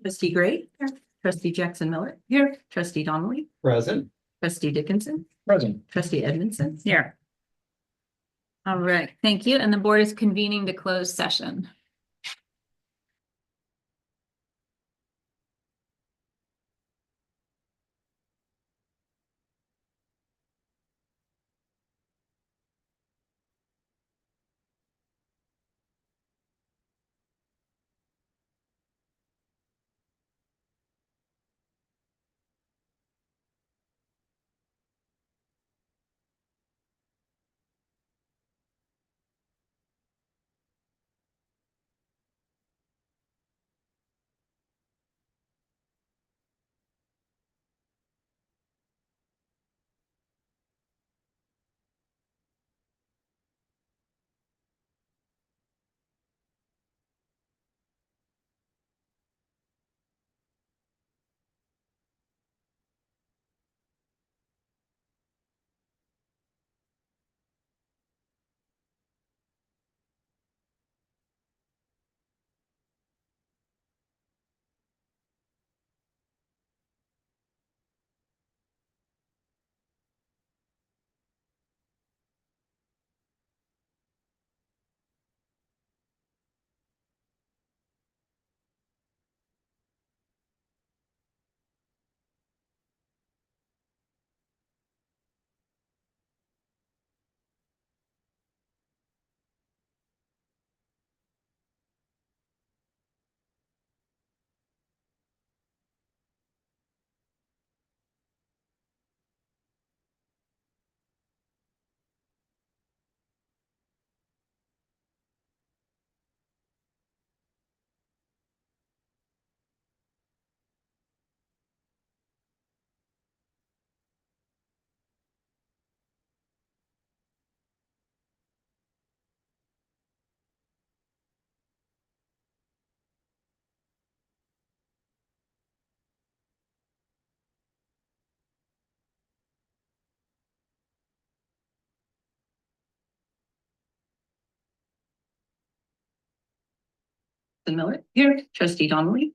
Trustee Gray. Here. Trustee Jackson Miller. Here. Trustee Donnelly. Present. Trustee Dickinson. Present. Trustee Edmondson. Here. All right, thank you. And the board is convening to close session. Miller. Here. Trustee Donnelly.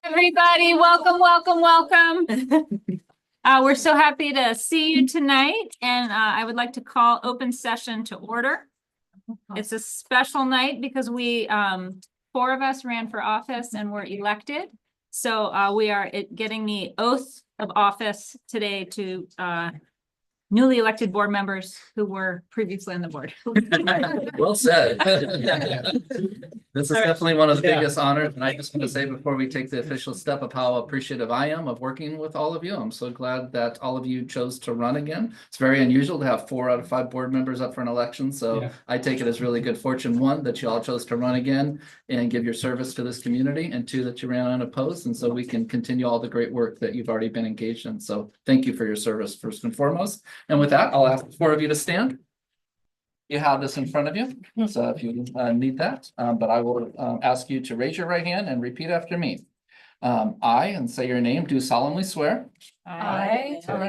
Everybody, welcome, welcome, welcome. We're so happy to see you tonight, and I would like to call open session to order. It's a special night because we, 4 of us ran for office and were elected. So we are getting the oath of office today to newly elected board members who were previously on the board. Well said. This is definitely one of the biggest honors, and I just want to say before we take the official step of how appreciative I am of working with all of you. I'm so glad that all of you chose to run again. It's very unusual to have 4 out of 5 board members up for an election, so I take it as really good fortune, 1, that you all chose to run again and give your service to this community, and 2, that you ran unopposed, and so we can continue all the great work that you've already been engaged in. So thank you for your service first and foremost. And with that, I'll ask the 4 of you to stand. You have this in front of you, so if you need that, but I will ask you to raise your right hand and repeat after me. I, and say your name, do solemnly swear I, that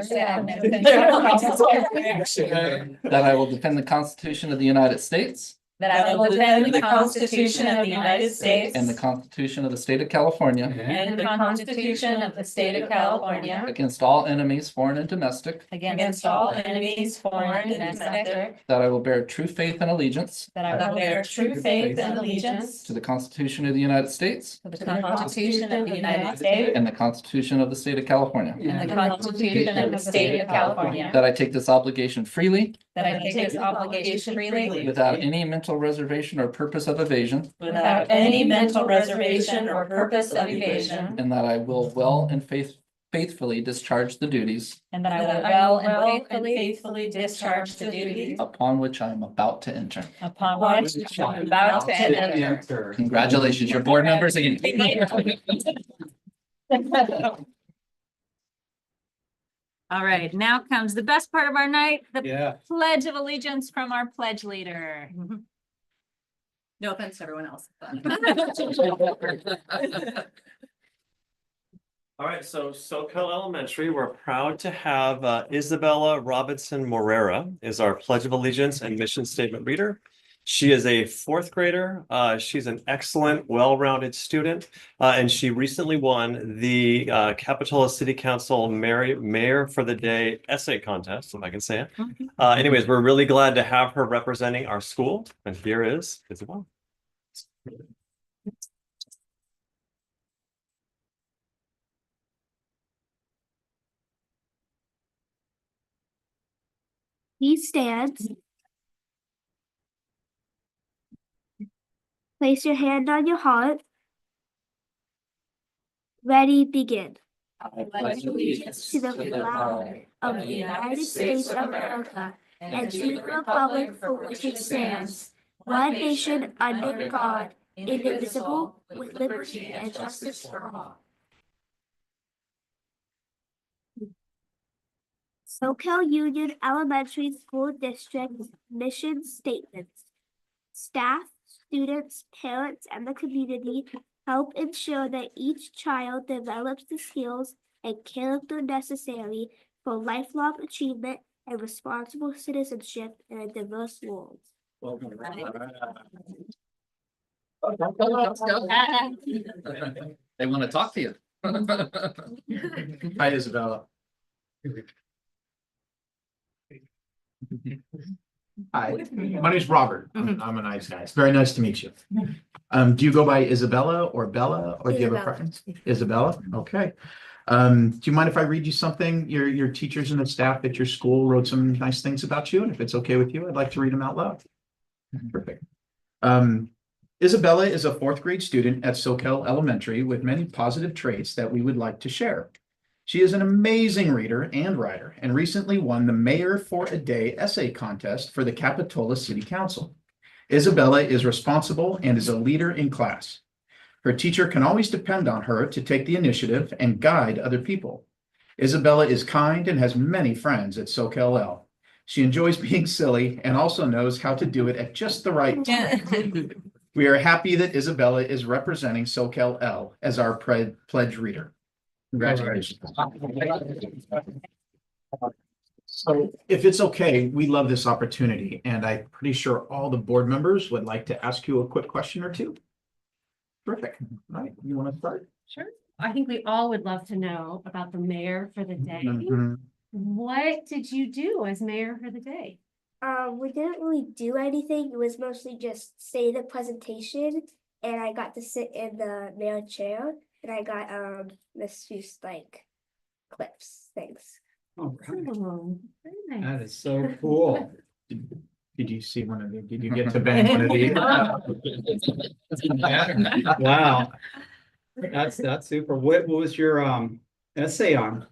I will defend the Constitution of the United States that I will defend the Constitution of the United States and the Constitution of the State of California and the Constitution of the State of California against all enemies, foreign and domestic, against all enemies, foreign and domestic, that I will bear true faith and allegiance that I will bear true faith and allegiance to the Constitution of the United States to the Constitution of the United States and the Constitution of the State of California, and the Constitution of the State of California, that I take this obligation freely that I take this obligation freely without any mental reservation or purpose of evasion, without any mental reservation or purpose of evasion, and that I will well and faithfully discharge the duties and that I will well and faithfully discharge the duties upon which I am about to enter. upon which I am about to enter. Congratulations, your board members again. all right, now comes the best part of our night, the Yeah. Pledge of Allegiance from our pledge leader. No offense to everyone else. All right, so SoCal Elementary, we're proud to have Isabella Robinson Morera is our Pledge of Allegiance and Mission Statement reader. She is a 4th grader. She's an excellent, well-rounded student, and she recently won the Capitola City Council Mayor for the Day essay contest, if I can say it. Anyways, we're really glad to have her representing our school, and here is Isabella. Please stand. Place your hand on your heart. Ready, begin. I pledge allegiance To the flag of the United States of America and to the republic for which it stands, one nation under God, indivisible, with liberty and justice for all. SoCal Union Elementary School District mission statements. Staff, students, parents, and the community help ensure that each child develops the skills and character necessary for lifelong achievement and responsible citizenship in a diverse world. They want to talk to you. Hi, Isabella. Hi, my name is Robert. I'm a nice guy. It's very nice to meet you. Do you go by Isabella or Bella, or do you have a Isabella. preference? Isabella, okay. Do you mind if I read you something? Your teachers and the staff at your school wrote some nice things about you, and if it's okay with you, I'd like to read them out loud. Perfect. Isabella is a 4th grade student at SoCal Elementary with many positive traits that we would like to share. She is an amazing reader and writer, and recently won the Mayor for a Day essay contest for the Capitola City Council. Isabella is responsible and is a leader in class. Her teacher can always depend on her to take the initiative and guide other people. Isabella is kind and has many friends at SoCal L. She enjoys being silly and also knows how to do it at just the right time. We are happy that Isabella is representing SoCal L as our pledge reader. Congratulations. So if it's okay, we love this opportunity, and I'm pretty sure all the board members would like to ask you a quick question or two. Terrific. All right, you want to start? Sure. I think we all would love to know about the mayor for the day. Mhm. What did you do as mayor for the day? We didn't really do anything. It was mostly just say the presentation, and I got to sit in the mayor chair, and I got this few like clips things. Oh, right. Oh, very nice. That is so cool. Did you see one of the, did you get to bang one of these? Wow. That's super. What was your essay on?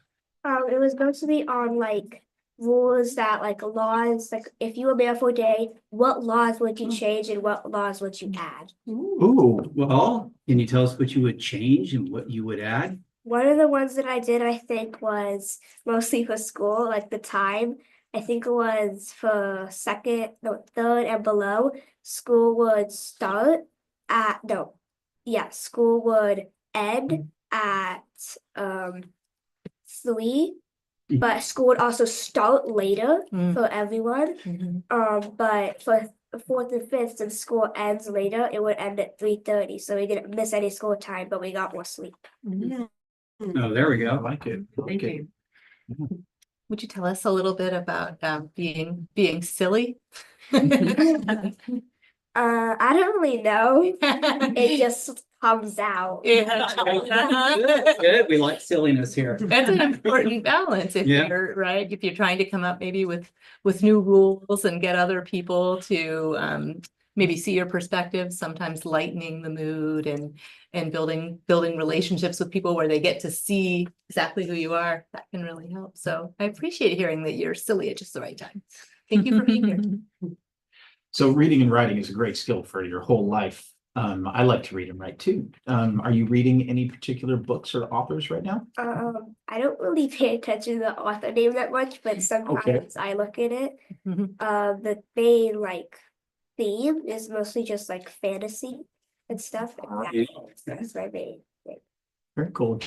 It was mostly on like rules that like laws, like if you were mayor for a day, what laws would you change and what laws would you add? Ooh, Well, can you tell us what you would change and what you would add? One of the ones that I did, I think, was mostly for school, like the time. I think it was for second, no, third and below. School would start at, no, yeah, school would end at 3, but school would also start later for everyone. But for fourth and fifth, since school ends later, it would end at 3:30. So we didn't miss any school time, but we got more sleep. Oh, there we I go. like it. I Thank like it. you. Would you tell us a little bit about being silly? I don't really know. It just comes out. Good. We like silliness here. That's an important balance if Yeah. you're right, if you're trying to come up maybe with new rules and get other people to maybe see your perspective, sometimes lightening the mood and building relationships with people where they get to see exactly who you are. That can really help. So I appreciate hearing that you're silly at just the right time. Thank you for being here. So reading and writing is a great skill for your whole life. I like to read and write too. Are you reading any particular books or authors right now? I don't really pay attention to the author name that much, but sometimes I look at it. The main like theme is mostly just like fantasy and stuff. And that's my main thing. Very cool.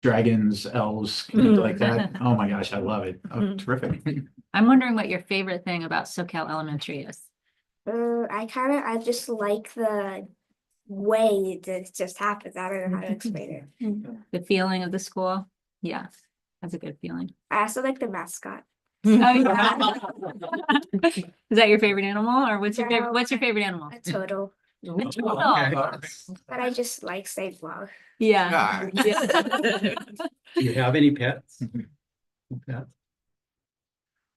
Dragons, elves, things like that. Oh my gosh, I love it. Oh, terrific. I'm wondering what your favorite thing about SoCal Elementary is. I just like the way that it just happens. I don't know how to explain it. The feeling of the school. Yeah, that's a good feeling. I also like the mascot. Oh, yeah. Is that your favorite animal or what's your favorite, No. what's your favorite animal? A turtle. A turtle. But I just like saying wow. Yeah. Do you have any pets? Pets?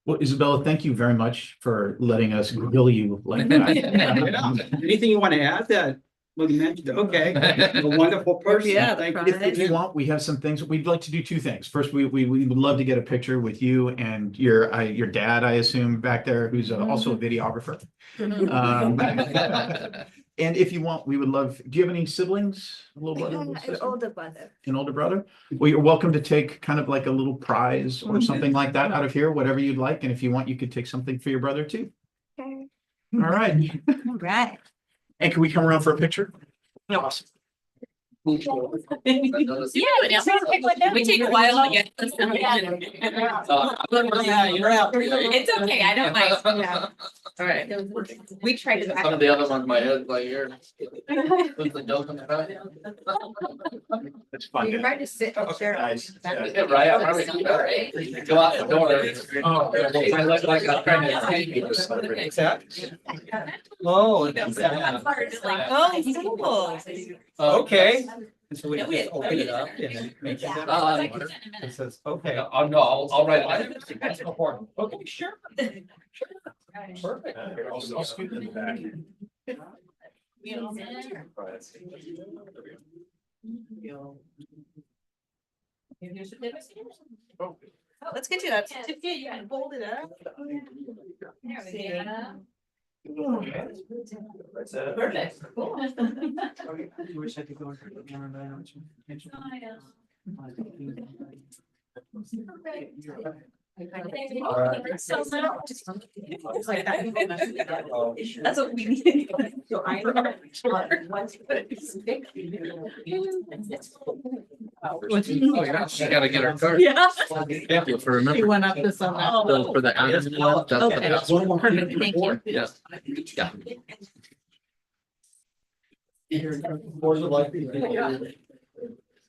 Well, Isabella, thank you very much for letting us grill you like Yeah. that. Anything you want to add that we mentioned? Okay, a wonderful person. Yeah, Thank that's you. If you want, we have some things. We'd like to do two things. First, we would love to get a picture with you and your dad, I assume, back there, who's also a videographer. And if you want, we would love, do you have any siblings? A little brother? little An sister? older brother. An older brother? Well, you're welcome to take kind of like a little prize or something like that out of here, whatever you'd like. And if you want, you could take something for your brother too. Okay. All right. All right. And can we come around for a picture? Awesome. Yeah, we take a while to get this. You're out. It's okay, I don't mind. Yeah. All right. We tried to. Some of the other ones, my head, like here. With the dope in the back. It's fun. You tried to sit up there. Nice. Yeah, right, I'm probably. Go out the door. I look like I'm trying to escape you or something. Exactly. Oh. Okay. And so we just open it up and then make it. It says, okay. Oh, no, I'll write it. Okay, sure. Perfect. I'll scoot in the back. Oh, let's get you that certificate. You can hold it up. Perfect. Wish I could go into the camera, but I don't. That's what we need. Oh, yeah, she gotta get her card. Yeah. Yeah, for remember. She went up to some. For the admin one, that's the Okay. best one. Perfect, thank you. Yes. Yeah.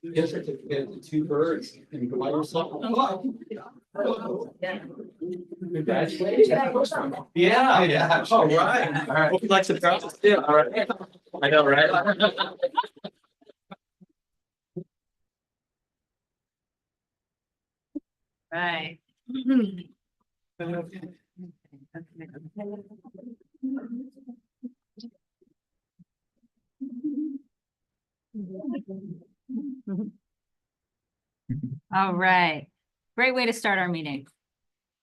Gift certificate to 2 birds and you can buy yourself a club. Congratulations. Yeah. All right. All right. Hope you like the crowd. Yeah, all right. I know, right? Right. All right. Great way to start our meeting.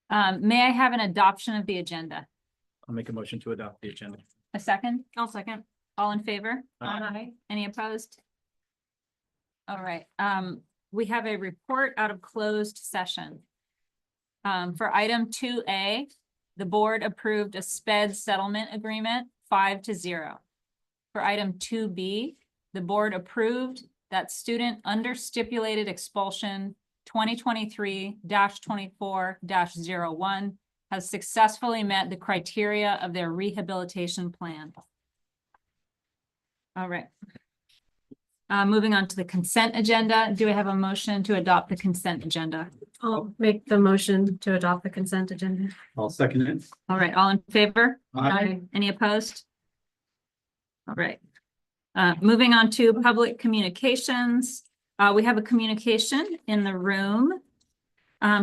May I have an adoption of the agenda? I'll make a motion to adopt the agenda. A second? I'll second. All in favor? Aye. Any opposed? All right, we have a report out of closed session. For item 2A, the board approved a SPED settlement agreement 5-0. For item 2B, the board approved that student under stipulated expulsion 2023-24-01 has successfully met the criteria of their rehabilitation plan. All right. Moving on to the consent agenda. Do I have a motion to adopt the consent agenda? I'll make the motion to adopt the consent agenda. I'll second it. All right, all in favor? Aye. Any opposed? All right. Moving on to public communications. We have a communication in the room.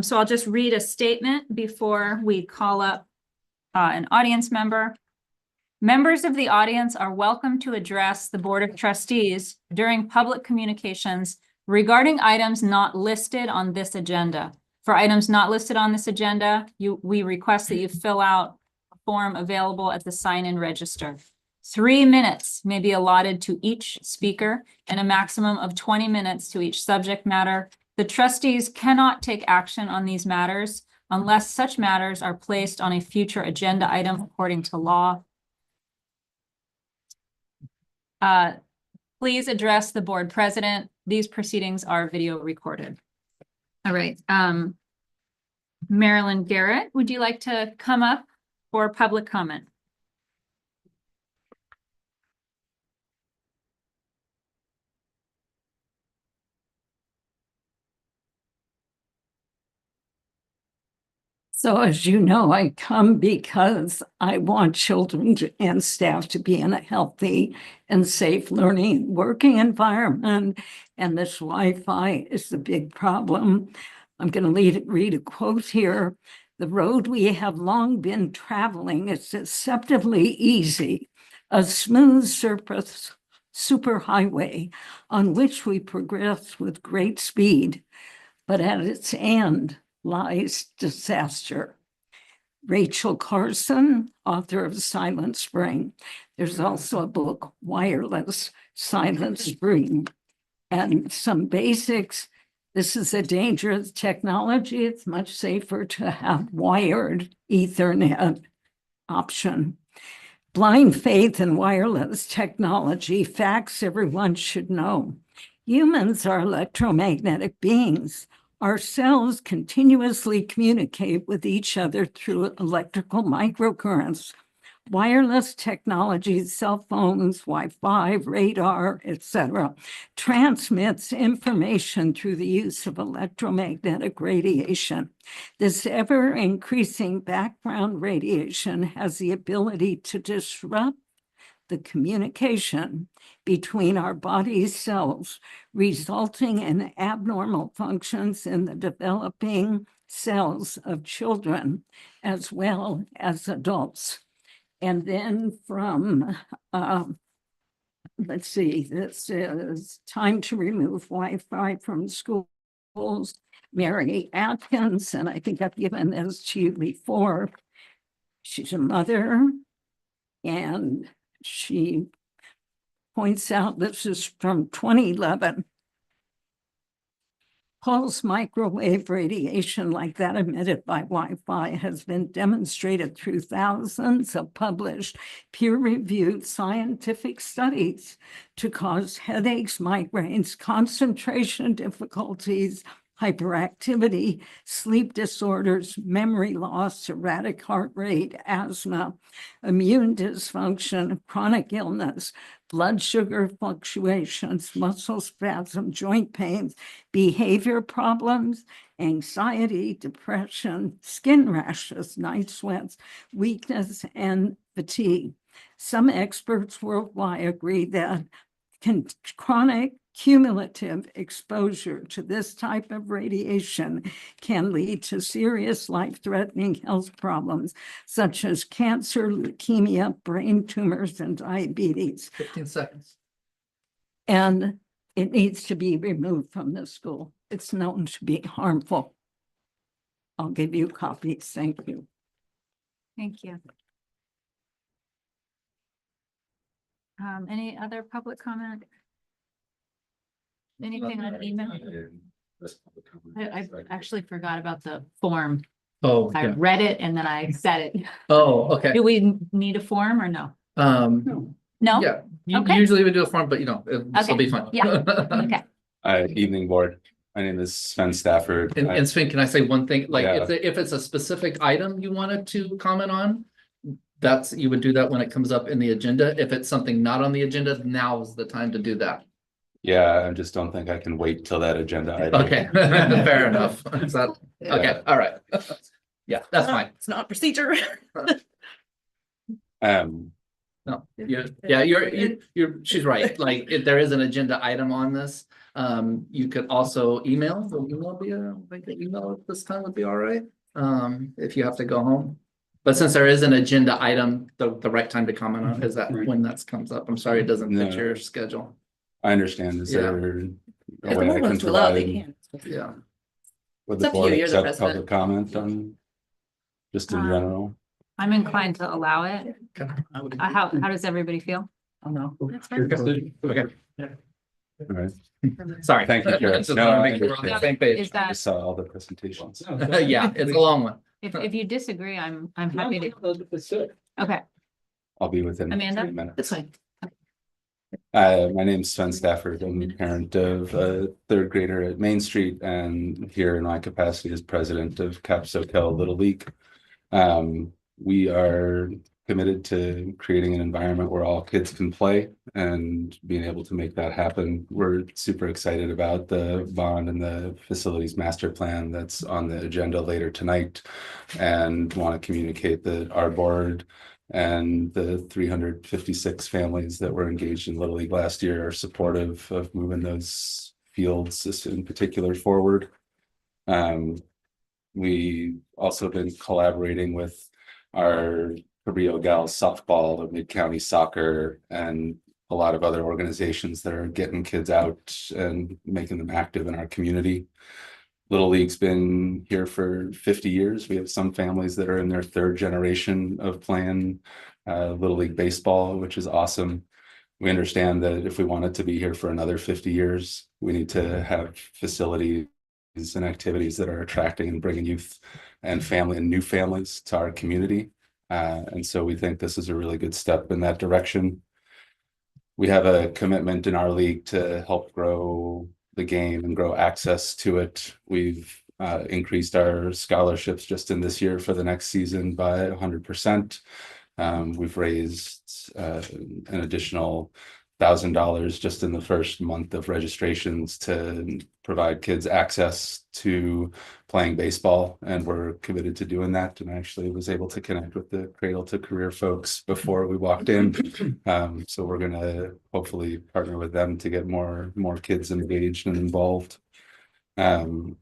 So I'll just read a statement before we call up an audience member. Members of the audience are welcome to address the Board of Trustees during public communications regarding items not listed on this agenda. For items not listed on this agenda, we request that you fill out a form available at the sign-in register. 3 minutes may be allotted to each speaker and a maximum of 20 minutes to each subject matter. The trustees cannot take action on these matters unless such matters are placed on a future agenda item according to law. Please address the board president. These proceedings are video recorded. All right. Marilyn Garrett, would you like to come up for public comment? So as you know, I come because I want children and staff to be in a healthy and safe learning working environment. And this Wi-Fi is the big problem. I'm going to read a quote here. The road we have long been traveling is deceptively easy, a smooth surface superhighway on which we progress with great speed, but at its end lies disaster. Rachel Carson, author of Silent Spring. There's also a book, Wireless Silent Spring, and some basics. This is a dangerous technology. It's much safer to have wired Ethernet option. Blind faith in wireless technology, facts everyone should know. Humans are electromagnetic beings. Our cells continuously communicate with each other through electrical microcurrents. Wireless technologies, cell phones, Wi-Fi, radar, etc., transmits information through the use of electromagnetic radiation. This ever-increasing background radiation has the ability to disrupt the communication between our body's cells, resulting in abnormal functions in the developing cells of children as well as adults. And then from, let's see, this is Time to Remove Wi-Fi from Schools, Mary Atkins, and I think I've given this to you before. She's a mother, and she points out this is from 2011. Pulse microwave radiation like that emitted by Wi-Fi has been demonstrated through thousands of published peer-reviewed scientific studies to cause headaches, migraines, concentration difficulties, hyperactivity, sleep disorders, memory loss, erratic heart rate, asthma, immune dysfunction, chronic illness, blood sugar fluctuations, muscle spasm, joint pains, behavior problems, anxiety, depression, skin rashes, night sweats, weakness, and fatigue. Some experts worldwide agree that chronic cumulative exposure to this type of radiation can lead to serious life-threatening health problems such as cancer, leukemia, brain tumors, and diabetes. 15 seconds. And it needs to be removed from the school. It's known to be harmful. I'll give you copies. Thank you. Thank you. Any other public comment? Anything on email? I actually forgot about the form. Oh, I yeah. read it and then I said it. Oh, okay. Do we need a form or no? No, No? yeah, Okay. usually we do a form, but this will Okay. be fun. Yeah. Okay. Evening board. My name is Sven Stafford. And Sven, can I say one thing? Like, Yeah. if it's a specific item you wanted to comment on, you would do that when it comes up in the agenda. If it's something not on the agenda, now is the time to do that. Yeah, I just don't think I can wait till that agenda item. Okay, fair enough. Is that, Yeah. okay, all right. Yeah, that's fine. It's not procedure. No, she's right. Like, if there is an agenda item on this, you could also email. So email at this time would be all right. If you have to go home. But since there is an agenda item, the right time to comment on is that when that comes up. I'm sorry, it doesn't fit No. your schedule. I understand. Is Yeah. there a If the way I board can wants to allow, they provide, can. Yeah. would It's the up to board you, you're the accept president. public comment on, just in Um, general? I'm inclined to allow it. I would. How does everybody feel? Oh, no. That's fine. Okay, All right, sorry. Thank you, Jared. Just No, wanna I make sure we're on the understand. same page. Is I that, just saw all the presentations. Yeah, it's a long one. if you disagree, I'm happy to, okay. I'll be within Amanda? 3 minutes. That's fine. My name's Sven Stafford. I'm a parent of a third grader at Main Street and here in my capacity as president of Cap SoCal Little League. We are committed to creating an environment where all kids can play and being able to make that happen. We're super excited about the bond and the facilities master plan that's on the agenda later tonight and want to communicate that our board and the 356 families that were engaged in Little League last year are supportive of moving those fields in particular forward. We also been collaborating with our Cabrillo Gals softball, the Mid-County Soccer, and a lot of other organizations that are getting kids out and making them active in our community. Little League's been here for 50 years. We have some families that are in their third generation of playing Little League baseball, which is awesome. We understand that if we want it to be here for another 50 years, we need to have facilities and activities that are attracting and bringing youth and family and new families to our community. And so we think this is a really good step in that direction. We have a commitment in our league to help grow the game and grow access to it. We've increased our scholarships just in this year for the next season by 100%. We've raised an additional $1,000 just in the first month of registrations to provide kids access to playing baseball, and we're committed to doing that. And I actually was able to connect with the Cradle to Career folks before we walked in. So we're going to hopefully partner with them to get more kids engaged and involved. Like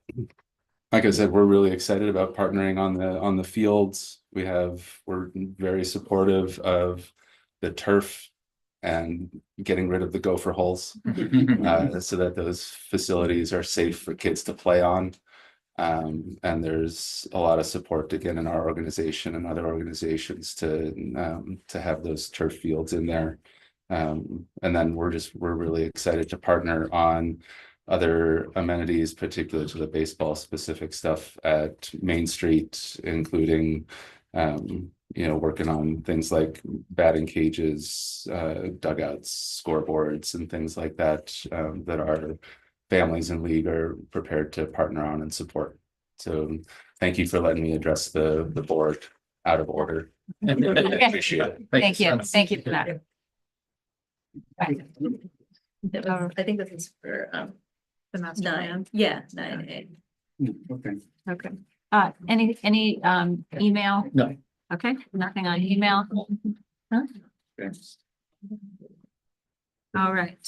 I said, we're really excited about partnering on the fields. We're very supportive of the turf and getting rid of the gopher holes so that those facilities are safe for kids to play on. And there's a lot of support again in our organization and other organizations to have those turf fields in there. And then we're really excited to partner on other amenities, particularly to the baseball specific stuff at Main Street, including working on things like batting cages, dugouts, scoreboards, and things like that that are families in league are prepared to partner on and support. So thank you for letting me address the board out of order. I appreciate it. Thank you. Thank you for that. I think this is for, The master plan. 9A. Okay. Okay. Any email? No. Okay, nothing on email. Huh? All right.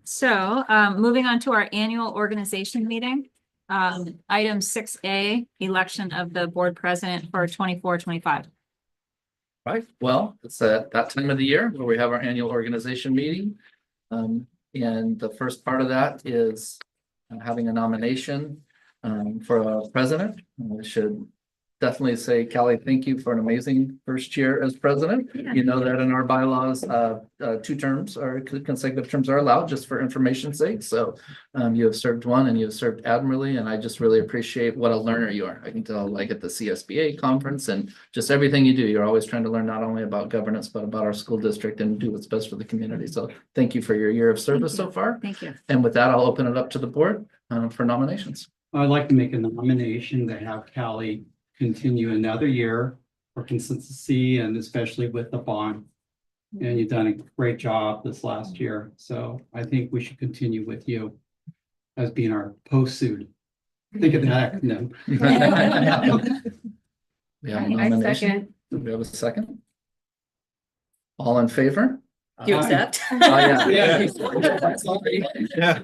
So, moving on to our annual organization meeting. Item 6A, election of the board president for 24-25. Right, well, it's at that time of the year where we have our annual organization meeting. And the first part of that is having a nomination for a president. I should definitely say, Callie, thank you for an amazing first year as president. You know that in our bylaws, 2 terms or consecutive terms are allowed, just for information's sake. So you have served one and you have served admirably, and I just really appreciate what a learner you are. I can tell, like at the CSBA conference and just everything you do, you're always trying to learn not only about governance, but about our school district and do what's best for the community. So thank you for your year of service so far. Thank you. And with that, I'll open it up to the board for nominations. I'd like to make a nomination to have Callie continue another year for consistency and especially with the bond. And you've done a great job this last year. So I think we should continue with you as being our post-suit. Think of that acronym. We have a nomination. Do we have a second? All in favor? Do you accept? Oh, yeah. Yeah.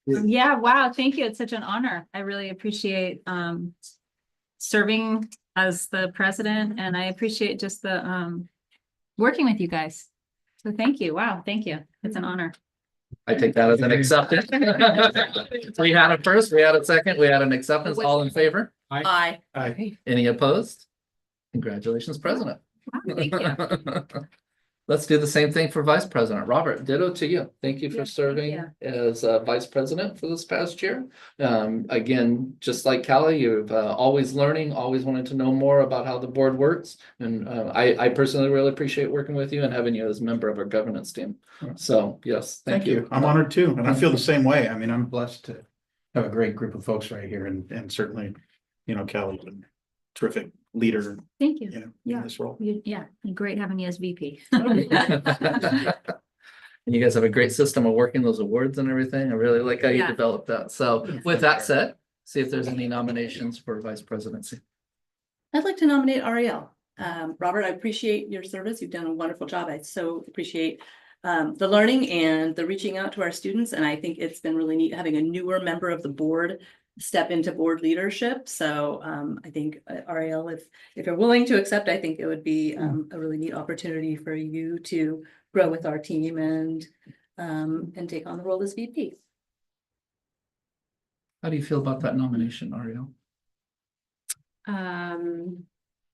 Yeah, wow, thank you. It's such an honor. I really appreciate serving as the president, and I appreciate just the working with you guys. So thank you. Wow, thank you. It's an honor. I take that as an acceptance. We had a first, we had a second, we had an acceptance. All in favor? Aye. Any opposed? Congratulations, President. Wow, thank you. Let's do the same thing for Vice President. Robert, ditto to you. Thank you for Yeah, thank serving you. as Vice President for this past year. Again, just like Callie, you've always learning, always wanting to know more about how the board works. And I personally really appreciate working with you and having you as a member of our governance team. So, yes, Thank you. I'm honored too. And I feel the same way. I mean, I'm blessed to have a great group of folks right here and certainly, Kelly's a terrific leader, Thank you. in Yeah. this role. Yeah, great having you as VP. And you guys have a great system of working those awards and everything. I really like how you Yeah. developed that. So with that said, see if there's any nominations for vice presidency. I'd like to nominate Ariel. Robert, I appreciate your service. You've done a wonderful job. I so appreciate the learning and the reaching out to our students. And I think it's been really neat having a newer member of the board step into board leadership. So I think Ariel, if you're willing to accept, I think it would be a really neat opportunity for you to grow with our team and take on the role as VP. How do you feel about that nomination, Ariel?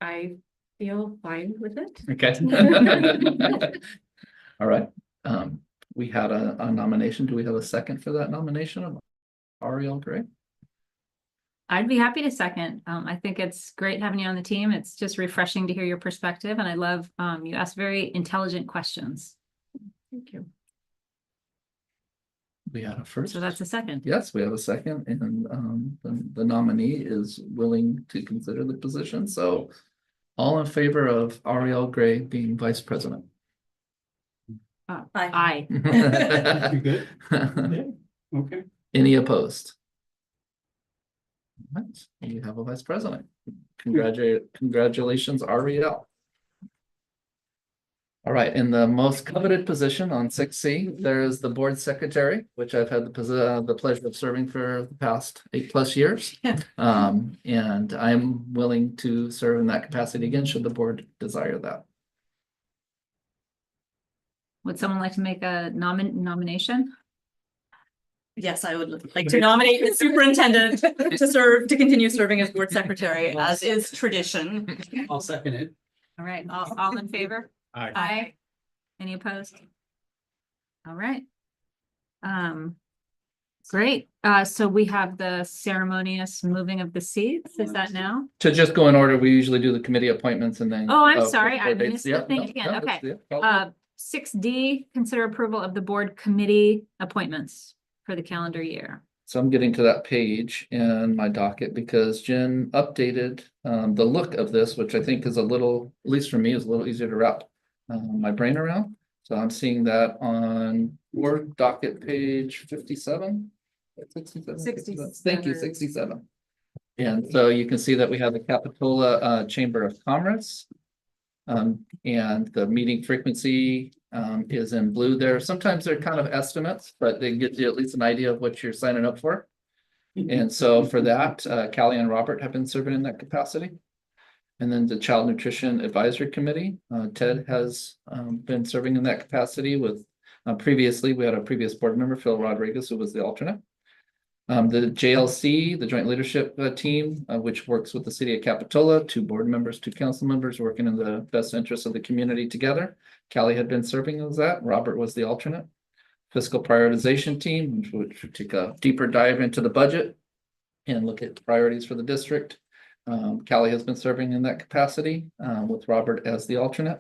I feel fine with it. Okay. All right. We had a nomination. Do we have a second for that nomination of Ariel Gray? I'd be happy to second. I think it's great having you on the team. It's just refreshing to hear your perspective, and I love you ask very intelligent questions. Thank you. We had a first. So that's a second. Yes, we have a second, and the nominee is willing to consider the position. So all in favor of Ariel Gray being vice president? Aye. You good? Yeah. Okay. Any opposed? All right, you have a vice president. Congratulations, Ariel. All right, in the most coveted position on 6C, there is the board secretary, which I've had the pleasure of serving for the past 8+ years. And I'm willing to serve in that capacity again, should the board desire that. Would someone like to make a nomination? Yes, I would like to nominate the superintendent to continue serving as board secretary, as is tradition. I'll second it. All right, all in favor? Aye. Aye. Any opposed? All right. Great. So we have the ceremonious moving of the seats. Is that now? To just go in order, we usually do the committee appointments and then. Oh, I'm sorry. I board dates. missed the Yeah, thing no, again. no, Okay. that's- yeah, 6D, consider approval of the board committee appointments for the calendar year. So I'm getting to that page in my docket because Jen updated the look of this, which I think is a little, at least for me, is a little easier to wrap my brain around. So I'm seeing that on Word docket page 57. 67. Thank you, 67. And so you can see that we have the Capitola Chamber of Commerce. And the meeting frequency is in blue there. Sometimes they're kind of estimates, but they get you at least an idea of what you're signing up for. And so for that, Callie and Robert have been serving in that capacity. And then the Child Nutrition Advisory Committee, Ted has been serving in that capacity with previously, we had a previous board member, Phil Rodriguez, who was the alternate. The JLC, the Joint Leadership Team, which works with the city of Capitola, 2 board members, 2 council members working in the best interest of the community together. Callie had been serving as that. Robert was the alternate. Fiscal Prioritization Team, which would take a deeper dive into the budget and look at priorities for the district. Callie has been serving in that capacity with Robert as the alternate.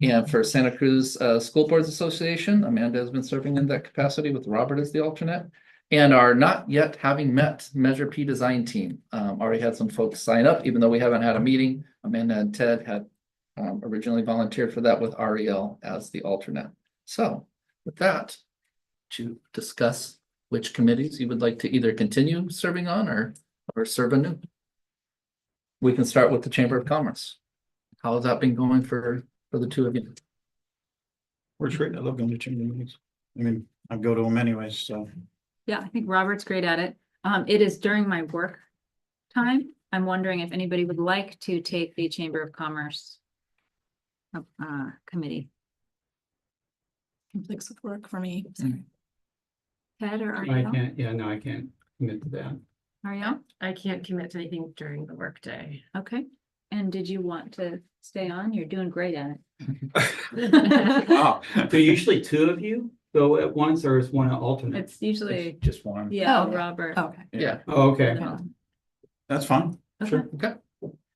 And for Santa Cruz School Boards Association, Amanda has been serving in that capacity with Robert as the alternate. And our not yet having met Measure P design team. Already had some folks sign up, even though we haven't had a meeting. Amanda and Ted had originally volunteered for that with Ariel as the alternate. So with that, to discuss which committees you would like to either continue serving on or serve anew. We can start with the Chamber of Commerce. How has that been going for the 2 of you? Works great. I love going to chamber meetings. I mean, I go to them anyways, so. Yeah, I think Robert's great at it. It is during my work time. I'm wondering if anybody would like to take the Chamber of Commerce committee. Conflicts with work for me. Ted or I Ariel? can't, yeah, no, I can't commit to that. Ariel? I can't commit to anything during the workday. Okay. And did you want to stay on? You're doing great at it. Wow. So usually 2 of you go at once, or is one an alternate? It's usually, Just one. yeah, Oh, okay. Robert. Okay. Yeah, Oh, okay. That's fine. Okay. okay.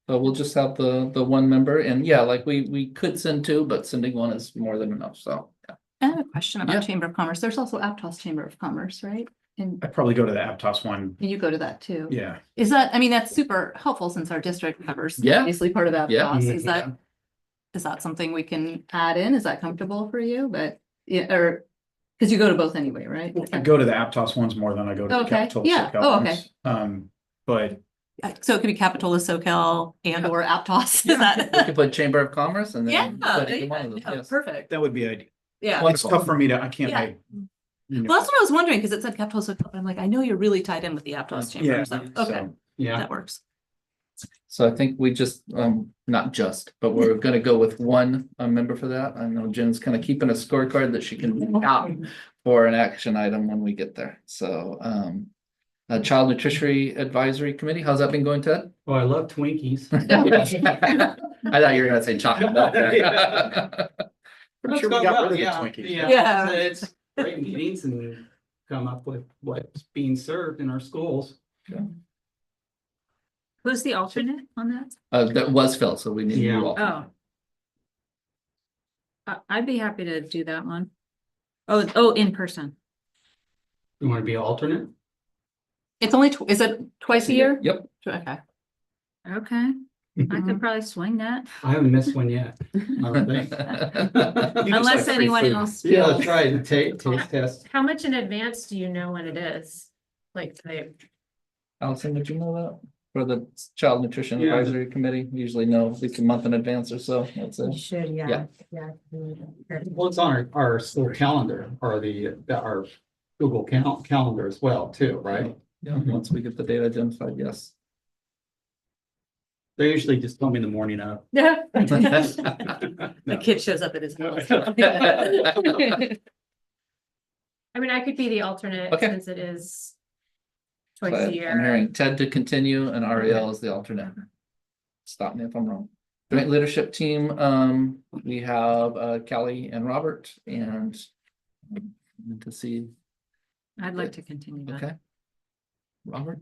So we'll just have the 1 member and yeah, like we could send 2, but sending 1 is more than enough. So yeah. I have a question Yeah. about Chamber of Commerce. There's also Aptos Chamber of Commerce, right? And I'd probably go to the Aptos one. you go to that too. Yeah. Is that, I mean, that's super helpful since our district covers. Yeah. Obviously part of Yeah. Aptos. Is that something we can add in? Is that comfortable for you? But yeah, or, because you go to both anyway, right? I go to the Aptos ones more than I go to the Okay. Capitola Yeah. SoCal Oh, okay. ones. But So it could be Capitola, SoCal and or Aptos. Is We that? could put Chamber of Commerce and Yeah, then. put either one of those, yeah, yes. perfect. that would be ideal. Yeah. It's Wonderful. tough for me to, I can't Yeah. make. you know, Well, that's what I was wondering, because it said Capitola, SoCal. I'm like, I know you're really tied in with the Aptos Yeah, Chamber. So, okay, so, Yeah. that works. So I think we just, not just, but we're gonna go with 1 member for that. I know Jen's kind of keeping a scorecard that she can out for an action item when we get there. So, Child Nutrition Advisory Committee, how's that been going, Ted? Oh, I love Twinkies. I thought you were gonna say chocolate milk. Pretty sure we got rid of the Yeah, Twinkies. Yeah. It's great meetings and come up with what's being served in our schools. Who's the alternate on that? That was Phil, so we need Yeah. you all. Oh. I'd be happy to do that one. Oh, in person. You want to be alternate? It's only, is it twice a year? Yep. Okay. Okay, I could probably swing that. I haven't missed one yet. I don't think. You just Unless like free anyone food. else. Yeah, feels- that's right. The taste test. How much in advance do you know when it is? Like, Allison, did you know that? For the Child Nutrition Yeah. Advisory Committee, we usually know at least a month in advance or so. That's it. you should, Yeah. yeah. Well, it's on our school calendar or our Google calendar as well too, right? Yeah, once we get the data identified, yes. They usually just tell me the morning of. Yeah. The The kid shows up at his house. I mean, I could be the alternate Okay. since it is So twice a I'm year. hearing Ted to continue and Ariel is the alternate. Stop me if I'm wrong. Joint Leadership Team, we have Callie and Robert and to see, I'd like to continue that. okay. Robert,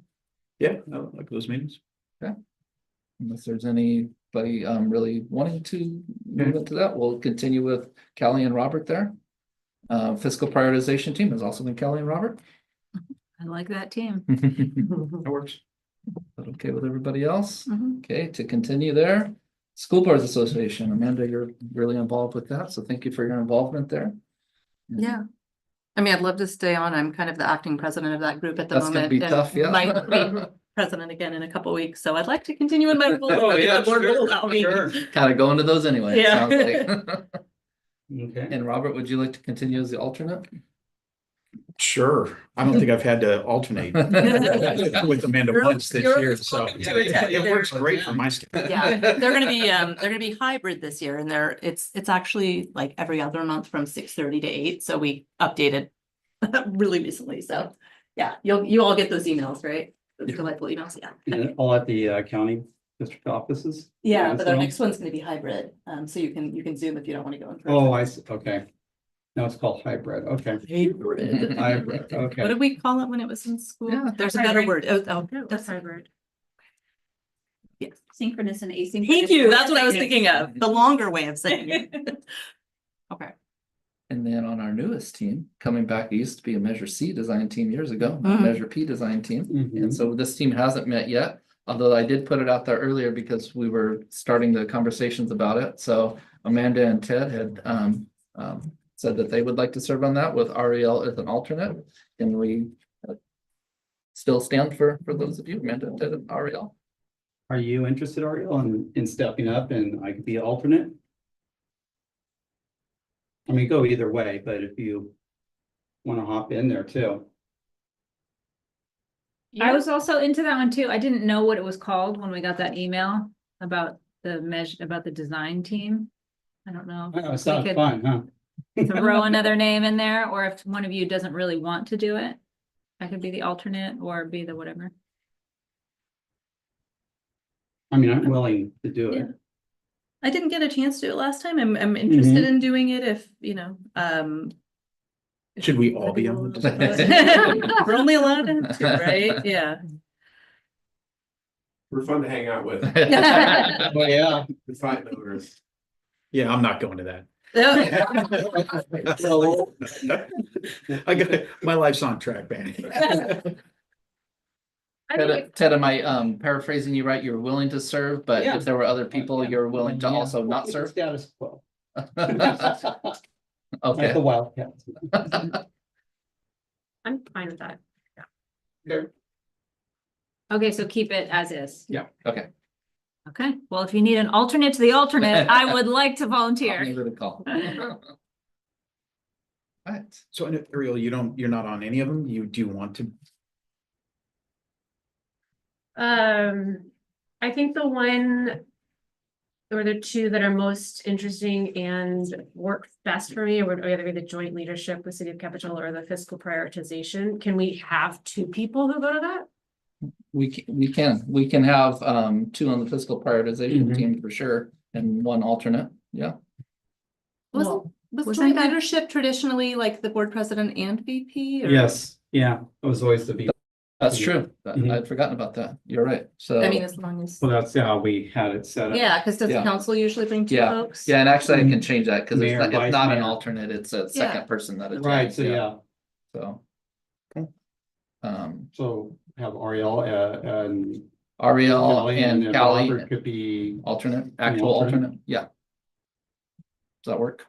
Yeah, I like those meetings. unless there's any anybody really wanting to move into that, we'll continue with Callie and Robert there. Fiscal prioritization team has also been Kelly and Robert. I like that team. That works. That okay with everybody else? Mhm. Okay, to continue there, School Boards Association, Amanda, you're really involved with that, so thank you for your involvement there. Yeah. I mean, I'd love to stay on. I'm kind of the acting president of that group at the That's gonna moment. be and tough, yeah. Might be president again in a couple weeks, so I'd like to continue in my role. Oh, if yeah, the board will sure, allow me. sure. Kind of going to those anyway, it Yeah. sounds like. Okay. And Robert, would you like to continue as the alternate? Sure. I don't think I've had to alternate with Amanda once this You're year, so welcome to attend. it works great for my schedule. Yeah, they're gonna be hybrid this year and it's actually like every other month from 6:30 to 8, so we updated really recently, so yeah, you all get those emails, right? Those Yeah. delightful emails, yeah. And all at the county district offices? Yeah, as but our well? next one's gonna be hybrid, so you can Zoom if you don't want to go in person. Oh, I see, okay. Now it's called hybrid, okay. Hybrid. Hybrid, What okay. did we call it when it was in school? Yeah, There's a better hybrid. word. Oh, That's hybrid. yes. Synchronous and asynchronous. Thank you. That's what I was thinking of. The longer way of saying it. Okay. And then on our newest team, coming back, it used to be a Measure C design team years ago, not Mhm. Measure P design team. Mhm. And so this team hasn't met yet, although I did put it out there earlier because we were starting the conversations about it. So Amanda and Ted had said that they would like to serve on that with Ariel as an alternate. And we still stand for those of you, Amanda, Ted, and Ariel. Are you interested, Ariel, in stepping up and I could be an alternate? I mean, go either way, but if you want to hop in there too. I was also into that one too. I didn't know what it was called when we got that email about the design team. I don't know. I know, it We sounds could fun, huh? Throw another name in there, or if one of you doesn't really want to do it, I could be the alternate or be the whatever. I mean, I'm willing to do it. Yeah. I didn't get a chance to do it last time. I'm interested Mhm. in doing it if, Should we all be on the design? we're only allowed to have two, right? Yeah. We're fun to hang out with. Well, yeah. We find owners. Yeah, I'm not going to that. I got, my life's on track, man. Ted, am I paraphrasing you right? You're willing to serve, but Yeah. if there were other people, Yeah. you're willing to Yeah. also not serve? Status quo. Okay. Like the Wildcats. I'm fine with that. Okay, so keep it as is. Okay. Okay, well, if you need an alternate to the alternate, I would like to I'll volunteer. give it a call. Right. So Ariel, you're not on any of them? Do you want to? I think the one or the two that are most interesting and work best for me would either be the joint leadership with City of Capitol or the fiscal prioritization. Can we have two people who go to that? We can have two on the fiscal prioritization Mhm. team for sure, and one alternate, yeah. Was wasn't joint that- leadership traditionally like the board president and VP? Or? Yes, yeah, it was always the be. That's true. Mhm. I'd forgotten about that. You're right, so. I mean, as long as, Well, that's how we had it set up. yeah, because does the Yeah. council usually bring two Yeah. folks? Yeah, and actually I can change that because Mayor, it's vice not an mayor. alternate, it's a Yeah. second person that attends. Right, so yeah, So. so have Ariel and Ariel Kelly and then Callie, Robert could be, alternate, actual alternate? alternate, yeah. Does that work?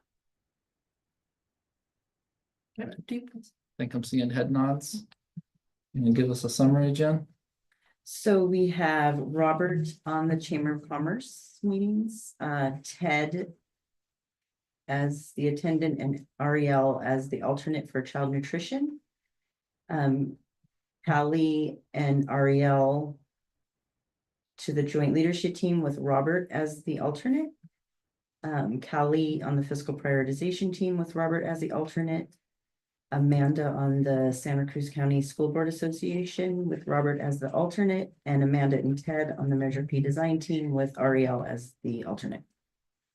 Yeah, do- Think I'm seeing head nods. Can you give us a summary, Jen? So we have Robert on the Chamber of Commerce meetings, Ted as the attendant and Ariel as the alternate for child nutrition. Callie and Ariel to the joint leadership team with Robert as the alternate. Callie on the fiscal prioritization team with Robert as the alternate. Amanda on the Santa Cruz County School Board Association with Robert as the alternate, and Amanda and Ted on the Measure P design team with Ariel as the alternate.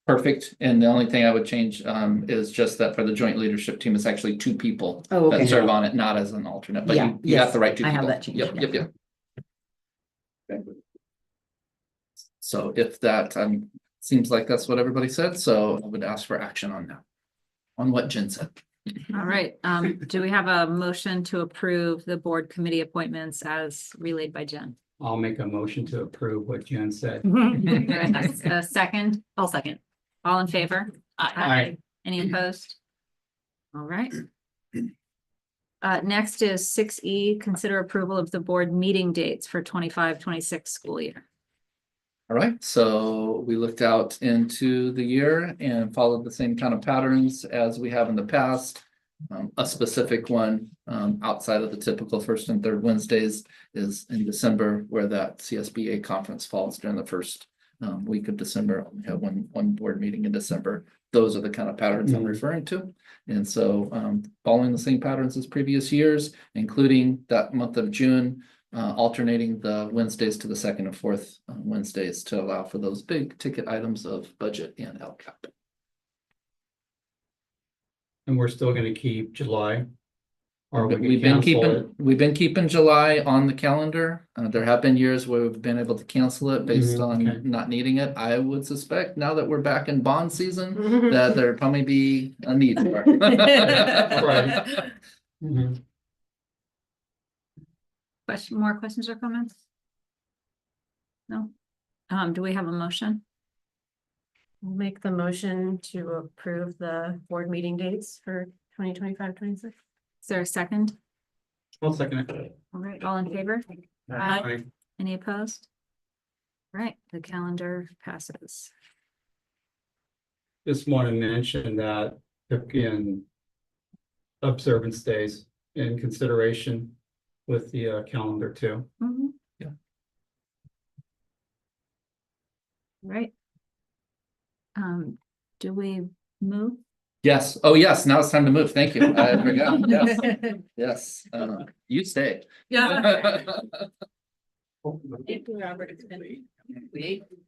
Perfect, and the only thing I would change is just that for the joint leadership team, it's actually two people Oh, okay. that serve on it, not as an alternate, but Yeah, you got yes, the right two I have people. that changed, Yep, yeah. yep, yep. Okay. So if that, seems like that's what everybody said, so I would ask for action on that. On what Jen said. All right, do we have a motion to approve the board committee appointments as relayed by Jen? I'll make a motion to approve what Jen said. A second, I'll second. all in favor? Aye. Any opposed? All right. Next is 6E, consider approval of the board meeting dates for 25-26 school year. All right, so we looked out into the year and followed the same kind of patterns as we have in the past. A specific one outside of the typical first and third Wednesdays is in December, where that CSBA conference falls during the first week of December. We have one board meeting in December. Those are the kind of patterns I'm referring to. And so following the same patterns as previous years, including that month of June, alternating the Wednesdays to the second and fourth Wednesdays to allow for those big ticket items of budget and LCAP. And we're still gonna keep July. Or we We've can been cancel it. keeping July on the calendar. There have been years where we've been able to cancel it based Mhm, on okay. not needing it. I would suspect now that we're back in bond season, that there'd probably be a need for it. Right. Mhm. More questions or comments? No? Do we have a motion? We'll make the motion to approve the board meeting dates for 2025-26. Is there a second? I'll second it. All right, all in favor? Aye. Any opposed? All right, the calendar passes. Just want to mention that took in observance days in consideration with the calendar too. Yeah. Right. Do we move? Yes. Oh, yes. Now it's time to move. Thank you. I forgot. Yes. Yes. You stay. Yeah. Thank you, Robert. It's been.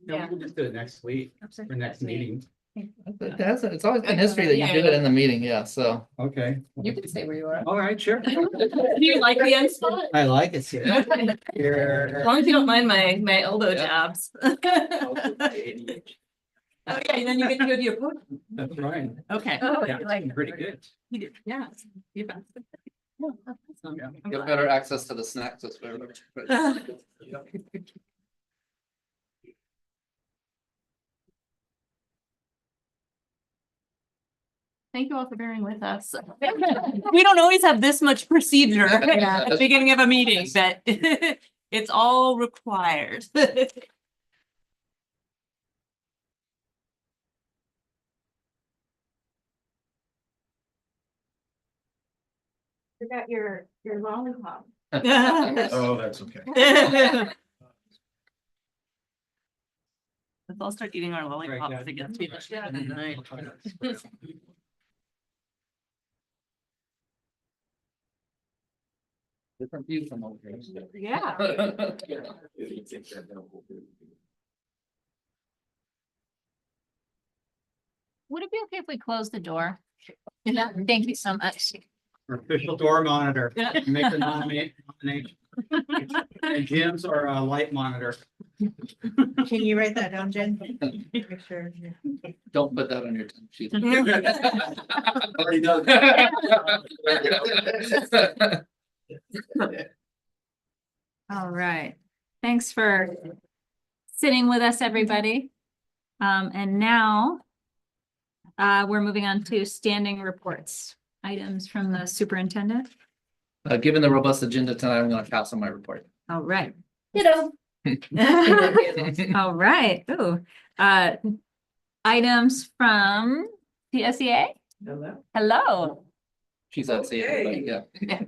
No, we'll just do it next week, for next meeting. It's always been history that you do it in the meeting. Yeah. So. Okay. You can stay where you are. All right, sure. Do you like the end spot? I like it here. As long as you don't mind my elbow jabs. Okay, then you get to go to your podium. That's right. Okay. Yeah, it's pretty good. You did, yeah. You bet. Get better access to the snacks. That's very much. Thank you all for bearing with us. We don't always have this much procedure at the beginning of a meeting, but it's all required. Forgot your lollipop. Oh, that's okay. Let's all start eating our lollipops Right, again. Different view from over here. Yeah. Would it be okay if we close the door? Thank you so much. Our official door monitor. Yeah. Make the nomination. And Jim's our light monitor. Can you write that down, Jen? Sure. Don't put that on your time sheet. Already done. All right, thanks for sitting with us, everybody. And now we're moving on to standing reports, items from the superintendent. Given the robust agenda tonight, I'm going to pass on my report. All right. Ditto. All right. Ooh, items from the SEA. Hello. She's at CA, yeah.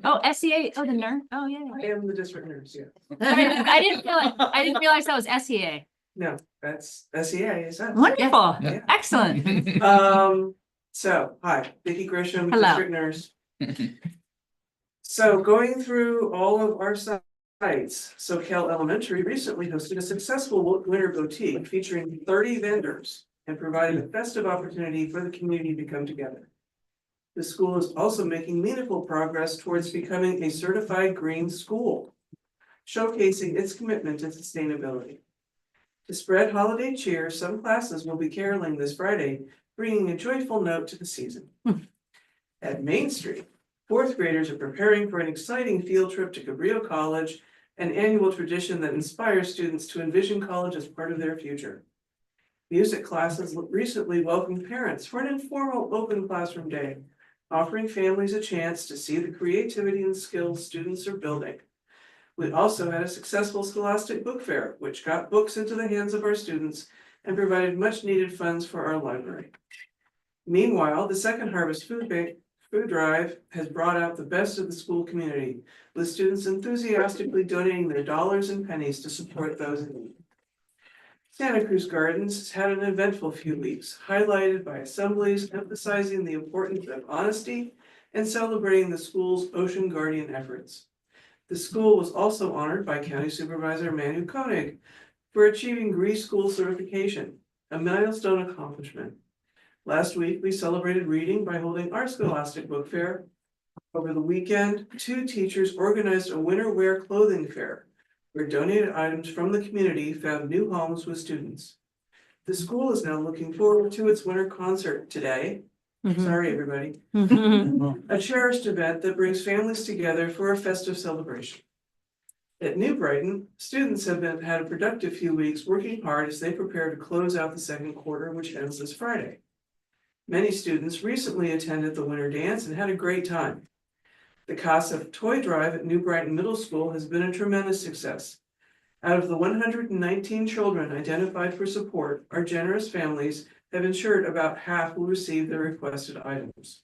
Oh, SEA. Oh, the nurse. Oh, yeah. I am the district nurse, yeah. I didn't realize that was SEA. No, that's SEA, is that? Wonderful. Yeah. Excellent. So, hi, Vicki Grisham, Hello. district nurse. So going through all of our sites, SoCal Elementary recently hosted a successful winter boutique featuring 30 vendors and providing a festive opportunity for the community to come together. The school is also making meaningful progress towards becoming a certified green school, showcasing its commitment to sustainability. To spread holiday cheer, some classes will be caroling this Friday, bringing a joyful note to the season. At Main Street, fourth graders are preparing for an exciting field trip to Cabrillo College, an annual tradition that inspires students to envision college as part of their future. Music classes recently welcomed parents for an informal open classroom day, offering families a chance to see the creativity and skills students are building. We also had a successful Scholastic Book Fair, which got books into the hands of our students and provided much needed funds for our library. Meanwhile, the Second Harvest Food Drive has brought out the best of the school community, with students enthusiastically donating their dollars and pennies to support those in need. Santa Cruz Gardens has had an eventful few weeks, highlighted by assemblies emphasizing the importance of honesty and celebrating the school's Ocean Guardian efforts. The school was also honored by County Supervisor Manu Koenig for achieving Greece School certification, a milestone accomplishment. Last week, we celebrated reading by holding our Scholastic Book Fair. Over the weekend, 2 teachers organized a winter wear clothing fair, where donated items from the community found new homes with students. The school is now looking forward to its winter concert today. Sorry, everybody. A cherished event that brings families together for a festive celebration. At New Brighton, students have had a productive few weeks working hard as they prepare to close out the second quarter, which ends this Friday. Many students recently attended the winter dance and had a great time. The CASA Toy Drive at New Brighton Middle School has been a tremendous success. Out of the 119 children identified for support, our generous families have ensured about half will receive the requested items.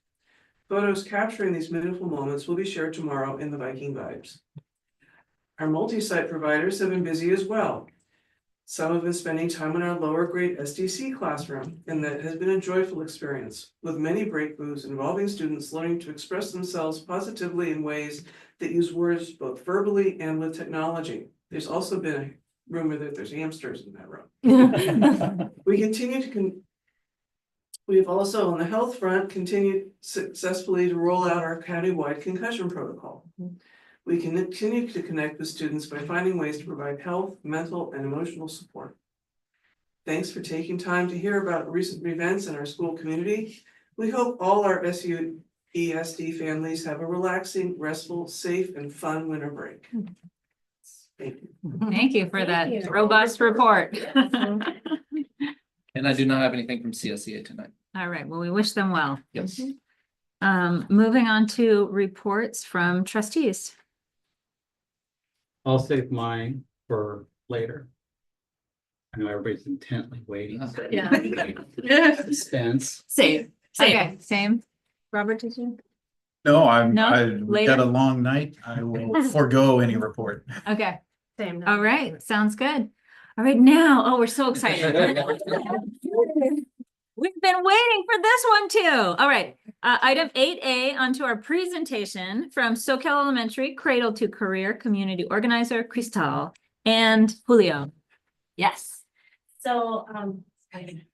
Photos capturing these beautiful moments will be shared tomorrow in the Viking Vibes. Our multi-site providers have been busy as well. Some have been spending time in our lower grade SDC classroom, and that has been a joyful experience, with many breakthroughs involving students learning to express themselves positively in ways that use words both verbally and with technology. There's also been a rumor that there's hamsters in that room. We have also, on the health front, continued successfully to roll out our county-wide concussion protocol. We can continue to connect with students by finding ways to provide health, mental, and emotional support. Thanks for taking time to hear about recent events in our school community. We hope all our SUESD families have a relaxing, restful, safe, and fun winter break. Thank you. Thank you for that Thank you. robust report. And I do not have anything from CSEA tonight. All right, well, we wish them well. Yes. Moving on to reports from trustees. I'll save mine for later. I know everybody's intently waiting. Yeah. Suspense. Same. Okay, same. Robert, did you? No, No? I've Later? got a long night. I will forego any report. Okay, Same. all right, sounds good. All right, now, oh, we're so excited. We've been waiting for this one too. All right, item 8A onto our presentation from SoCal Elementary Cradle to Career Community Organizer Cristal and Julio. Yes. So, sorry,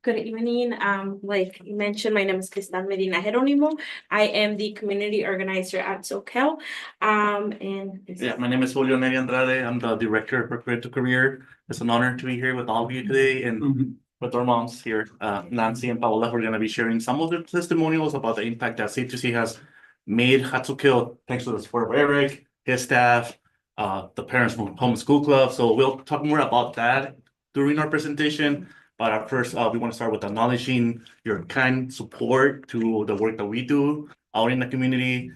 good evening. Like you mentioned, my name is Cristal Medina Jeronimo. I am the community organizer at SoCal. Yeah, my name is Julio Neri Andrade. I'm the director for Career to Career. It's an honor to be here with all of you today and with our moms here, Nancy and Paola. We're going to be sharing some of the testimonials about the impact that C2C has made at SoCal, thanks to the support of Eric, his staff, the Parents Homeschool Club. So we'll talk more about that during our presentation. But at first, we want to start with acknowledging your kind support to the work that we do out in the community.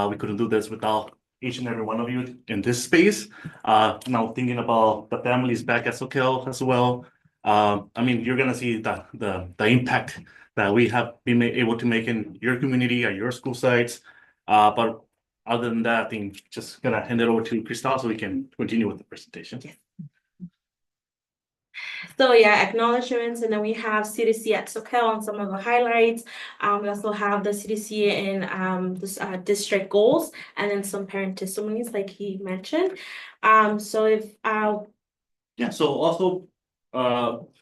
We couldn't do this without each and every one of you in this space. Now thinking about the families back at SoCal as well. I mean, you're gonna see the impact that we have been able to make in your community at your school sites. But other than that, I think just gonna hand it over to Cristal so we can continue with the presentation. Yes. So yeah, acknowledgements, and then we have CDC at SoCal on some of the highlights. We also have the CDC in this district goals, and then some parent testimonies like he mentioned. So if Yeah, so also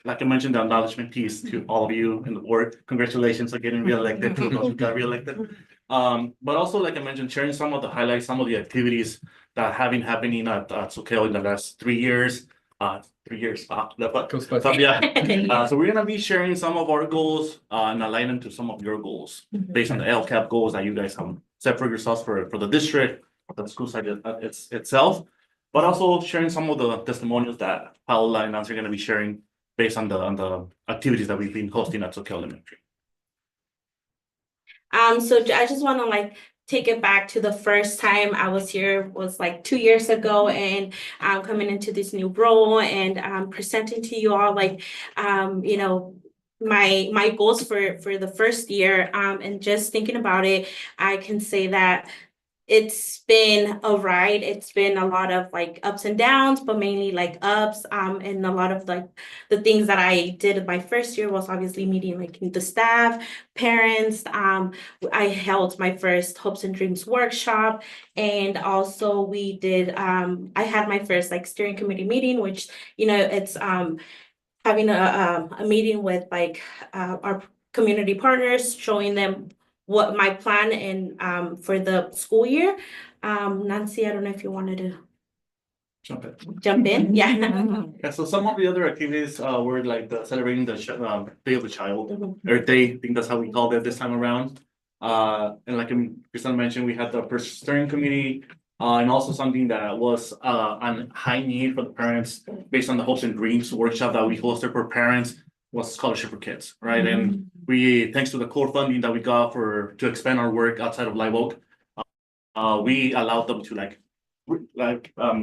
like I mentioned, the acknowledgement piece to all of you in the board. Congratulations on getting reelected to those who got reelected. But also, like I mentioned, sharing some of the highlights, some of the activities that have been happening at Soquel in the last 3 years. 3 years. Goes by So, yeah. So we're gonna be sharing some of our goals and align them to some of your goals based on the LCAP goals that you guys have set for yourselves for the district, for the school site itself, but also sharing some of the testimonials that Paola and Nancy are gonna be sharing based on the activities that we've been hosting at Soquel Elementary. So I just want to like take it back to the first time I was here was like 2 years ago, and coming into this new role and presenting to you all like you know, my goals for the first year, and just thinking about it, I can say that it's been a ride. It's been a lot of like ups and downs, but mainly like ups. And a lot of like the things that I did my first year was obviously meeting like the staff, parents. I held my first Hopes and Dreams workshop, and also we did. I had my first like steering committee meeting, which it's having a meeting with like our community partners, showing them what my plan and for the school year. Nancy, I don't know if you wanted to jump in. Yeah. Yeah, so some of the other activities were like celebrating the Day of the Child, Earth Day. I think that's how we called it this time around. And like Kristen mentioned, we had the first steering committee, and also something that was on high need for the parents based on the Hopes and Dreams workshop that we hosted for parents was scholarship for kids, right? And we, thanks to the core funding that we got to expand our work outside of Live Oak, we allowed them to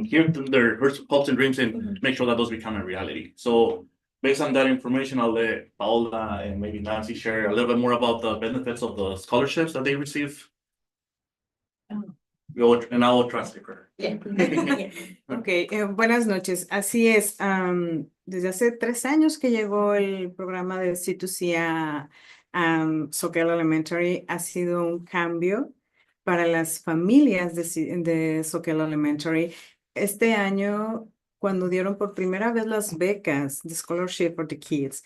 hear their hopes and dreams and make sure that those become a reality. So based on that information, I'll let Paola and maybe Nancy share a little bit more about the benefits of the scholarships that they receive. And I will translate for her. Ok, buenas noches. Así es, desde hace 3 años que llegó el programa de C2C a Soquel Elementary, ha sido un cambio para las familias de Soquel Elementary. Este año, cuando dieron por primera vez las becas, the scholarship for the kids,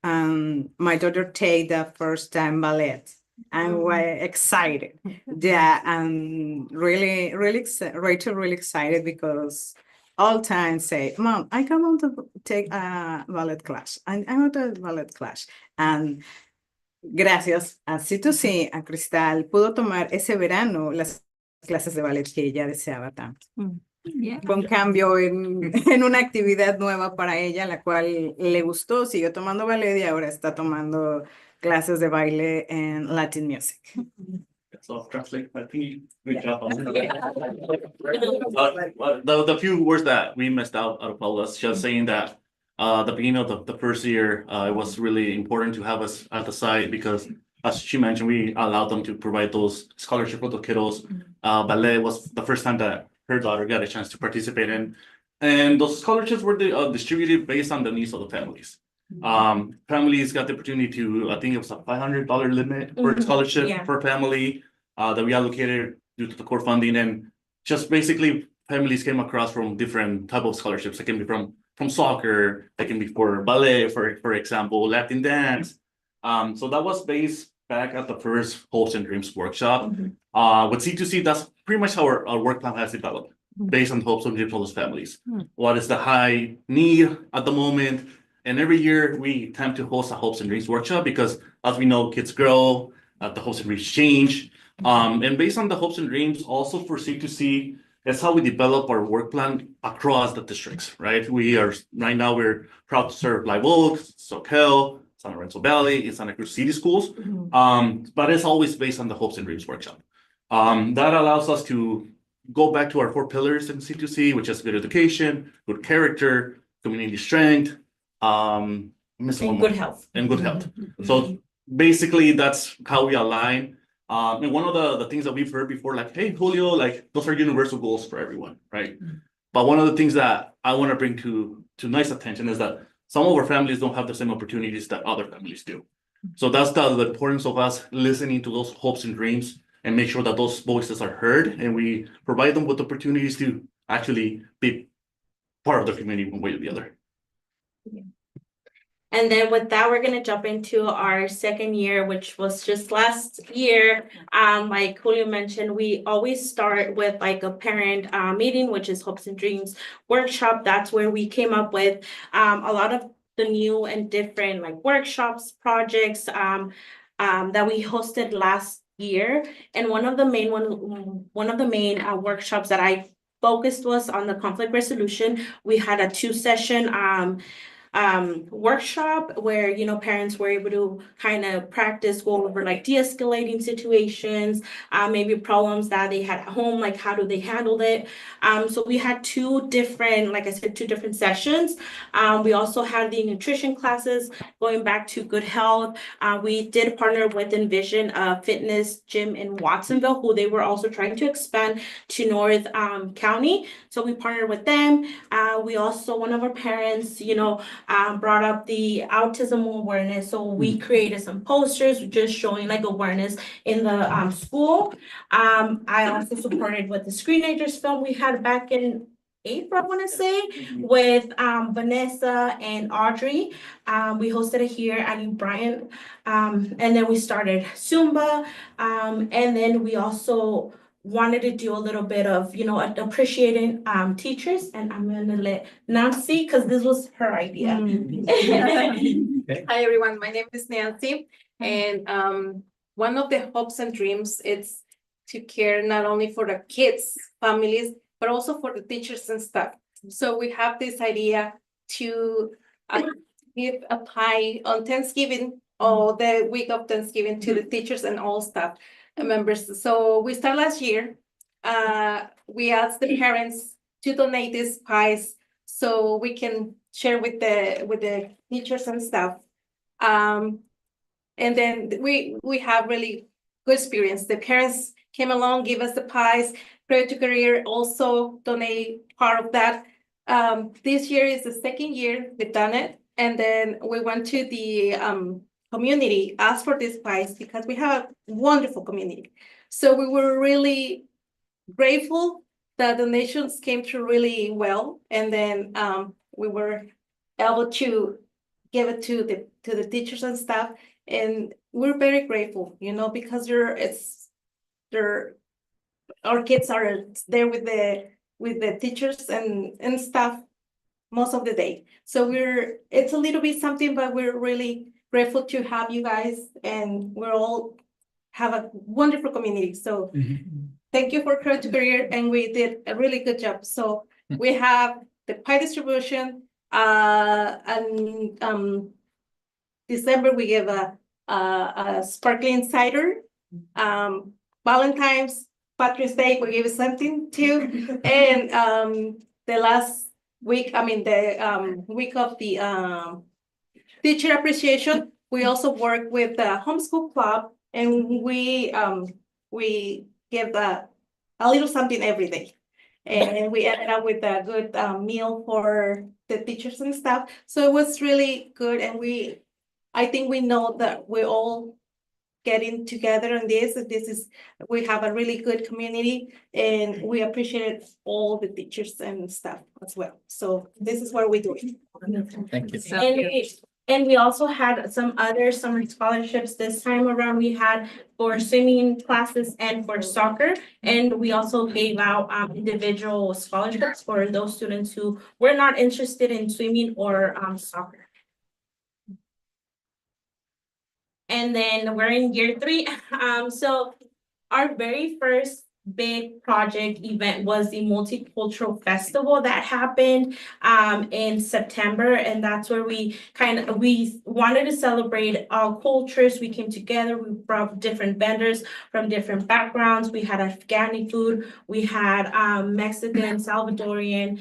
my daughter take the first time ballet. And we're excited. Yeah, and really Rachel really excited because all time say, Mom, I want to take a ballet class. I want a ballet class. And gracias a C2C, a Cristal, pudo tomar ese verano las clases de ballet que ella deseaba tanto. Fue un cambio en una actividad nueva para ella, la cual le gustó, siguió tomando ballet y ahora está tomando clases de baile en Latin music. So I'll translate. I think good job. The few words that we missed out of Paula's just saying that the beginning of the first year, it was really important to have us at the site because, as she mentioned, we allowed them to provide those scholarships for the kiddos. Ballet was the first time that her daughter got a chance to participate in, and those scholarships were distributed based on the needs of the families. Families got the opportunity to, I think it was a $500 limit for scholarship per family that we allocated due to the core funding, and just basically families came across from different type of scholarships. It can be from soccer, it can be for ballet, for example, Latin dance. So that was based back at the first Hopes and Dreams workshop. With C2C, that's pretty much how our work plan has developed based on hopes and dreams of those families. What is the high need at the moment? And every year we attempt to host a Hopes and Dreams workshop because, as we know, kids grow, the hopes and dreams change. And based on the hopes and dreams, also for C2C, that's how we develop our work plan across the districts, right? Right now we're proud to serve Live Oak, Soquel, San Lorenzo Valley, and Santa Cruz City schools. But it's always based on the hopes and dreams workshop. That allows us to go back to our 4 pillars in C2C, which is good education, good character, community strength, and good health. So basically that's how we align. And one of the things that we've heard before, like, hey, Julio, like those are universal goals for everyone, right? But one of the things that I want to bring to nice attention is that some of our families don't have the same opportunities that other families do. So that's the importance of us listening to those hopes and dreams and make sure that those voices are heard and we provide them with opportunities to actually be part of the community one way or the other. And then with that, we're gonna jump into our second year, which was just last year. Like Julio mentioned, we always start with like a parent meeting, which is Hopes and Dreams workshop. That's where we came up with a lot of the new and different like workshops, projects that we hosted last year. And one of the main workshops that I focused was on the conflict resolution. We had a 2-session workshop where, you know, parents were able to kind of practice, go over like de-escalating situations, maybe problems that they had at home, like how do they handle it. So we had 2 different, like I said, 2 different sessions. We also had the nutrition classes, going back to good health. We did partner with Envision Fitness Gym in Watsonville, who they were also trying to expand to North County. So we partnered with them. We also, one of our parents, you know, brought up the autism awareness. So we created some posters just showing like awareness in the school. I also supported with the screenagers film we had back in April, I want to say, with Vanessa and Audrey. We hosted it here at New Bryant. And then we started Zumba. And then we also wanted to do a little bit of, you know, appreciating teachers. And I'm gonna let Nancy, because this was her idea. Hi, everyone. My name is Nancy. And one of the hopes and dreams is to care not only for the kids, families, but also for the teachers and staff. So we have this idea to give a pie on Thanksgiving or the week of Thanksgiving to the teachers and all staff members. So we started last year. We asked the parents to donate these pies so we can share with the teachers and staff. And then we have really good experience. The parents came along, give us the pies. Career to Career also donate part of that. This year is the second year we've done it. And then we went to the community, asked for these pies because we have a wonderful community. So we were really grateful that donations came through really well. And then we were able to give it to the teachers and staff. And we're very grateful, you know, because our kids are there with the teachers and staff most of the day. So it's a little bit something, but we're really grateful to have you guys, and we're all have a wonderful community. So thank you for Career to Career, and we did a really good job. So we have the pie distribution, and December we give a sparkling cider. Valentine's, Patrick's Day, we give something too. And the last week, the week of the teacher appreciation, we also work with the homeschool club, and we give a little something every day. And we ended up with a good meal for the teachers and staff. So it was really good. And I think we know that we're all getting together on this. We have a really good community, and we appreciate all the teachers and staff as well. So this is what we do. Thank you. And we also had some other summer scholarships this time around. We had for swimming classes and for soccer. And we also gave out individual scholarships for those students who were not interested in swimming or soccer. And then we're in year 3. So our very first big project event was the multicultural festival that happened in September, and that's where we wanted to celebrate all cultures. We came together, we brought different vendors from different backgrounds. We had Afghani food, we had Mexican, Salvadorian,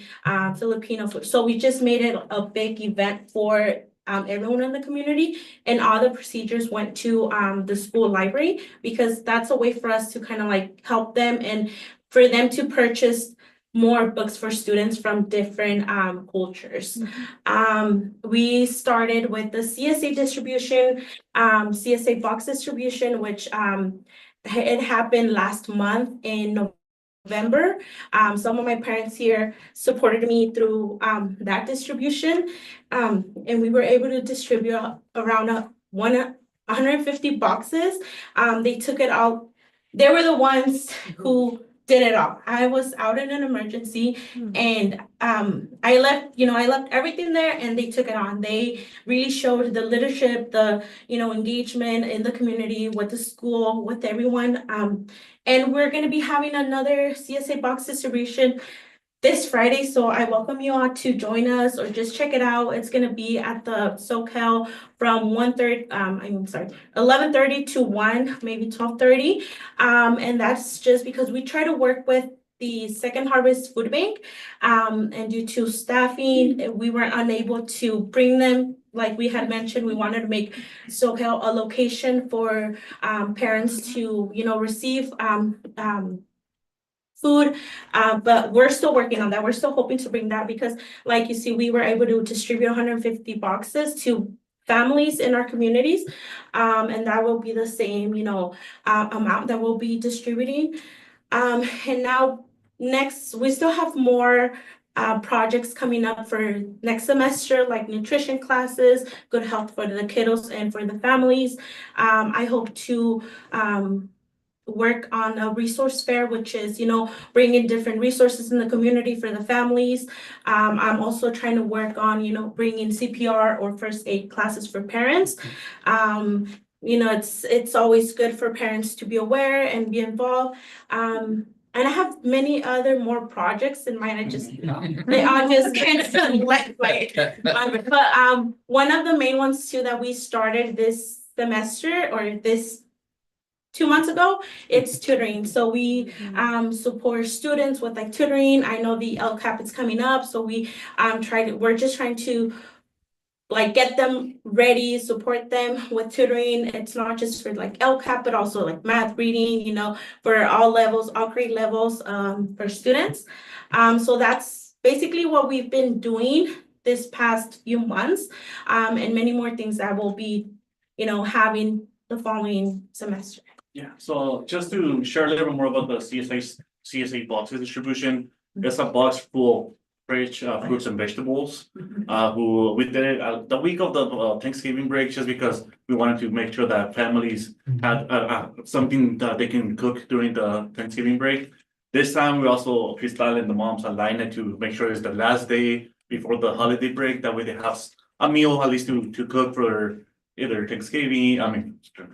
Filipino food. So we just made it a big event for everyone in the community, and all the procedures went to the school library, because that's a way for us to kind of like help them and for them to purchase more books for students from different cultures. We started with the CSA distribution, CSA box distribution, which it happened last month in November. November. Some of my parents here supported me through that distribution. And we were able to distribute around 150 boxes. They took it out. They were the ones who did it all. I was out in an emergency and I left everything there and they took it on. They really showed the leadership, the engagement in the community, with the school, with everyone. And we're going to be having another CSA box distribution this Friday. So I welcome you all to join us or just check it out. It's going to be at the SoCal from 11:30 to 1, maybe 12:30. And that's just because we try to work with the Second Harvest Food Bank. And due to staffing, we were unable to bring them. Like we had mentioned, we wanted to make SoCal a location for parents to, receive food, but we're still working on that. We're still hoping to bring that because, like you see, we were able to distribute 150 boxes to families in our communities, and that will be the same, amount that we'll be distributing. And now next, we still have more projects coming up for next semester, like nutrition classes, good health for the kiddos and for the families. I hope to work on a resource fair, which is, bringing different resources in the community for the families. I'm also trying to work on, bringing CPR or first aid classes for parents. It's always good for parents to be aware and be involved. And I have many other more projects in mind. They all just kind of let play. But one of the main ones too that we started this semester or this 2 months ago, it's tutoring. So we support students with like tutoring. I know the LCAP is coming up, so we're just trying to like get them ready, support them with tutoring. It's not just for like LCAP, but also like math, reading, for all levels, all grade levels, for students. So that's basically what we've been doing this past few months, and many more things that we'll be, having the following semester. Yeah, so just to share a little bit more about the CSA boxes distribution, it's a box full of fresh fruits and vegetables. Who we did it the week of the Thanksgiving break, just because we wanted to make sure that families had something that they can cook during the Thanksgiving break. This time we also, Cristal and the moms aligned it to make sure it's the last day before the holiday break. That way they have a meal at least to cook for either Thanksgiving,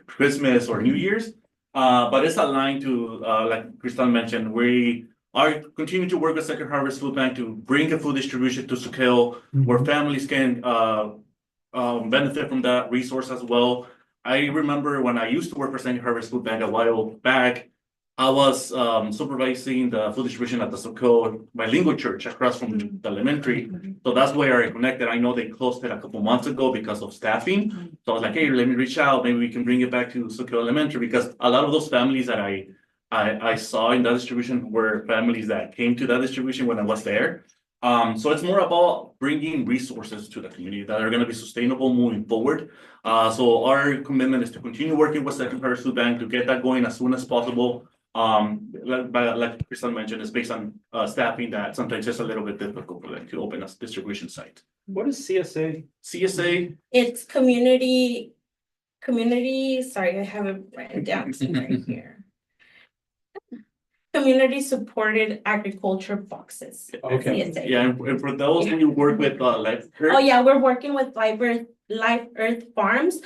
Christmas or New Year's. But it's aligned to, like Cristal mentioned, we are continuing to work with Second Harvest Food Bank to bring a food distribution to Soquel, where families can benefit from that resource as well. I remember when I used to work for Second Harvest Food Bank a while back, I was supervising the food distribution at the Soquel bilingual church across from the elementary. So that's where I connected. I know they closed it a couple months ago because of staffing. So I was like, hey, let me reach out. Maybe we can bring it back to Soquel Elementary, because a lot of those families that I saw in that distribution were families that came to that distribution when I was there. So it's more about bringing resources to the community that are going to be sustainable moving forward. So our commitment is to continue working with Second Harvest Food Bank to get that going as soon as possible. Like Cristal mentioned, it's based on staffing that sometimes it's a little bit difficult for them to open a distribution site. What is CSA? CSA, It's sorry, I have it written down right here. Community supported agriculture boxes. Okay. CSA. yeah, and for those who you work with, like. Oh yeah, we're working with Live Earth Farms,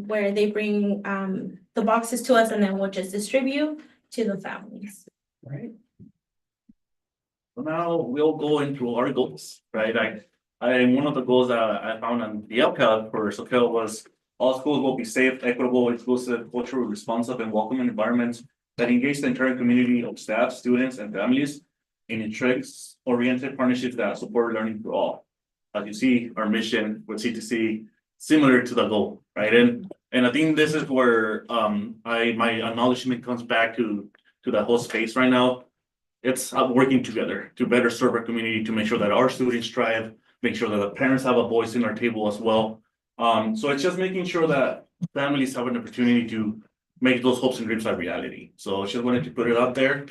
where they bring the boxes to us and then we'll just distribute to the families. Right. So now we'll go into our goals, right? One of the goals that I found on the LCAP for Soquel was all schools will be safe, equitable, inclusive, culturally responsive, and welcoming environments that engage the entire community of staff, students, and families in interest-oriented partnerships that support learning for all. As you see, our mission with C2C similar to the goal, right? And I think this is where my acknowledgement comes back to the whole space right now. It's working together to better serve our community, to make sure that our students thrive, make sure that the parents have a voice in our table as well. So it's just making sure that families have an opportunity to make those hopes and dreams a reality. So I just wanted to put it out there.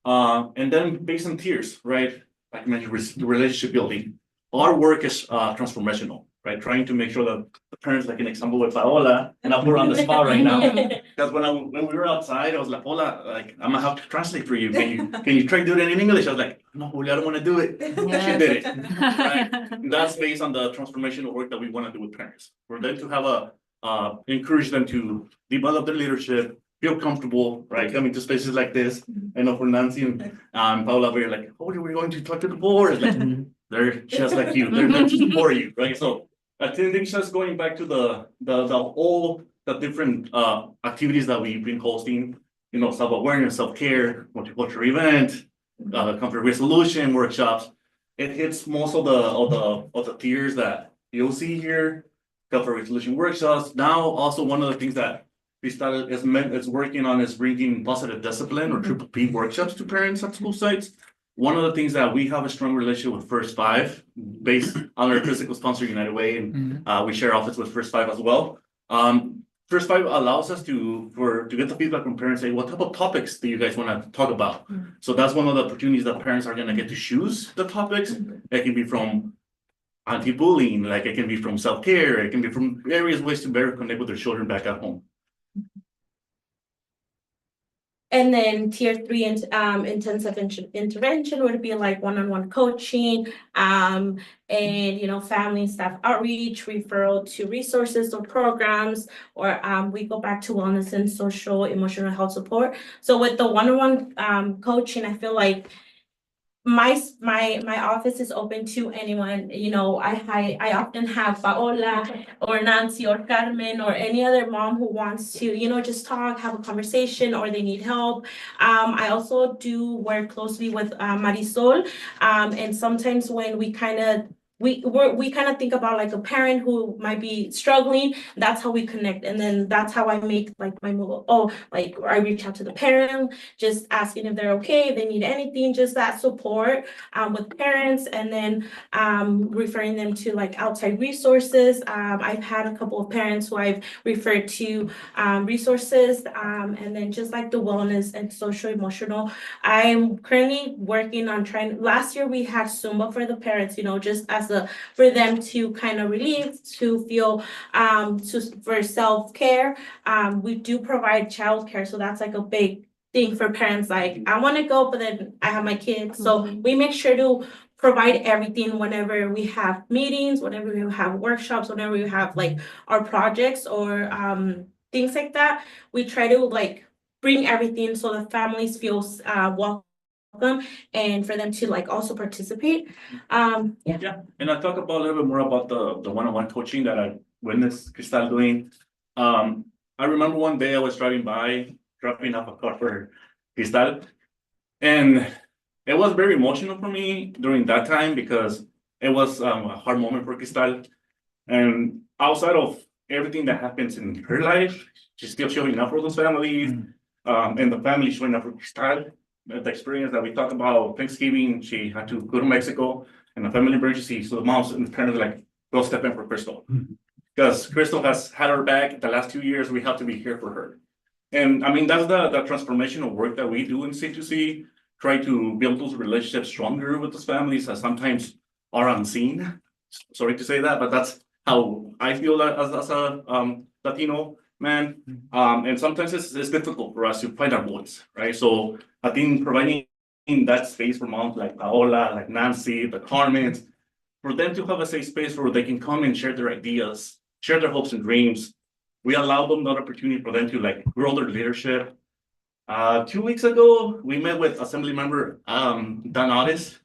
And then based on tiers, right? Like I mentioned, relationship building. Our work is transformational, right? Trying to make sure that the parents, like an example with Paola, and I'll put her on the spot right now. Because when we were outside, I was like, Paola, like I'm gonna have to translate for you. Can you try to do it in English? I was like, no, Julia, I don't want to do it. She did it. Right? That's based on the transformational work that we want to do with parents. For them to have encourage them to develop their leadership, feel comfortable, right? Coming to spaces like this. I know for Nancy and Paola, we're like, oh, we're going to talk to the board. Like, they're just like you. They're just for you, right? So I think just going back to all the different activities that we've been hosting, you know, self-awareness, self-care, multicultural event, conflict resolution workshops. It hits most of the tiers that you'll see here. Conflict resolution workshops. Now, also one of the things that we started is working on is bringing positive discipline or triple P workshops to parents at school sites. One of the things that we have a strong relationship with First Five, based on our physical sponsor United Way, and we share office with First Five as well. First Five allows us to get the feedback from parents, say, what type of topics do you guys want to talk about? So that's one of the opportunities that parents are going to get to choose the topics. It can be from anti-bullying, like it can be from self-care, it can be from various ways to better connect with their children back at home. And then tier 3 intensive intervention would be like one-on-one coaching, and you know, family and staff outreach, referral to resources or programs, or we go back to wellness and social emotional health support. So with the one-on-one coaching, I feel like my office is open to anyone. You know, I often have Paola or Nancy or Carmen or any other mom who wants to, you know, just talk, have a conversation, or they need help. I also do work closely with Marisol, and sometimes when we kind of think about like a parent who might be struggling. That's how we connect, and then that's how I make like my move. Oh, like I reach out to the parent, just asking if they're okay, if they need anything, just that support with parents, and then referring them to like outside resources. I've had a couple of parents who I've referred to resources, and then just like the wellness and social emotional. I'm currently working on trying. Last year we had Zumba for the parents, you know, just as for them to kind of relieve, to feel for self-care. We do provide childcare, so that's like a big thing for parents. Like, I want to go, but then I have my kids. So we make sure to provide everything whenever we have meetings, whenever we have workshops, whenever we have like our projects or things like that. We try to like bring everything so the families feel welcome, and for them to like also participate. Yeah, and I talk about a little bit more about the one-on-one coaching that I witnessed Cristal doing. I remember one day I was driving by, dropping off a car for Cristal, and it was very emotional for me during that time because it was a hard moment for Cristal. And outside of everything that happens in her life, she's still showing up for those families, and the family showing up for Cristal. The experience that we talked about Thanksgiving, she had to go to Mexico in a family emergency. So the mom's kind of like, go step in for Crystal. Because Crystal has had her back the last 2 years, we have to be here for her. And I mean, that's the transformational work that we do in C2C, try to build those relationships stronger with those families that sometimes are unseen. Sorry to say that, but that's how I feel as a Latino man. And sometimes it's difficult for us to find our voice, right? So I think providing that space for moms like Paola, like Nancy, the Carmens, for them to have a safe space where they can come and share their ideas, share their hopes and dreams. We allow them that opportunity for them to like grow their leadership. 2 weeks ago, we met with Assembly Member Dan Otis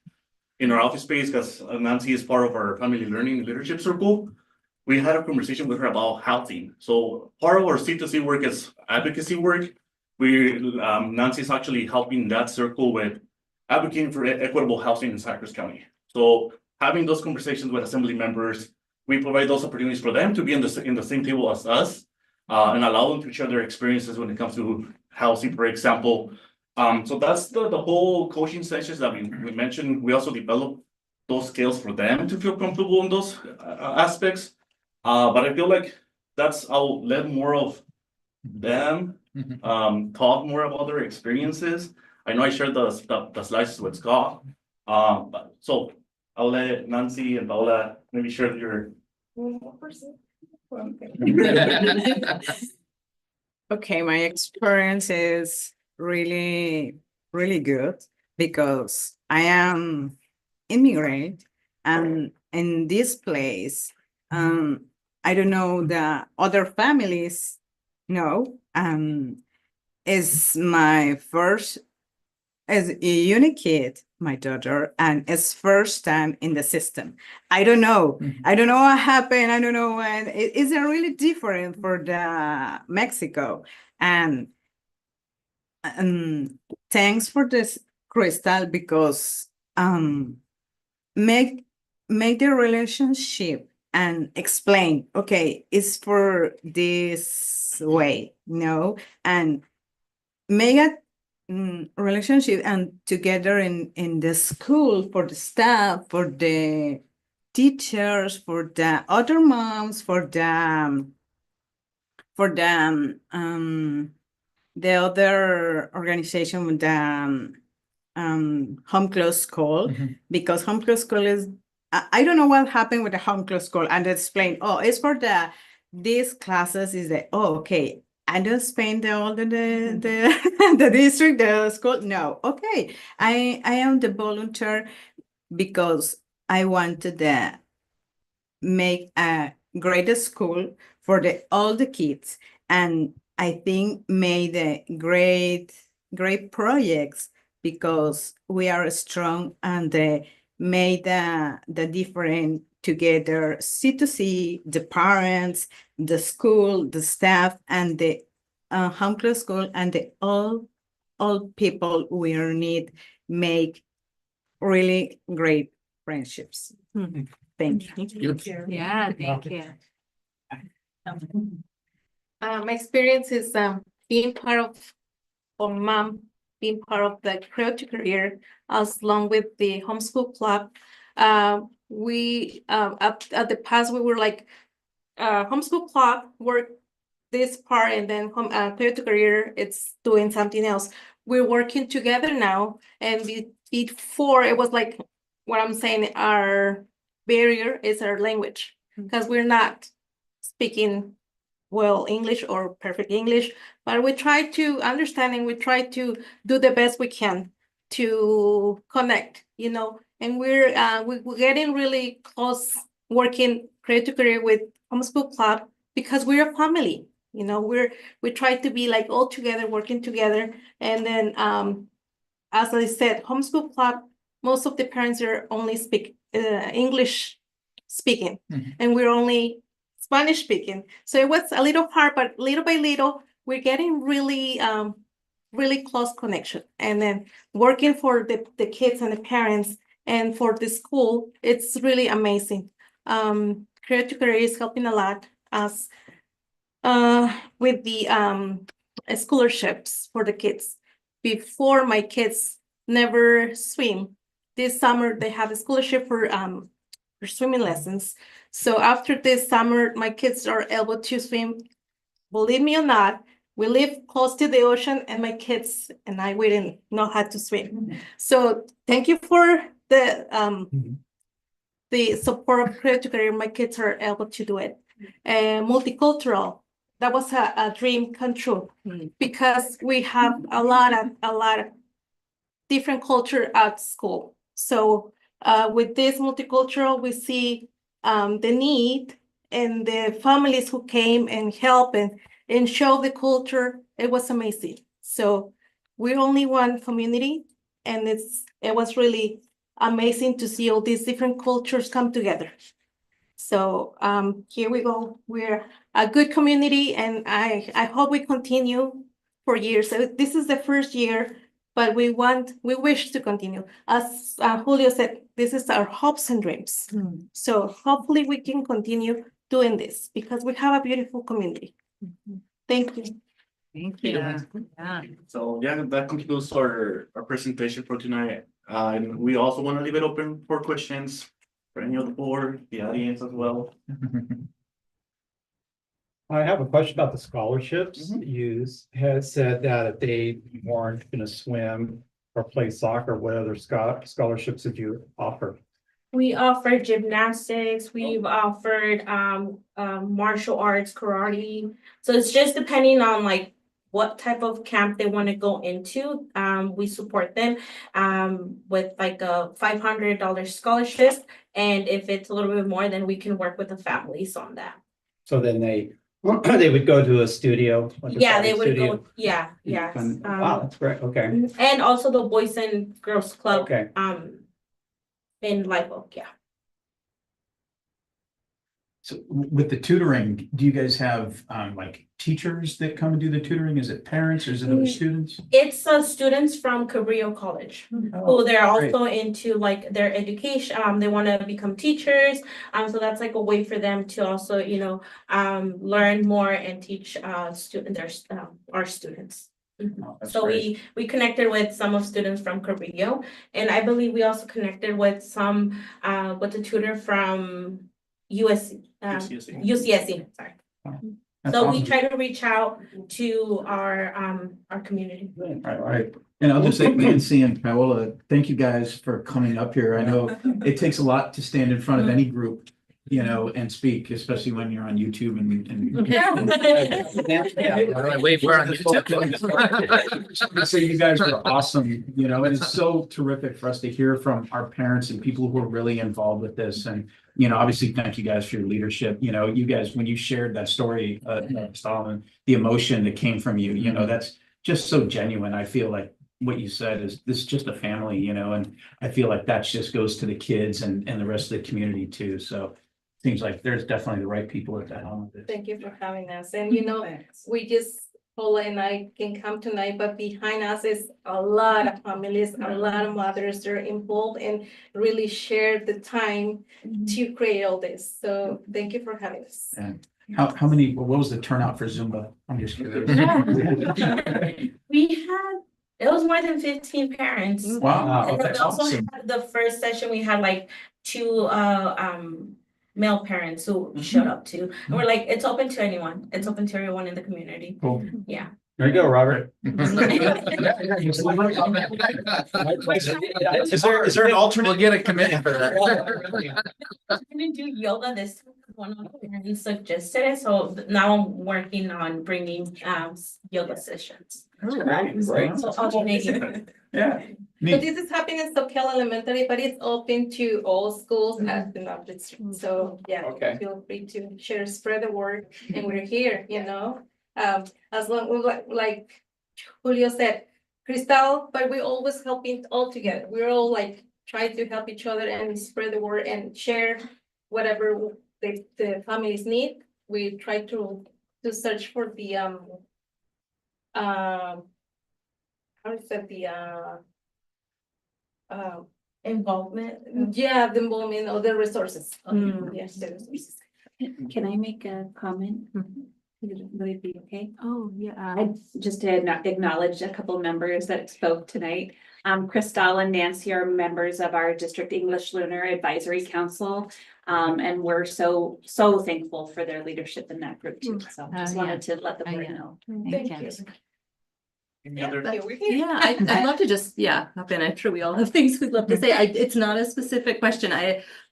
in our office space because Nancy is part of our Family Learning Leadership Circle. We had a conversation with her about housing. So part of our C2C work is advocacy work. Nancy's actually helping that circle with advocating for equitable housing in Sacramento County. So having those conversations with assembly members, we provide those opportunities for them to be in the same table as us, and allow them to share their experiences when it comes to housing, for example. So that's the whole coaching sessions that we mentioned. We also develop those skills for them to feel comfortable in those aspects. But I feel like I'll let more of them talk more about their experiences. I know I shared the slides with Scott. So I'll let Nancy and Paola maybe share your. Okay, my experience is really, really good because I am immigrant and in this place, I don't know the other families know, is my first as a unique kid, my daughter, and it's first time in the system. I don't know. I don't know what happened. I don't know when. It is really different for the Mexico. And thanks for this, Crystal, because make the relationship and explain. Okay, it's for this way, no, and make a relationship and together in the school for the staff, for the teachers, for the other moms, for the other organization with the home close school, because home close school is I don't know what happened with the home close school, and they explain, oh, it's for these classes is that, oh, okay, I don't spend all the the district, the school. No, okay. I am the volunteer because I wanted to make a great school for all the kids. And I think made a great projects because we are strong and made the different together, C2C, the parents, the school, the staff, and the home class school, and the all people we need make really great friendships. Thank you. Yeah, thank you. My experience is being part of, or mom, being part of the creative career, as along with the homeschool club. We at the past we were like homeschool club work this part, and then creative career it's doing something else. We're working together now, and before it was like what I'm saying. Our barrier is our language because we're not speaking well English or perfect English, but we try to understand and we try to do the best we can to connect, and we're getting really close working creative career with homeschool club because we're a family, we try to be like all together working together. And then as I said, homeschool club, most of the parents are only speak English speaking, and we're only Spanish speaking. So it was a little hard, but little by little, we're getting really, really close connection. And then working for the kids and the parents and for the school, it's really amazing. Creative Career is helping a lot us with the scholarships for the kids. Before, my kids never swim. This summer, they have a scholarship for swimming lessons. So after this summer, my kids are able to swim. Believe me or not, we live close to the ocean, and my kids and I, we didn't know how to swim. So thank you for the support of Creative Career. My kids are able to do it. Multicultural, that was a dream come true because we have a lot of different culture at school. So with this multicultural, we see the need and the families who came and help and show the culture. It was amazing. So we're only one community, and it was really amazing to see all these different cultures come together. So here we go. We're a good community, and I hope we continue for years. So this is the first year, but we wish to continue. As Julio said, this is our hopes and dreams. So hopefully we can continue doing this because we have a beautiful community. Thank you. Thank you. Yeah. So yeah, that concludes our presentation for tonight. And we also want to leave it open for questions for any of the board, the audience as well. I have a question about the scholarships. You had said that if they weren't gonna swim, or play soccer, what other scholarships did you offer? We offer gymnastics, we've offered martial arts, karate. So it's just depending on like what type of camp they want to go into. We support them with like a $500 scholarship. And if it's a little bit more, then we can work with the families on that. So then they would go to a studio? like a Yeah, they private would studio? go, yeah, yes. Wow, that's great, okay. And also the Boys and Girls Club Okay. in Live Oak, yeah. So with the tutoring, do you guys have like teachers that come and do the tutoring? Is it parents or is it other students? It's students from Cabrillo College who they're also into like their education. They want to become teachers. So that's like a way for them to also, you know, learn more and teach our students. So we connected with some of students from Cabrillo, and I believe we also connected with some with a tutor from UCSC. Sorry. That's So we awesome. try to reach out to our community. All right. And I'll just say, Nancy and Paola, thank you guys for coming up here. I know it takes a lot to stand in front of any group, you know, and speak, especially when you're on YouTube and. Wait, we're on YouTube. So you guys are awesome, you know, and it's so terrific for us to hear from our parents and people who are really involved with this. And, you know, obviously, thank you guys for your leadership. You know, you guys, when you shared that story, Stalin, the emotion that came from you, you know, that's just so genuine. I feel like what you said is this is just a family, you know, and I feel like that just goes to the kids and the rest of the community too. So seems like there's definitely the right people at the helm of it. Thank you for having us. And you know, we just, Paula and I can come tonight, but behind us is a lot of families, a lot of mothers that are involved and really shared the time to create all this. So thank you for having us. And how many, what was the turnout for Zumba? I'm just curious. We had, it was more than 15 parents. Wow, And then we that's also awesome. had the first session, we had like 2 male parents who showed up too. And we're like, it's open to anyone. It's open to everyone in the community. Cool. Yeah. There you go, Robert. Is there an alternate? We'll get a committee for that. I'm gonna do yoga this time. One of the parents suggested it, so now I'm working on bringing yoga sessions. Great. So alternating. Yeah. So this is happening in Soquel Elementary, but it's open to all schools at the North District. So yeah, Okay. feel free to share, spread the word, and we're here, you know. As long like Julio said, Cristal, but we're always helping all together. We're all like trying to help each other and spread the word and share whatever the families need. We try to search for the how is that Involvement. yeah, the involvement of the resources. Yes, the resources. Can I make a comment? Would it be okay? Oh, yeah. I just to acknowledge a couple of members that spoke tonight. Cristal and Nancy are members of our District English Learner Advisory Council. And we're so thankful for their leadership in that group too. So just wanted to let the board know. Thank you. Any other? Yeah, I'd love to just, hop in. I'm sure we all have things we'd love to say. It's not a specific question.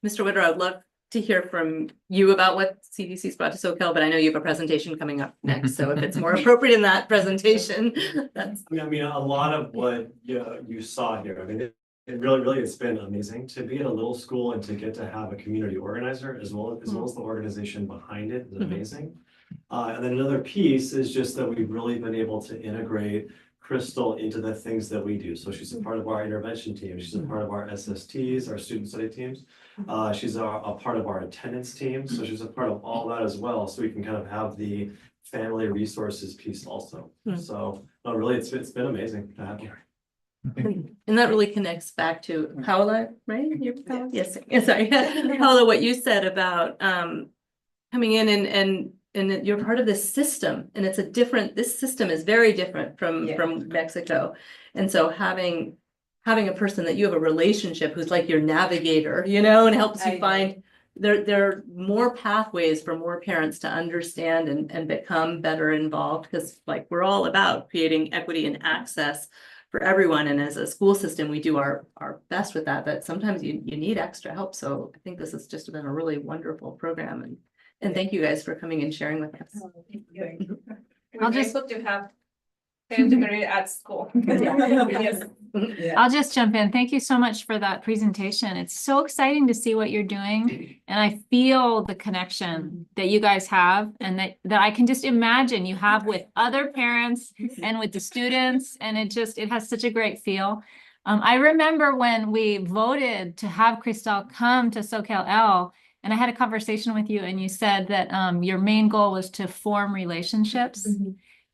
Mr. Witter, I'd love to hear from you about what CDC's brought to SoCal, but I know you have a presentation coming up next. So if it's more appropriate in that presentation, that's. I mean, a lot of what you saw here, I mean, it really, it's been amazing to be at a little school and to get to have a community organizer as well as the organization behind it is amazing. And then another piece is just that we've really been able to integrate Crystal into the things that we do. So she's a part of our intervention team. She's a part of our SSTs, our student study teams. She's a part of our attendance team. So she's a part of all that as well. So we can kind of have the family resources piece also. So really, it's been amazing to have her. And that really connects back to Paola, right? Yes, sorry. Paola, what you said about coming in and that you're part of this system, and it's this system is very different from Mexico. And so having a person that you have a relationship who's like your navigator, you know, and helps you find there are more pathways for more parents to understand and become better involved, because like we're all about creating equity and access for everyone. And as a school system, we do our best with that, but sometimes you need extra help. So I think this has just been a really wonderful program, and thank you guys for coming and sharing with us. I'll just- grateful to have parent degree at school. Yes. I'll just jump in. Thank you so much for that presentation. It's so exciting to see what you're doing. And I feel the connection that you guys have and that I can just imagine you have with other parents and with the students. And it has such a great feel. I remember when we voted to have Cristal come to SoCal, and I had a conversation with you and you said that your main goal was to form relationships.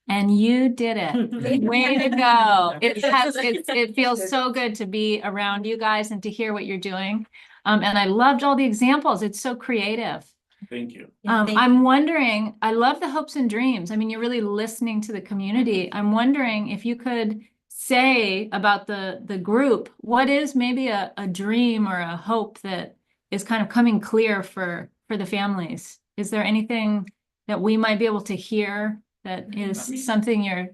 And you did it. Way to go. It feels so good to be around you guys and to hear what you're doing. And I loved all the examples. It's so creative. Thank you. I'm wondering, I love the hopes and dreams. I mean, you're really listening to the community. I'm wondering if you could say about the group, what is maybe a dream or a hope that is kind of coming clear for the families? Is there anything that we might be able to hear that is something you're...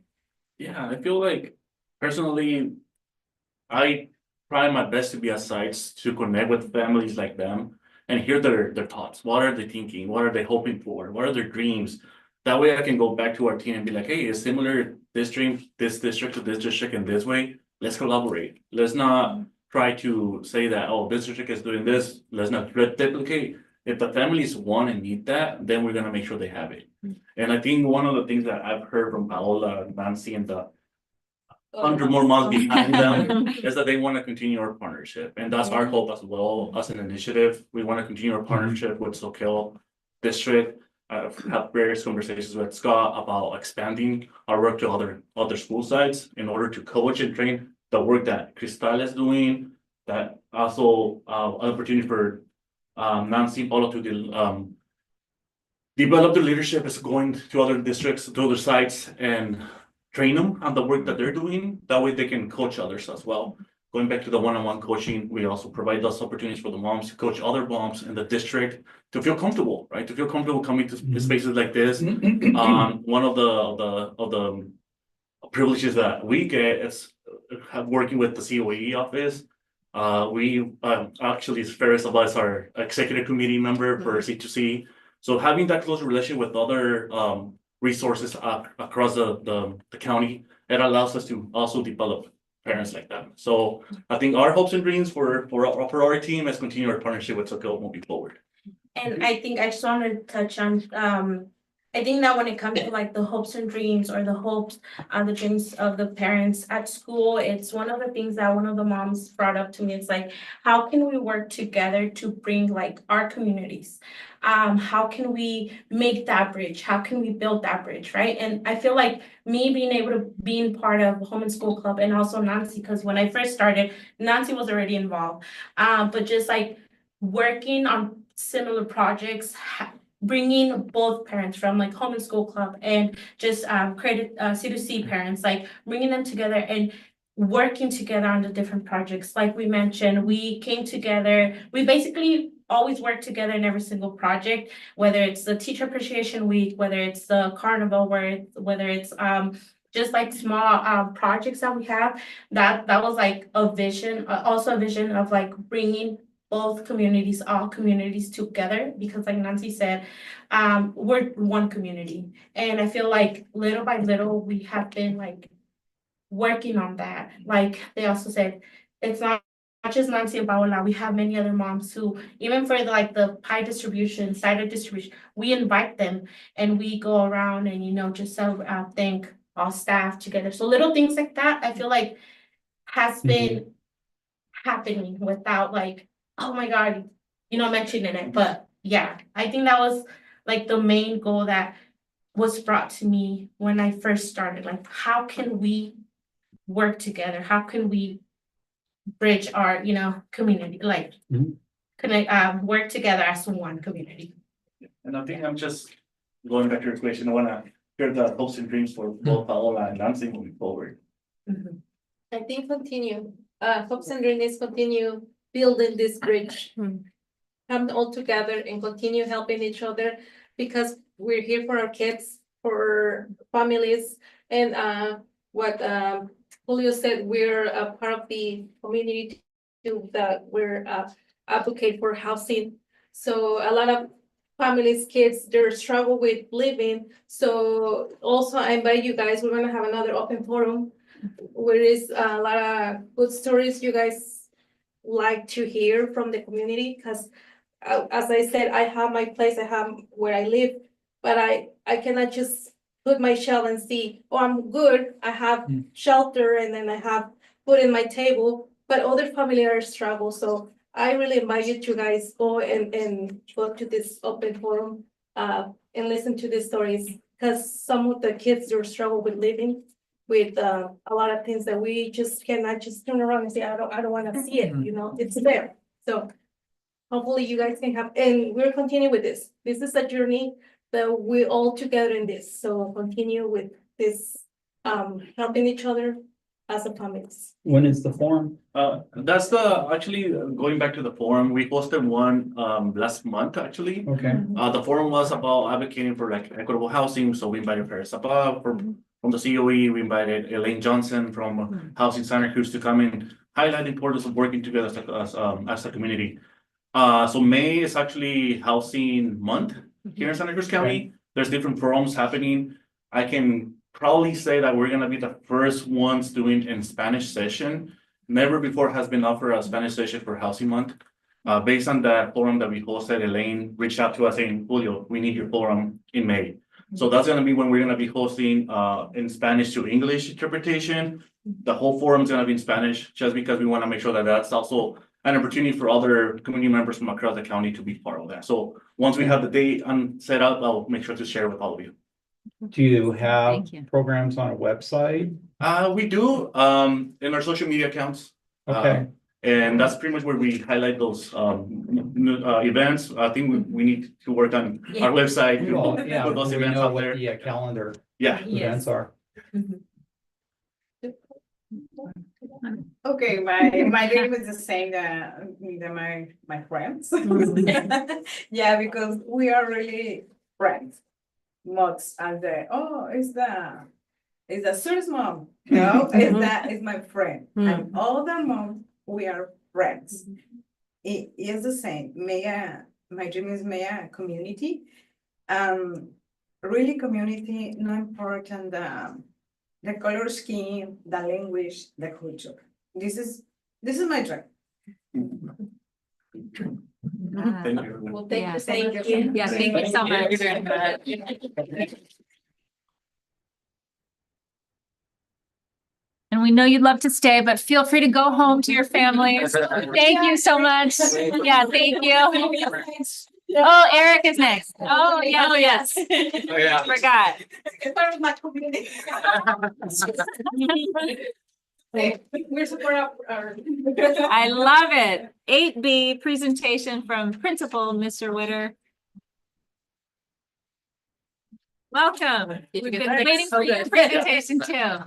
Yeah, I feel like personally, I try my best to be at sites to connect with families like them and hear their thoughts. What are they thinking? What are they hoping for? What are their dreams? That way I can go back to our team and be like, hey, it's similar this dream, this district to this district in this way. Let's collaborate. Let's not try to say that, oh, this district is doing this. Let's not replicate. If the families want and need that, then we're gonna make sure they have it. And I think one of the things that I've heard from Paola, Nancy, and the 100 more months behind them is that they want to continue our partnership. And that's our hope as well as an initiative. We want to continue our partnership with SoCal District. I've had various conversations with Scott about expanding our work to other school sites in order to coach and train the work that Cristal is doing. That also an opportunity for Nancy and Paula to develop their leadership is going to other districts, to other sites, and train them on the work that they're doing. That way they can coach others as well. Going back to the one-on-one coaching, we also provide those opportunities for the moms to coach other moms in the district to feel comfortable, right? To feel comfortable coming to spaces like this. One of the privileges that we get is working with the COE office. We actually, Ferris of us are executive committee member for C2C. So having that close relation with other resources across the county, it allows us to also develop parents like that. So I think our hopes and dreams for our team is continue our partnership with SoCal moving forward. And I think I just want to touch on, I think that when it comes to like the hopes and dreams or the hopes and the dreams of the parents at school, it's one of the things that one of the moms brought up to me. It's like, how can we work together to bring like our communities? How can we make that bridge? How can we build that bridge, right? And I feel like me being able to be part of Home and School Club and also Nancy, because when I first started, Nancy was already involved. But just like working on similar projects, bringing both parents from like Home and School Club and just created C2C parents, like bringing them together and working together on the different projects. Like we mentioned, we came together, we basically always work together in every single project, whether it's the Teacher Appreciation Week, whether it's the carnival, whether it's just like small projects that we have. That was like a vision, also a vision of like bringing both communities, all communities together, because like Nancy said, we're one community. And I feel like little by little, we have been like working on that. Like they also said, it's not just Nancy and Paola, we have many other moms who, even for the pie distribution, cider distribution, we invite them and we go around and, you know, just thank all staff together. So little things like that, I feel like has been happening without like, oh my God, you know, mentioning it. But yeah, I think that was like the main goal that was brought to me when I first started. Like, how can we work together? How can we bridge our, you know, community, like connect, work together as one community? And I think I'm just going back to your question. I want to hear the hopes and dreams for both Paola and Nancy moving forward. I think continue, hopes and dreams continue building this bridge. Come all together and continue helping each other, because we're here for our kids, for families, and what Julio said, we're a part of the community too, that we're advocate for housing. So a lot of families, kids, they're struggle with living. So also I invite you guys, we're gonna have another open forum where is a lot of good stories you guys like to hear from the community, because as I said, I have my place, I have where I live, but I cannot just put my shell and see, oh, I'm good, I have shelter and then I have food in my table, but other family are struggle. So I really invite you to guys go and go to this open forum and listen to the stories, because some of the kids they struggle with living with a lot of things that we just cannot just turn around and say, I don't want to see it, you know, it's there. So hopefully you guys can have, and we'll continue with this. This is a journey that we're all together in this. So continue with this, helping each other as a families. When is the forum? That's the, actually, going back to the forum, we hosted one last month, actually. Okay. The forum was about advocating for like equitable housing, so we invited Paris Above from the COE, we invited Elaine Johnson from Housing Santa Cruz to come and highlight the importance of working together as a community. So May is actually Housing Month here in Santa Cruz County. There's different forums happening. I can probably say that we're gonna be the first ones doing in Spanish session. Never before has been offered a Spanish session for Housing Month. Based on that forum that we hosted, Elaine reached out to us saying, Julio, we need your forum in May. So that's gonna be when we're gonna be hosting in Spanish to English interpretation. The whole forum is gonna be in Spanish, just because we wanna make sure that that's also an opportunity for other community members from across the county to be part of that. So once we have the date set up, I'll make sure to share with all of you. Do you have Thank you. programs on a website? We do in our social media accounts. Okay. And that's pretty much where we highlight those events. I think we need to work on our website to Well, yeah, put those we events know out what there. the calendar Yeah. events are. Okay, my dream is the same that my friends. Yeah, because we are really friends. Mods and is the serious mom? No, is my friend. And all the moms, we are friends. It is the same. My dream is a community. Really community, not important the color scheme, the language, the culture. This is my dream. Thank you. Well, thank Yeah, you. thank you. Yeah, thank you so much. And we know you'd love to stay, but feel free to go home to your families. Thank you so much. Yeah, thank you. Oh, Eric is next. Oh, yeah, oh, yes. Yeah. Forgot. Part of my community. We're support our. I love it. 8B presentation from Principal Mr. Witter. Welcome. Did you We've get been that? waiting for your presentation too.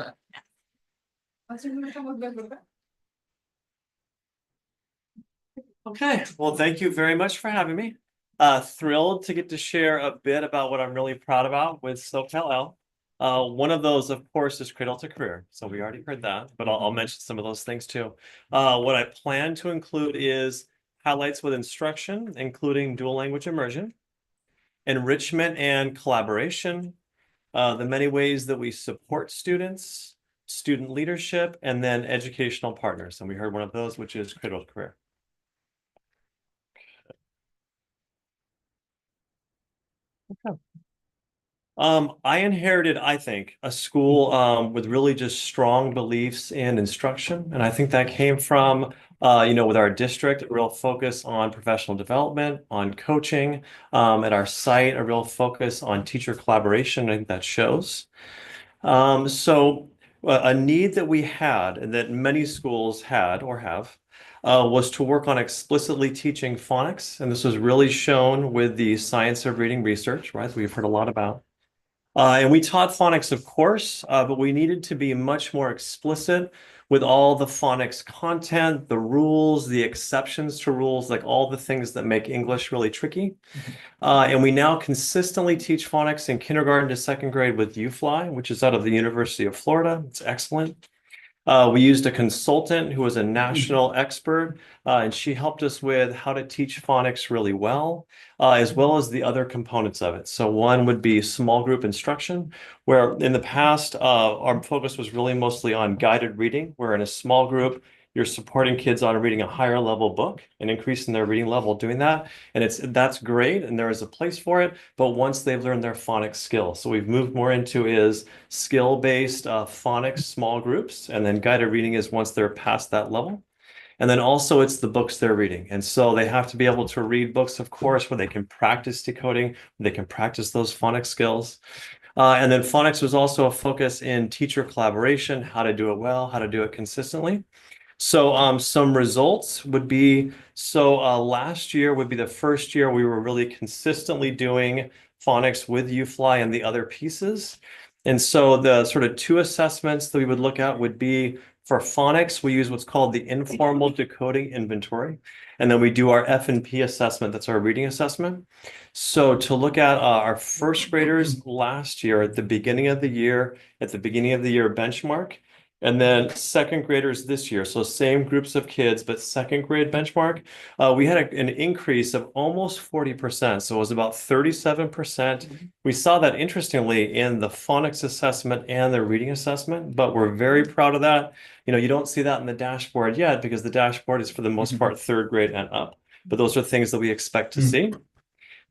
Okay, well, thank you very much for having me. Thrilled to get to share a bit about what I'm really proud about with SoCalL. One of those, of course, is Cradle to Career. So we already heard that, but I'll mention some of those things too. What I plan to include is highlights with instruction, including dual language immersion, enrichment and collaboration, the many ways that we support students, student leadership, and then educational partners. And we heard one of those, which is Cradle to Career. Okay. I inherited, I think, a school with really just strong beliefs in instruction. And I think that came from, with our district, a real focus on professional development, on coaching, at our site, a real focus on teacher collaboration. I think that shows. So a need that we had and that many schools had or have was to work on explicitly teaching phonics. And this was really shown with the science of reading research, right? We've heard a lot about. And we taught phonics, of course, but we needed to be much more explicit with all the phonics content, the rules, the exceptions to rules, like all the things that make English really tricky. And we now consistently teach phonics in kindergarten to second grade with UFly, which is out of the University of Florida. It's excellent. We used a consultant who was a national expert, and she helped us with how to teach phonics really well, as well as the other components of it. So one would be small group instruction, where in the past, our focus was really mostly on guided reading, where in a small group, you're supporting kids on reading a higher level book and increasing their reading level doing that. And that's great, and there is a place for it, but once they've learned their phonics skills. So we've moved more into is skill-based phonics small groups, and then guided reading is once they're past that level. And then also it's the books they're reading. And so they have to be able to read books, of course, where they can practice decoding, where they can practice those phonics skills. And then phonics was also a focus in teacher collaboration, how to do it well, how to do it consistently. So some results would be, last year would be the first year we were really consistently doing phonics with UFly and the other pieces. And so the sort of two assessments that we would look at would be for phonics, we use what's called the informal decoding inventory. And then we do our F&P assessment, that's our reading assessment. So to look at our first graders last year, at the beginning of the year benchmark, and then second graders this year, so same groups of kids, but second grade benchmark, we had an increase of almost 40%. So it was about 37%. We saw that interestingly in the phonics assessment and the reading assessment, but we're very proud of that. You don't see that in the dashboard yet because the dashboard is for the most part third grade and up. But those are things that we expect to see.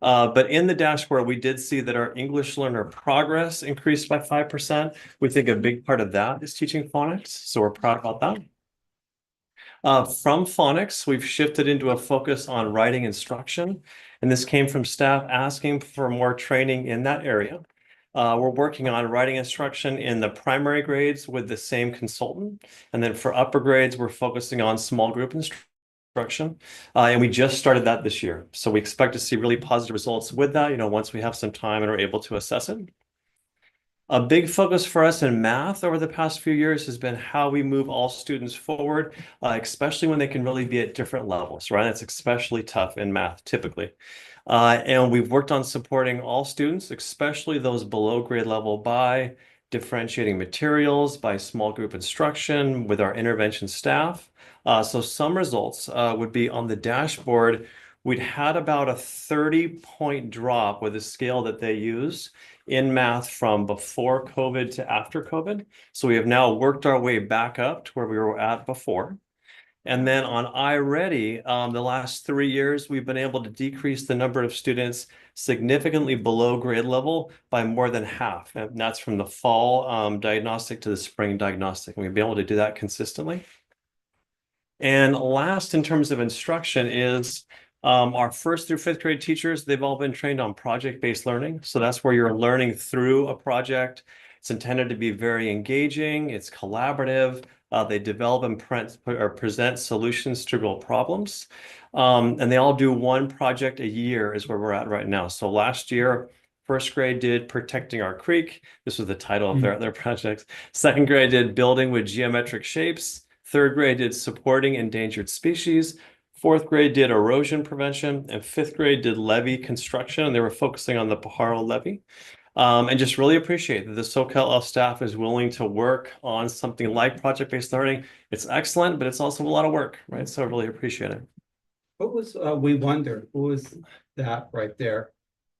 But in the dashboard, we did see that our English learner progress increased by 5%. We think a big part of that is teaching phonics, so we're proud about that. From phonics, we've shifted into a focus on writing instruction, and this came from staff asking for more training in that area. We're working on writing instruction in the primary grades with the same consultant, and then for upper grades, we're focusing on small group instruction. And we just started that this year. So we expect to see really positive results with that, once we have some time and are able to assess it. A big focus for us in math over the past few years has been how we move all students forward, especially when they can really be at different levels, right? That's especially tough in math, typically. And we've worked on supporting all students, especially those below grade level, by differentiating materials, by small group instruction with our intervention staff. So some results would be on the dashboard. We'd had about a 30-point drop with a scale that they use in math from before COVID to after COVID. So we have now worked our way back up to where we were at before. And then on iReady, the last 3 years, we've been able to decrease the number of students significantly below grade level by more than half. And that's from the fall diagnostic to the spring diagnostic. And we've been able to do that consistently. And last, in terms of instruction, is our first through fifth grade teachers. They've all been trained on project-based learning. So that's where you're learning through a project. It's intended to be very engaging. It's collaborative. They develop and present solutions to real problems. And they all do one project a year is where we're at right now. So last year, first grade did Protecting Our Creek. This was the title of their projects. Second grade did Building with Geometric Shapes. Third grade did Supporting Endangered Species. Fourth grade did Erosion Prevention. And fifth grade did Levee Construction. And they were focusing on the Pajaro Levee. And just really appreciate that the SoCal staff is willing to work on something like project-based learning. It's excellent, but it's also a lot of work, right? So I really appreciate it. What was, We Wonder? Who was that right there?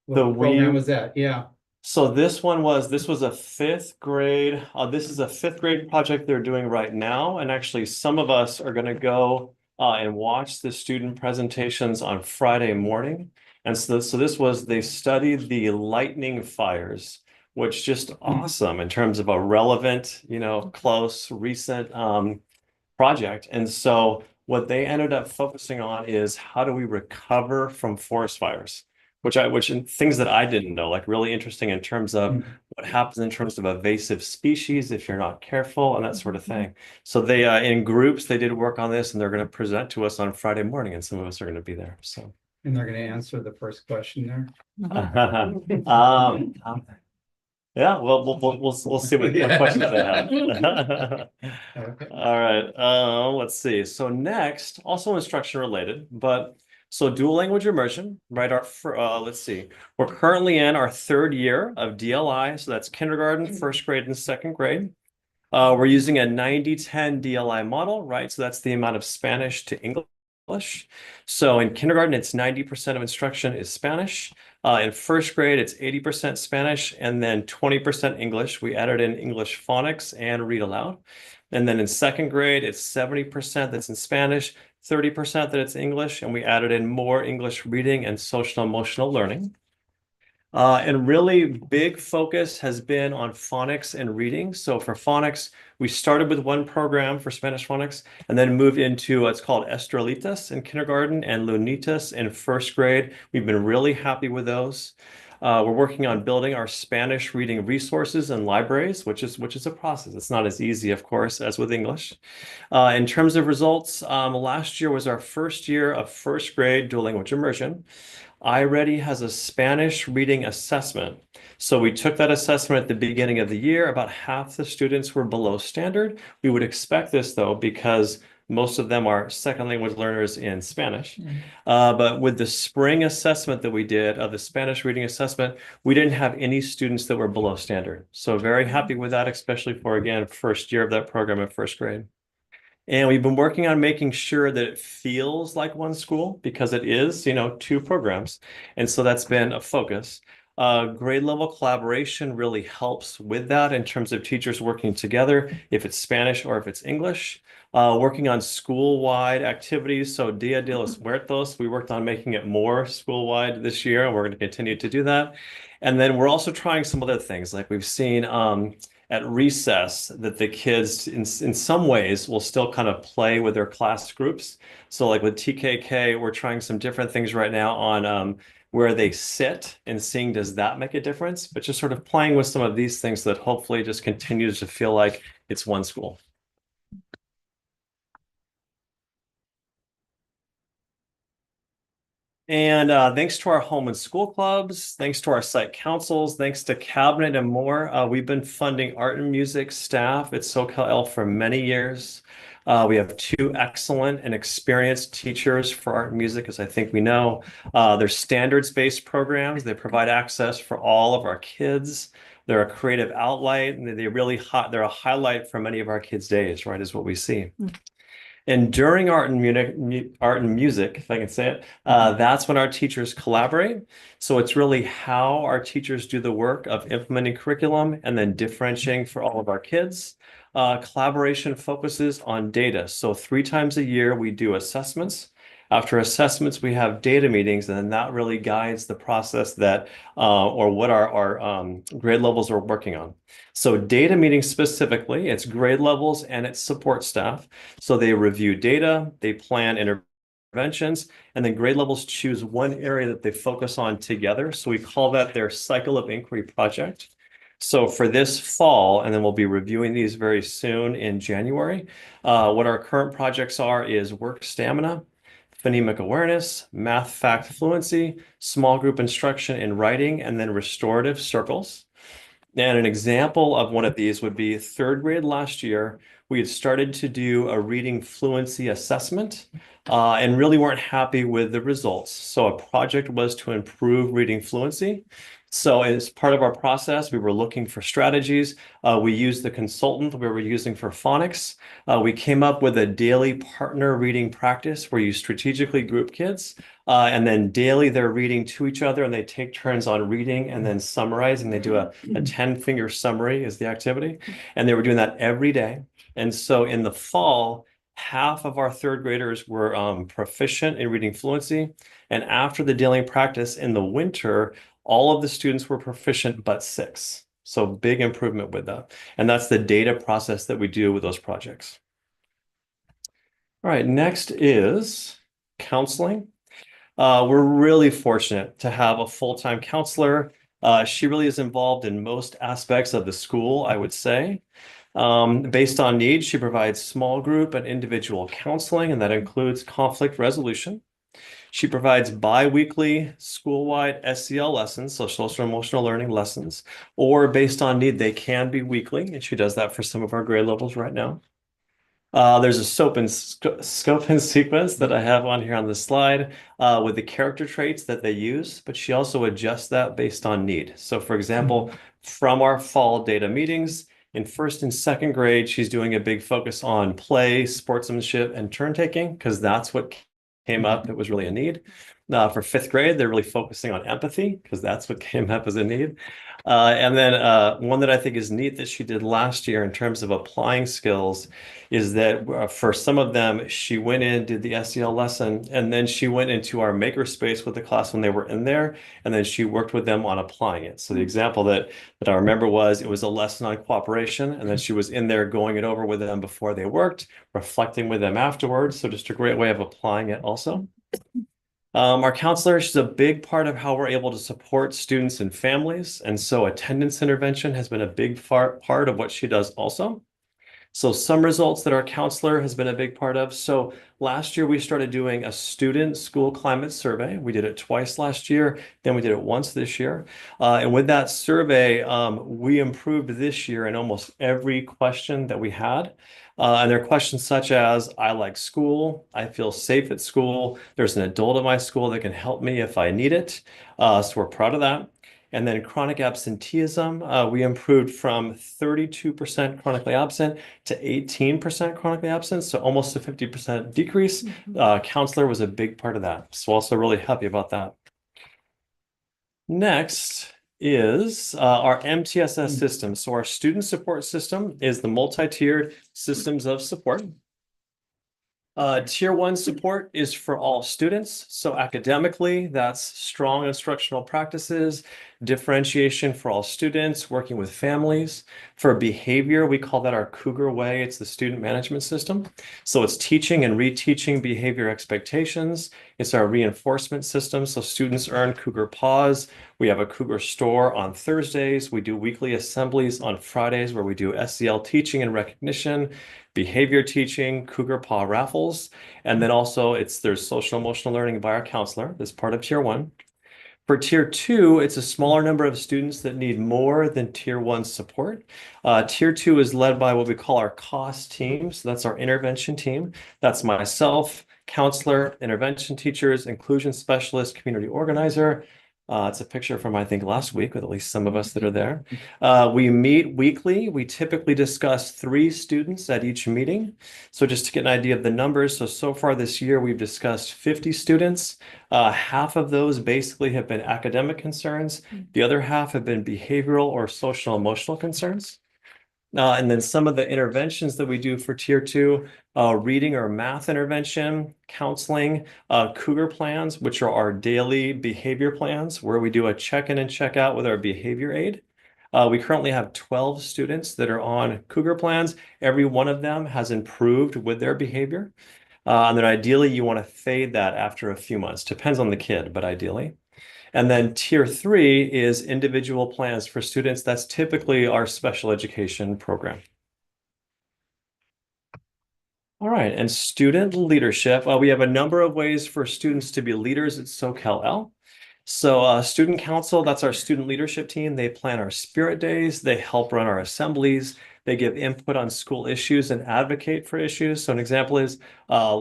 The What program was that? Yeah. So this was a fifth grade. This is a fifth grade project they're doing right now. And actually some of us are going to go and watch the student presentations on Friday morning. And so they studied the lightning fires, which just awesome in terms of a relevant, close, recent project. And so what they ended up focusing on is how do we recover from forest fires? Which things that I didn't know, like really interesting in terms of what happens in terms of invasive species if you're not careful and that sort of thing. So they, in groups, they did work on this and they're going to present to us on Friday morning and some of us are going to be there, so. And they're going to answer the first question there. Yeah, we'll see what questions they have. Okay. All right, let's see. So next, also instruction related, but so dual language immersion, right? Let's see. We're currently in our third year of DLI, so that's kindergarten, first grade, and second grade. We're using a 90-10 DLI model, right? So that's the amount of Spanish to English. So in kindergarten, it's 90% of instruction is Spanish. In first grade, it's 80% Spanish and then 20% English. We added in English phonics and read aloud. And then in second grade, it's 70% that's in Spanish, 30% that it's English, and we added in more English reading and social emotional learning. And really big focus has been on phonics and reading. So for phonics, we started with one program for Spanish phonics and then moved into what's called Estrelitas in kindergarten and Lunitas in first grade. We've been really happy with those. We're working on building our Spanish reading resources and libraries, which is a process. It's not as easy, of course, as with English. In terms of results, last year was our first year of first grade dual language immersion. iReady has a Spanish reading assessment. So we took that assessment at the beginning of the year. About half the students were below standard. We would expect this though, because most of them are second language learners in Spanish. But with the spring assessment that we did of the Spanish reading assessment, we didn't have any students that were below standard. So very happy with that, especially for, again, first year of that program in first grade. And we've been working on making sure that it feels like one school because it is, two programs. And so that's been a focus. Grade level collaboration really helps with that in terms of teachers working together, if it's Spanish or if it's English. Working on school-wide activities. So Dia de los Muertos, we worked on making it more school-wide this year, and we're going to continue to do that. And then we're also trying some other things, like we've seen at recess that the kids in some ways will still kind of play with their class groups. So like with TKK, we're trying some different things right now on where they sit and seeing, does that make a difference? But just sort of playing with some of these things that hopefully just continues to feel like it's one school. And thanks to our home and school clubs, thanks to our site councils, thanks to cabinet and more, we've been funding art and music staff at SoCal for many years. We have 2 excellent and experienced teachers for art and music, as I think we know. They're standards-based programs. They provide access for all of our kids. They're a creative outlet, and they're a highlight for many of our kids' days, right, is what we see. And during art and music, if I can say it, that's when our teachers collaborate. So it's really how our teachers do the work of implementing curriculum and then differentiating for all of our kids. Collaboration focuses on data. So 3 times a year, we do assessments. After assessments, we have data meetings, and then that really guides the process that, or what our grade levels are working on. So data meetings specifically, it's grade levels and it's support staff. So they review data, they plan interventions, and then grade levels choose one area that they focus on together. So we call that their cycle of inquiry project. So for this fall, and then we'll be reviewing these very soon in January, what our current projects are is work stamina, phonemic awareness, math fact fluency, small group instruction in writing, and then restorative circles. And an example of one of these would be 3rd grade last year. We had started to do a reading fluency assessment and really weren't happy with the results. So a project was to improve reading fluency. So as part of our process, we were looking for strategies. We used the consultant we were using for phonics. We came up with a daily partner reading practice where you strategically group kids and then daily they're reading to each other and they take turns on reading and then summarizing. They do a 10-finger summary is the activity. And they were doing that every day. And so in the fall, half of our 3rd graders were proficient in reading fluency. And after the daily practice in the winter, all of the students were proficient but 6. So big improvement with that. And that's the data process that we do with those projects. All right, next is counseling. We're really fortunate to have a full-time counselor. She really is involved in most aspects of the school, I would say. Based on need, she provides small group and individual counseling, and that includes conflict resolution. She provides bi-weekly school-wide SEL lessons, so social emotional learning lessons, or based on need, they can be weekly, and she does that for some of our grade levels right now. There's a scope and sequence that I have on here on the slide with the character traits that they use, but she also adjusts that based on need. So for example, from our fall data meetings, In first and second grade, she's doing a big focus on play, sportsmanship, and turn taking, because that's what came up. It was really a need. For fifth grade, they're really focusing on empathy, because that's what came up as a need. And then one that I think is neat that she did last year in terms of applying skills is that for some of them, she went in, did the SEL lesson, and then she went into our makerspace with the class when they were in there, and then she worked with them on applying it. So the example that I remember was, it was a lesson on cooperation, and then she was in there going it over with them before they worked, reflecting with them afterwards. So just a great way of applying it also. Our counselor, she's a big part of how we're able to support students and families. And so attendance intervention has been a big part of what she does also. So some results that our counselor has been a big part of. So last year we started doing a student school climate survey. We did it twice last year, then we did it once this year. And with that survey, we improved this year in almost every question that we had. And there are questions such as, I like school, I feel safe at school, there's an adult at my school that can help me if I need it. So we're proud of that. And then chronic absenteeism, we improved from 32% chronically absent to 18% chronically absent, so almost a 50% decrease. Counselor was a big part of that, so also really happy about that. Next is our MTSS system. So our student support system is the multi-tiered systems of support. Tier 1 support is for all students. So academically, that's strong instructional practices, differentiation for all students, working with families. For behavior, we call that our Cougar Way. It's the student management system. So it's teaching and reteaching behavior expectations. It's our reinforcement system. So students earn Cougar Paws. We have a Cougar store on Thursdays. We do weekly assemblies on Fridays where we do SEL teaching and recognition, behavior teaching, Cougar Paw raffles. And then also there's social emotional learning by our counselor. That's part of Tier 1. For Tier 2, it's a smaller number of students that need more than Tier 1 support. Tier 2 is led by what we call our COS team. So that's our intervention team. That's myself, counselor, intervention teachers, inclusion specialist, community organizer. It's a picture from, I think, last week with at least some of us that are there. We meet weekly. We typically discuss 3 students at each meeting. So just to get an idea of the numbers, so far this year, we've discussed 50 students. Half of those basically have been academic concerns. The other half have been behavioral or social emotional concerns. And then some of the interventions that we do for Tier 2, reading or math intervention, counseling, Cougar plans, which are our daily behavior plans, where we do a check-in and check-out with our behavior aid. We currently have 12 students that are on Cougar plans. Every one of them has improved with their behavior. And then ideally, you want to fade that after a few months. Depends on the kid, but ideally. And then Tier 3 is individual plans for students. That's typically our special education program. All right, and student leadership. We have a number of ways for students to be leaders at SoCal-L. So student council, that's our student leadership team. They plan our spirit days. They help run our assemblies. They give input on school issues and advocate for issues. So an example is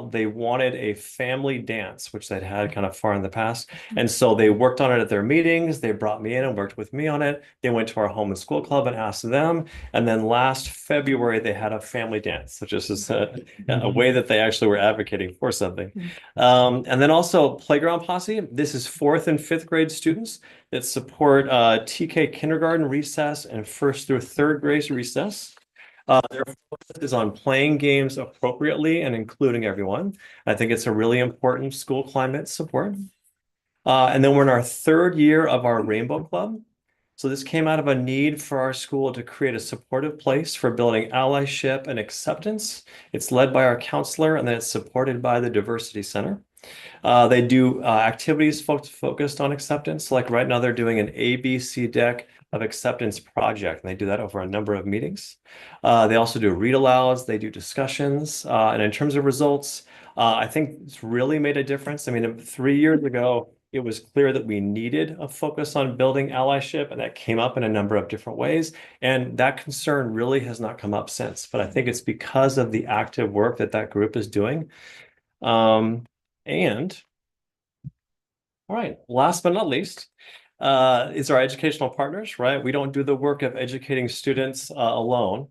they wanted a family dance, which they'd had kind of far in the past. And so they worked on it at their meetings. They brought me in and worked with me on it. They went to our home and school club and asked them. And then last February, they had a family dance, which is a way that they actually were advocating for something. And then also Playground Posse. This is 4th and 5th grade students that support TK kindergarten recess and 1st through 3rd grade recess. Their focus is on playing games appropriately and including everyone. I think it's a really important school climate support. And then we're in our 3rd year of our Rainbow Club. So this came out of a need for our school to create a supportive place for building allyship and acceptance. It's led by our counselor, and then it's supported by the Diversity Center. They do activities focused on acceptance. Like right now, they're doing an ABC deck of acceptance project, and they do that over a number of meetings. They also do read alouds, they do discussions. And in terms of results, I think it's really made a difference. I mean, 3 years ago, it was clear that we needed a focus on building allyship, and that came up in a number of different ways. And that concern really has not come up since, but I think it's because of the active work that that group is doing. All right, last but not least, is our educational partners, right? We don't do the work of educating students alone.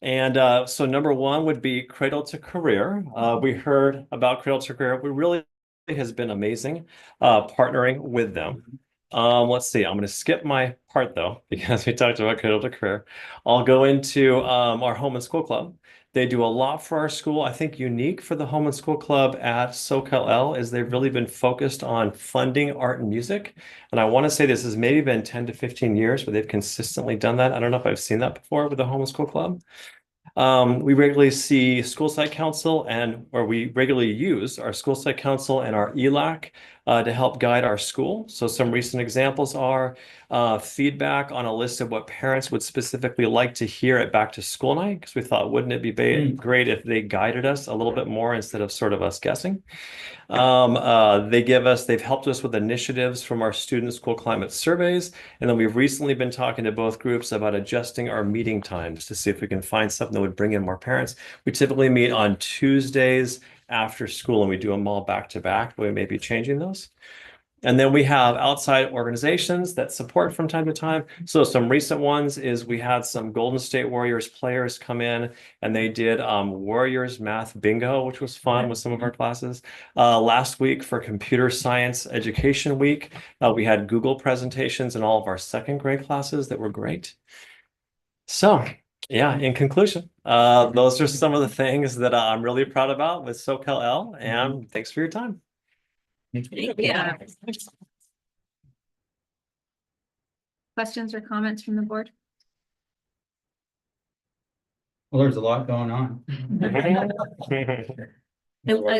And so number one would be Cradle to Career. We heard about Cradle to Career. We really has been amazing partnering with them. Let's see, I'm going to skip my part though, because we talked about Cradle to Career. I'll go into our Home and School Club. They do a lot for our school. I think unique for the Home and School Club at SoCalL is they've really been focused on funding art and music. And I want to say this has maybe been 10 to 15 years, but they've consistently done that. I don't know if I've seen that before with the Home and School Club. We regularly see school site council or we regularly use our school site council and our ELAC to help guide our school. So some recent examples are feedback on a list of what parents would specifically like to hear at back to school night, because we thought, wouldn't it be great if they guided us a little bit more instead of sort of us guessing. They've helped us with initiatives from our student school climate surveys. And then we've recently been talking to both groups about adjusting our meeting times to see if we can find something that would bring in more parents. We typically meet on Tuesdays after school and we do them all back to back, but we may be changing those. And then we have outside organizations that support from time to time. So some recent ones is we had some Golden State Warriors players come in and they did Warriors math bingo, which was fun with some of our classes. Last week for Computer Science Education Week, we had Google presentations in all of our second grade classes that were great. So yeah, in conclusion, those are some of the things that I'm really proud about with SoCalL, and thanks for your time. Yeah. Questions or comments from the board? Well, there's a lot going on.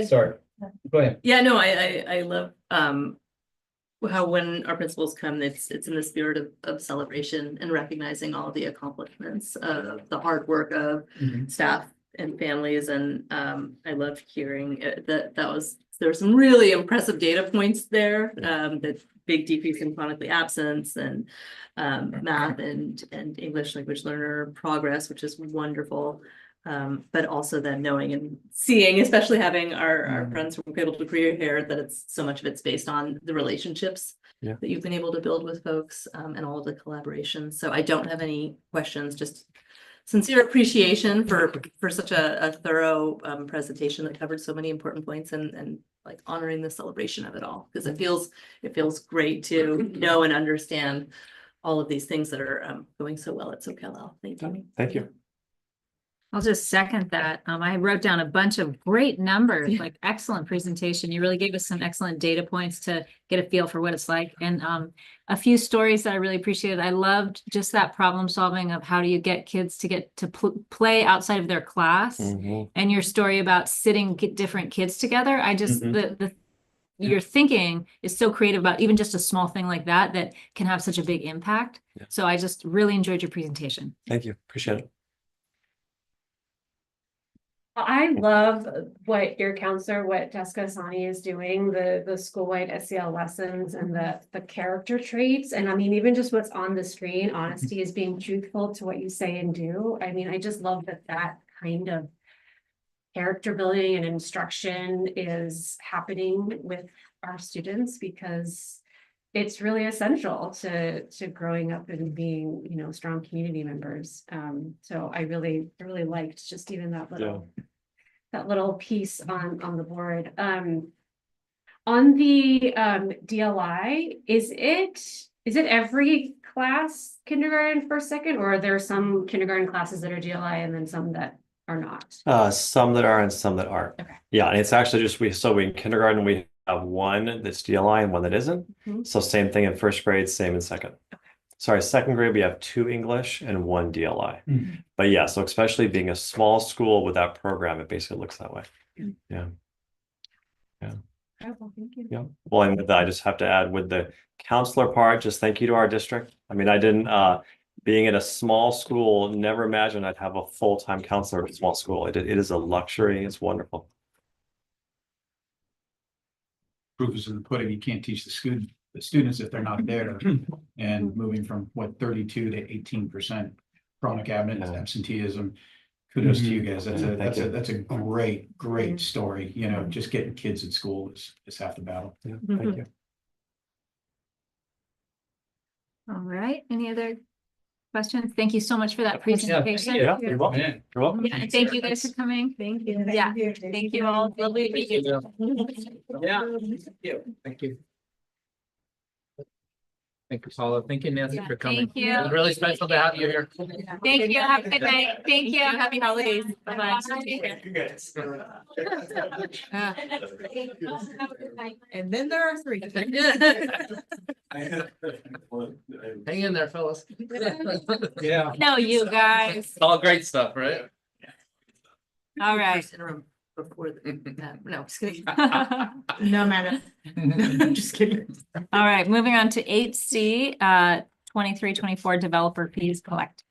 Sorry, go ahead. Yeah, no, I love how when our principals come, it's in the spirit of celebration and recognizing all the accomplishments of the hard work of staff and families. And I love hearing there were some really impressive data points there. The big decrease in chronically absence and math and English language learner progress, which is wonderful. But also then knowing and seeing, especially having our friends from Cradle to Career here, that it's so much of it's based on the relationships that you've been able to build with folks and all of the collaboration. So I don't have any questions, just sincere appreciation for such a thorough presentation that covered so many important points and like honoring the celebration of it all, because it feels great to know and understand all of these things that are going so well at SoCalL. Thank you. Thank you. I'll just second that. I wrote down a bunch of great numbers, like excellent presentation. You really gave us some excellent data points to get a feel for what it's like. And a few stories that I really appreciated. I loved just that problem solving of how do you get kids to get to play outside of their class, and your story about sitting different kids together. I just, your thinking is so creative about even just a small thing like that can have such a big impact. So I just really enjoyed your presentation. Thank you. Appreciate it. I love what Jessica Asani is doing, the school-wide SEL lessons and the character traits. And I mean, even just what's on the screen, honesty is being truthful to what you say and do. I mean, I just love that kind of character building and instruction is happening with our students, because it's really essential to growing up and being, strong community members. So I really liked just even that little piece on the board. On the DLI, is it every class kindergarten, first, second, or are there some kindergarten classes that are DLI and then some that are not? Some that are and some that aren't. Okay. Yeah, and it's actually just we in kindergarten we have one that's DLI and one that isn't. So same thing in first grade, same in second. Sorry, second grade, we have 2 English and 1 DLI. But yeah, so especially being a small school with that program, it basically looks that way. Yeah. Well, thank you. Yeah. Well, and with that, I just have to add with the counselor part, just thank you to our district. I mean, I didn't, being at a small school, never imagined I'd have a full-time counselor at a small school. It is a luxury. It's wonderful. Proof is in the pudding. You can't teach the students if they're not there. And moving from 32 to 18% chronic absenteeism. Kudos to you guys. That's a great story. Just getting kids at school is half the battle. Thank you. All right, any other questions? Thank you so much for that Of course, yeah. presentation. Yeah, you're welcome. You're welcome. Yeah, and thank you guys for coming. Thank you. Yeah, thank you all. Lovely to meet you. Yeah. Thank you. Thank you, Paula. Thank you, Nancy, Yeah, for coming. thank you. It was really special to have you here. Thank you. Have a good night. Thank you. Happy holidays. Bye-bye. You guys. And then there are three. Hang in there, fellas. Yeah. No, you guys. All great stuff, right? All right. Before no, just kidding. No, madam. I'm just kidding. All right, moving on to 8C, 23-24 developer fees collect.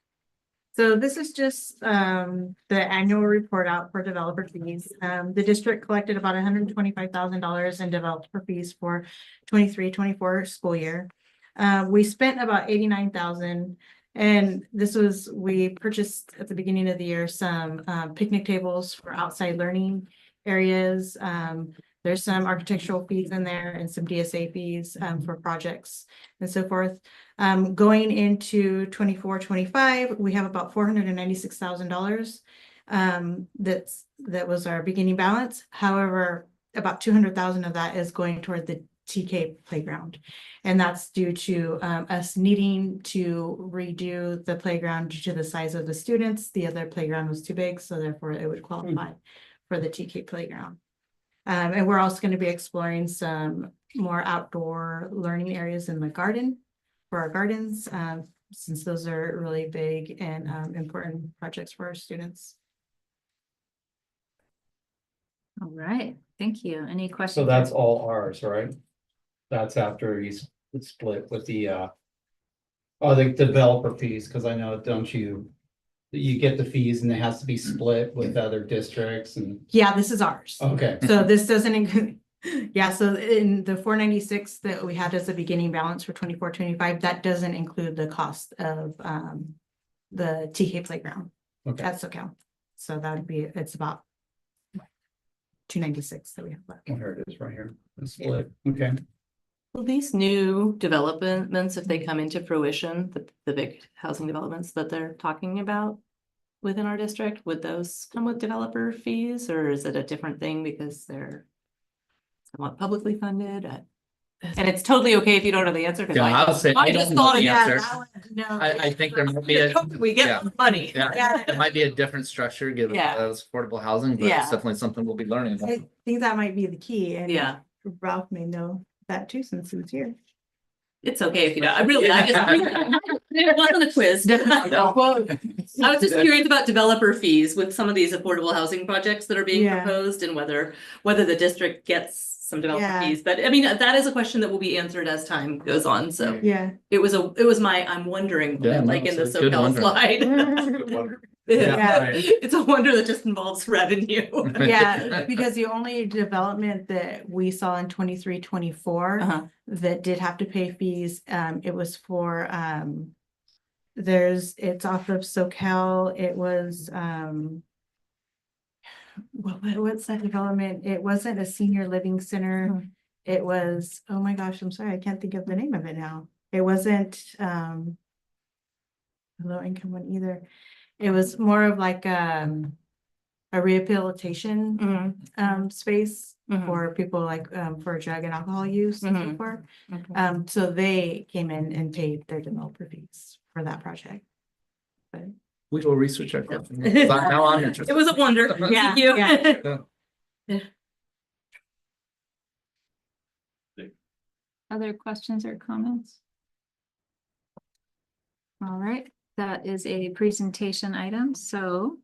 So this is just the annual report out for developer fees. The district collected about $125,000 in developer fees for 23-24 school year. We spent about 89,000. And this was, we purchased at the beginning of the year some picnic tables for outside learning areas. There's some architectural fees in there and some DSA fees for projects and so forth. Going into 24-25, we have about $496,000. That was our beginning balance. However, about 200,000 of that is going toward the TK playground. And that's due to us needing to redo the playground due to the size of the students. The other playground was too big, so therefore it would qualify for the TK playground. And we're also going to be exploring some more outdoor learning areas in the garden for our gardens, since those are really big and important projects for our students. All right, thank you. Any So questions? that's all ours, right? That's after he's split with the developer fees, because I know, don't you get the fees and it has to be split with other districts and, Yeah, this is ours. okay. So this doesn't include, yeah, so in the 496 that we had as a beginning balance for 24-25, that doesn't include the cost of the TK playground. Okay. At SoCal. So that would be, it's about 296 that we have left. Well, here it is right here. The split, okay. Well, these new developments, if they come into fruition, the big housing developments that they're talking about within our district, would those come with developer fees, or is it a different thing because they're somewhat publicly funded? And it's totally okay if you don't know the answer. 'Cause Yeah, I'll say I just don't know thought the of that. answer. No. I think there might be a. We get yeah. money. Yeah, it might be a different structure given Yeah. those affordable housing, but Yeah. it's definitely something we'll be learning about. I think that might be the key, and Yeah. Ralph may know that too since he's here. It's okay if you don't. It wasn't a quiz. No. I was just curious about developer fees with some of these affordable housing projects that are being Yeah. proposed and whether the district gets some developer Yeah. fees. But I mean, that is a question that will be answered as time goes on. So Yeah. it was my I'm wondering, Yeah, no, like in the it's a good SoCal wonder. slide. Good wonder. Yeah. Right. It's a wonder that just involves revenue. Yeah, because the only development that we saw in 23-24 Uh-huh. that did have to pay fees, it was for it's off of SoCal. It was what's that development? It wasn't a senior living center. It was, oh my gosh, I'm sorry, I can't think of the name of it now. It wasn't low income one either. It was more of like a rehabilitation space for people like for drug and alcohol use and so forth. So they came in and paid their developer fees for that project. But We will research our question. Now I'm interested. It was a wonder. Yeah, Thank you. yeah. Other questions or comments? All right, that is a presentation item, so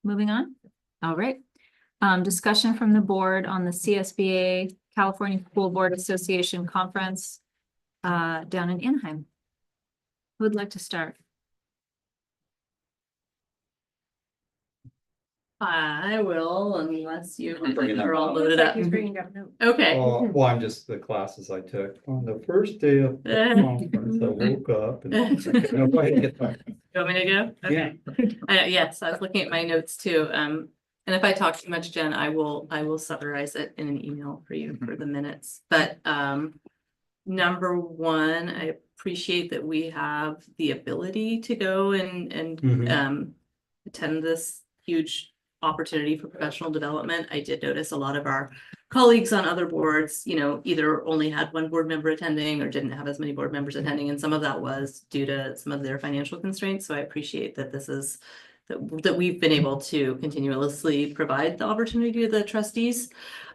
moving on. All right. Discussion from the board on the CSBA California School Board Association Conference down in Anaheim. Who would like to start? I will, unless you bringing that are all up. loaded up. Okay. Well, I'm just the classes I took on the first day of the conference. I woke up and nobody get back. You want me to go? Okay. Yes, I was looking at my notes too. And if I talk too much, Jen, I will summarize it in an email for you for the minutes. But number one, I appreciate that we have the ability to go and attend this huge opportunity for professional development. I did notice a lot of our colleagues on other boards, you know, either only had one board member attending or didn't have as many board members attending, and some of that was due to some of their financial constraints. So I appreciate that this is that we've been able to continuously provide the opportunity to the trustees.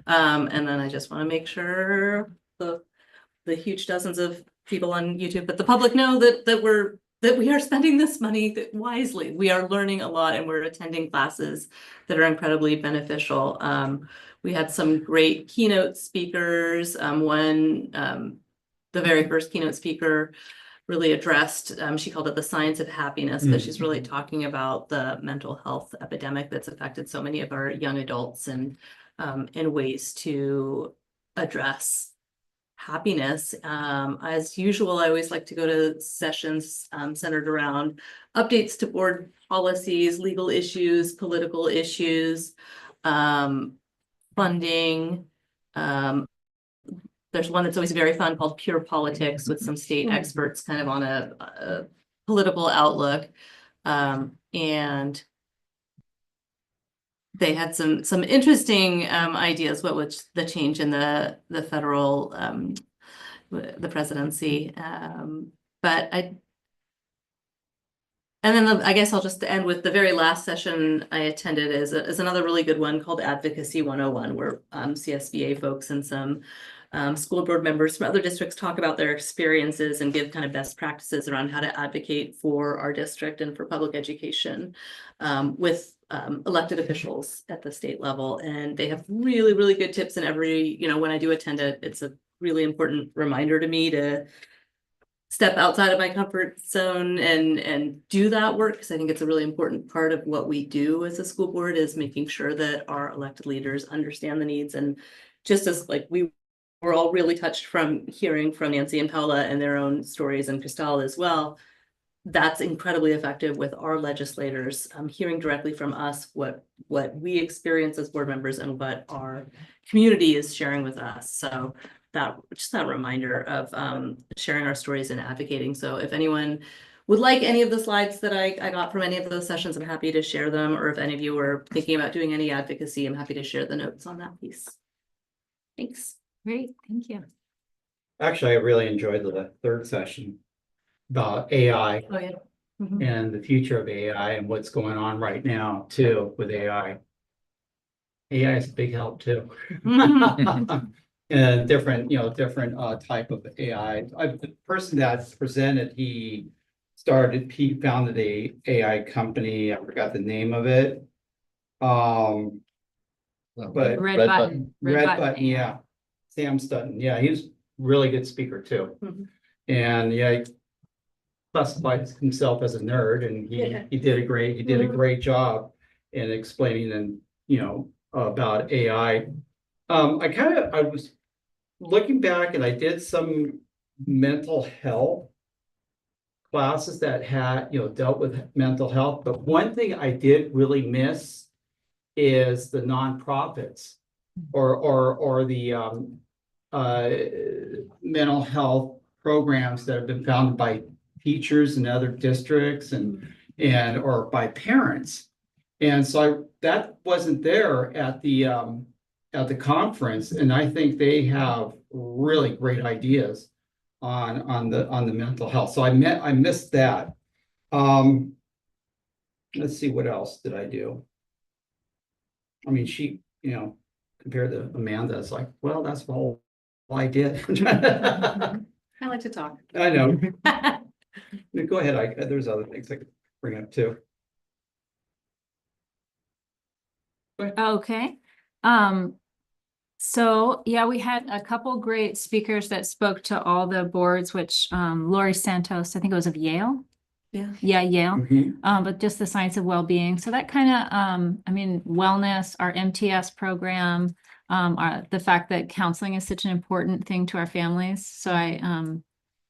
And then I just want to make sure the huge dozens of people on YouTube, but the public know that we are spending this money wisely. We are learning a lot and we're attending classes that are incredibly beneficial. We had some great keynote speakers. The very first keynote speaker really addressed, she called it the science of happiness, but she's really talking about the mental health epidemic that's affected so many of our young adults and ways to address happiness. As usual, I always like to go to sessions centered around updates to board policies, legal issues, political issues, funding. There's one that's always very fun called Pure Politics with some state experts kind of on a political outlook. And they had some interesting ideas. What was the change in the federal the presidency? And then I guess I'll just end with the very last session I attended is another really good one called Advocacy 101, where CSBA folks and some school board members from other districts talk about their experiences and give kind of best practices around how to advocate for our district and for public education with elected officials at the state level. And they have really, really good tips in every, when I do attend it, it's a really important reminder to me to step outside of my comfort zone and do that work, because I think it's a really important part of what we do as a school board is making sure that our elected leaders understand the needs. And just as like we're all really touched from hearing from Nancy and Paula and their own stories, and Cristal as well, that's incredibly effective with our legislators, hearing directly from us what we experience as board members and what our community is sharing with us. So just that reminder of sharing our stories and advocating. So if anyone would like any of the slides that I got from any of those sessions, I'm happy to share them. Or if any of you are thinking about doing any advocacy, I'm happy to share the notes on that piece. Thanks. Great, thank you. Actually, I really enjoyed the third session about AI Oh, yeah. and the future of AI and what's going on right now too with AI. AI is a big help too. And different type of AI. The person that presented, he founded a AI company. I forgot the name of it. But Red Button. Red Button, yeah. Sam Stutton, yeah, he was a really good speaker too. And yeah, he classified himself as a nerd, and he did a great job in explaining and about AI. I was looking back and I did some mental health classes that had dealt with mental health, but one thing I did really miss is the nonprofits or the mental health programs that have been founded by teachers in other districts and or by parents. And so that wasn't there at the conference, and I think they have really great ideas on the mental health. So I missed that. Let's see, what else did I do? I mean, she, compared to Amanda, it's like, well, that's all I did. I like to talk. I know. Go ahead. There's other things I could bring up too. Okay. So yeah, we had a couple great speakers that spoke to all the boards, which Lori Santos, I think it was of Yale. Yeah. Yeah, Yale. But just the science of well-being. So that kind of, wellness, our MTS program, the fact that counseling is such an important thing to our families. So I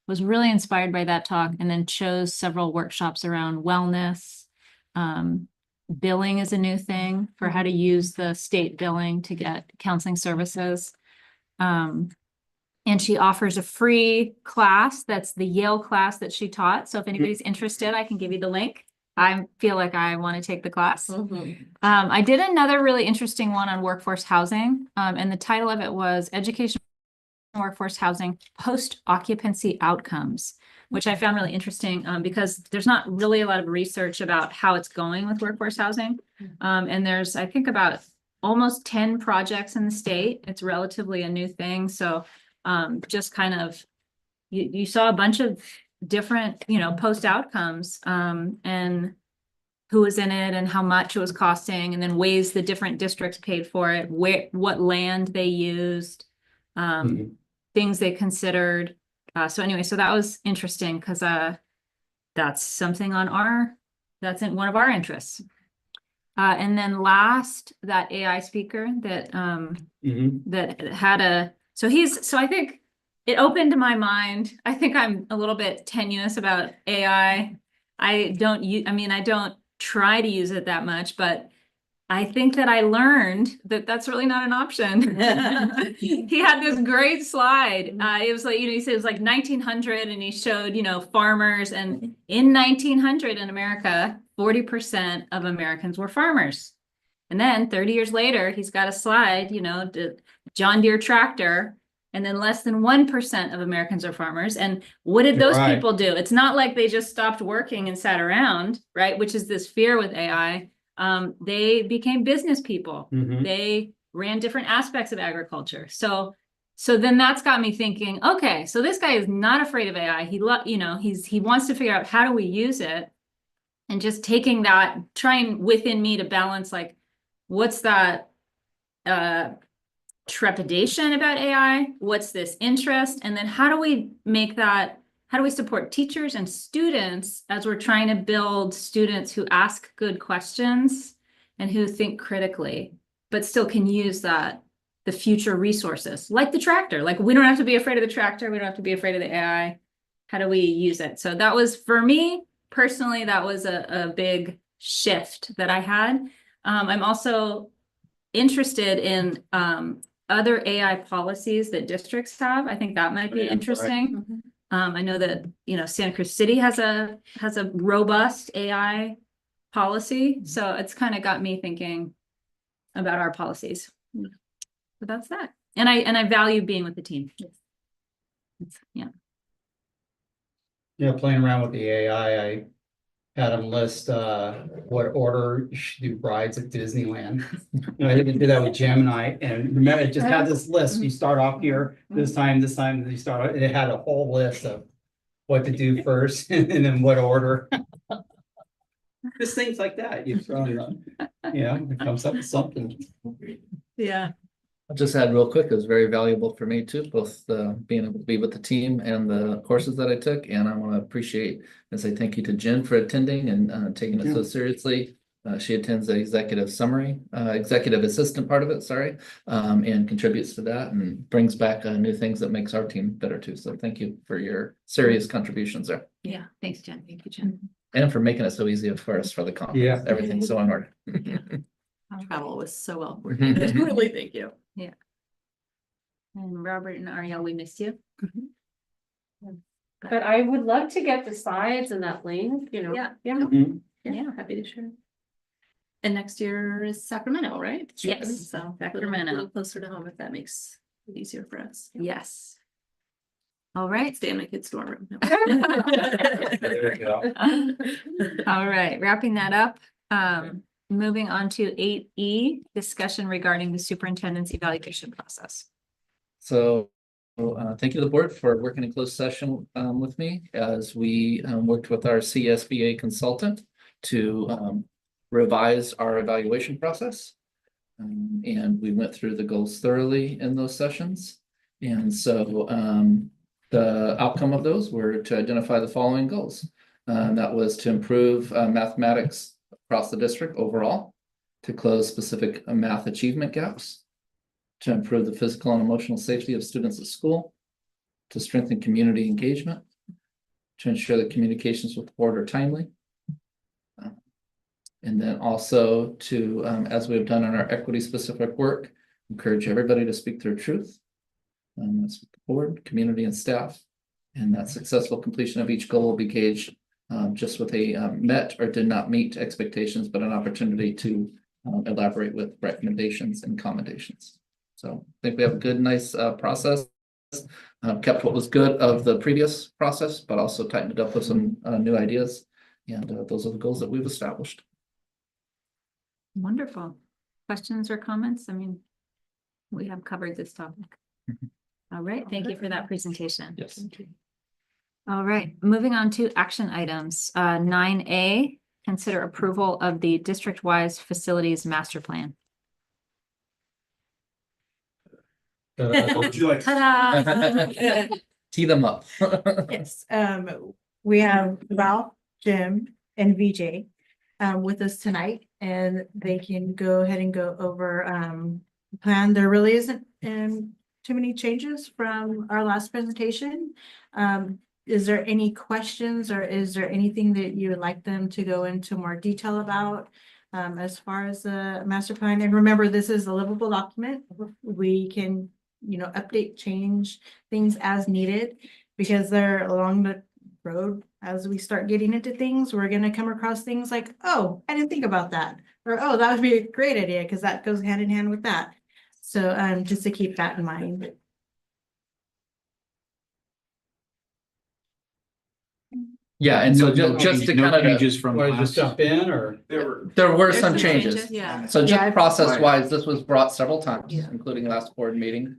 was really inspired by that talk, and then chose several workshops around wellness. Billing is a new thing for how to use the state billing to get counseling services. And she offers a free class. That's the Yale class that she taught. So if anybody's interested, I can give you the link. I feel like I want to take the class. I did another really interesting one on workforce housing. And the title of it was Education Workforce Housing Post-Occupancy Outcomes, which I found really interesting because there's not really a lot of research about how it's going with workforce housing. And there's, I think, about almost 10 projects in the state. It's relatively a new thing. So just kind of, you saw a bunch of different, post outcomes and who was in it and how much it was costing, and then ways the different districts paid for it, what land they used, things they considered. So anyway, so that was interesting because that's something that's in one of our interests. And then last, that AI speaker that that had so I think it opened my mind. I think I'm a little bit tenuous about AI. I don't try to use it that much, but I think that I learned that that's really not an option. He had this great slide. It was like, he said it was like 1900 and he showed, farmers, and in 1900 in America, 40% of Americans were farmers. And then 30 years later, he's got a slide, the John Deere tractor, and then less than 1% of Americans are farmers. And what did those people do? It's not like they just stopped working and sat around, right? Which is this fear with AI. They became business people. They ran different aspects of agriculture. So then that's got me thinking, okay, so this guy is not afraid of AI. He wants to figure out how do we use it, and just taking that, trying within me to balance, like, what's that trepidation about AI? What's this interest? And then how do we support teachers and students as we're trying to build students who ask good questions and who think critically, but still can use the future resources, like the tractor. Like, we don't have to be afraid of the tractor. We don't have to be afraid of the AI. How do we use it? So that was, for me personally, that was a big shift that I had. I'm also interested in other AI policies that districts have. I think that might be interesting. I know that, Santa Cruz City has a robust AI policy. So it's kind of got me thinking about our policies. But that's that. And I value being with the team. Yeah. Yeah, playing around with the AI, I had them list what order you should do rides at Disneyland. I had to do that with Gemini, and remember, it just had this list. You start off here, this time, you start, and it had a whole list of what to do first and then what order. Just things like that. You throw it on, it comes up with something. Yeah. I'll just add real quick, it was very valuable for me too, both being able to be with the team and the courses that I took. And I want to appreciate and say thank you to Jen for attending and taking it so seriously. She attends the executive assistant part of it, and contributes to that and brings back new things that makes our team better too. So thank you for your serious contributions there. Yeah. Thanks, Jen. Thank you, Jen. And for making it so easy for us for the conference. Yeah. Everything's so in order. Travel was so well coordinated. Really, thank you. Yeah. And Robert and Ariel, we missed you. But I would love to get the slides and that link, Yeah. Yeah. Happy to share. And next year is Sacramento, right? Yes, So Sacramento. a little closer to home, if that makes it easier for us. Yes. All right. Stay in my kid's dorm room. There you go. All right, wrapping that up. Moving on to 8E, discussion regarding the superintendent's evaluation process. So thank you to the board for working in closed session with me as we worked with our CSBA consultant to revise our evaluation process. And we went through the goals thoroughly in those sessions. And so the outcome of those were to identify the following goals. That was to improve mathematics across the district overall, to close specific math achievement gaps, to improve the physical and emotional safety of students at school, to strengthen community engagement, to ensure that communications with the board are timely, and then also to, as we've done in our equity specific work, encourage everybody to speak their truth, That's with the board, community and staff. And that successful completion of each goal will be gauged just with a met or did not meet expectations, but an opportunity to elaborate with recommendations and commendations. So I think we have a good, nice process. Kept what was good of the previous process, but also tightened it up with some new ideas. And those are the goals that we've established. Wonderful. Questions or comments? I mean, we have covered this topic. All right, thank you for that presentation. Yes. All right, moving on to action items. 9A, consider approval of the district-wise facilities master plan. Would you like? Ta-da! Tee them up. Yes, we have Ralph, Jim, and VJ with us tonight, and they can go ahead and go over the plan. There really isn't too many changes from our last presentation. Is there any questions, or is there anything that you would like them to go into more detail about as far as the master plan? And remember, this is a livable document. We can, update, change things as needed, because they're along the road. As we start getting into things, we're going to come across things like, oh, I didn't think about that, or oh, that would be a great idea, because that goes hand in hand with that. So just to keep that in mind. Yeah, and so just to kind of changes from Want to just last. jump in, or? there were There's some some changes. Yeah. So just Yeah. process-wise, this was brought several times, Yeah. including last board meeting.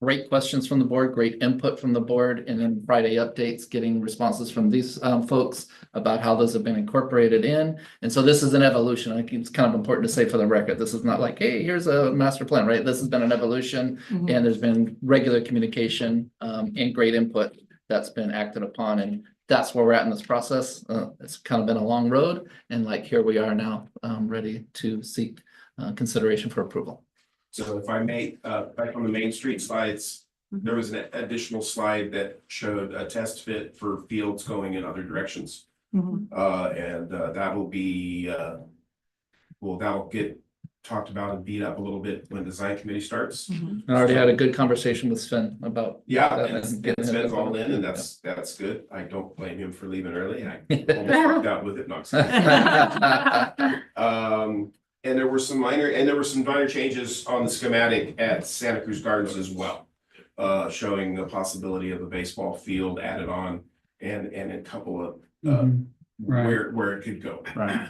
Great questions from the board, great input from the board, and then Friday updates, getting responses from these folks about how those have been incorporated in. And so this is an evolution. I think it's kind of important to say for the record, this is not like, hey, here's a master plan, right? This has been an evolution, and there's been regular communication and great input that's been acted upon. And that's where we're at in this process. It's kind of been a long road, and like here we are now, ready to seek consideration for approval. So if I may, back on the Main Street slides, there was an additional slide that showed a test fit for fields going in other directions. And that'll be, that'll get talked about and beat up a little bit when design committee starts. I already had a good conversation with Sven about. Yeah, that and getting it Sven's all in, and that's good. I don't blame him for leaving early. I almost walked out with it, not and there were some minor changes on the schematic at Santa Cruz Gardens as well, showing the possibility of a baseball field added on and a couple of where it could go. Right.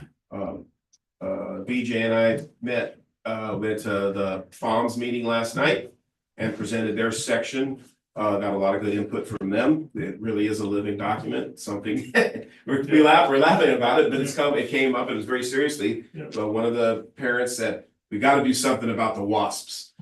BJ and I went to the FOMS meeting last night and presented their section. Got a lot of good input from them. It really is a living document, something we're laughing about it, but it came up, and it was very seriously. So one of the parents said, we got to do something about the wasps,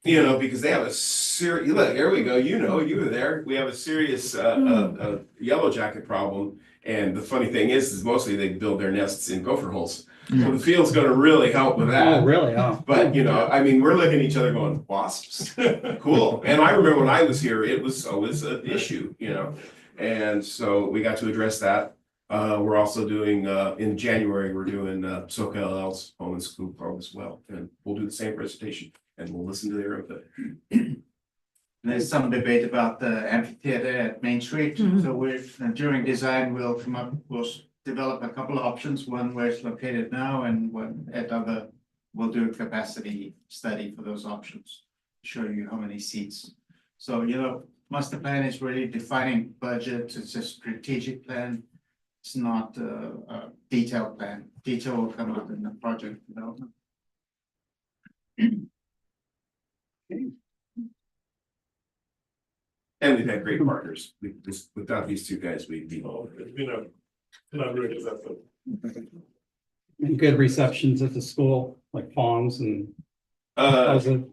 because they have a serious, look, here we go. You were there. We have a serious yellow jacket problem. And the funny thing is mostly they build their nests in gopher holes. So the field's going to really help with that. Oh, really? Oh. But, we're looking at each other going, wasps? Cool. And I remember when I was here, it was always an issue, And so we got to address that. We're also doing, in January, we're doing SoCal's Home and School Club as well. And we'll do the same presentation, and we'll listen to their input. There's some debate about the amphitheater at Main Street. So during design, we'll develop a couple of options, one where it's located now, and one at other, we'll do a capacity study for those options, show you how many seats. So, master plan is really defining budget. It's a strategic plan. It's not a detailed plan. Detail will come out in the project development. And we've had great partners. Without these two guys, we'd be. And good receptions at the school, like FOMS and. I think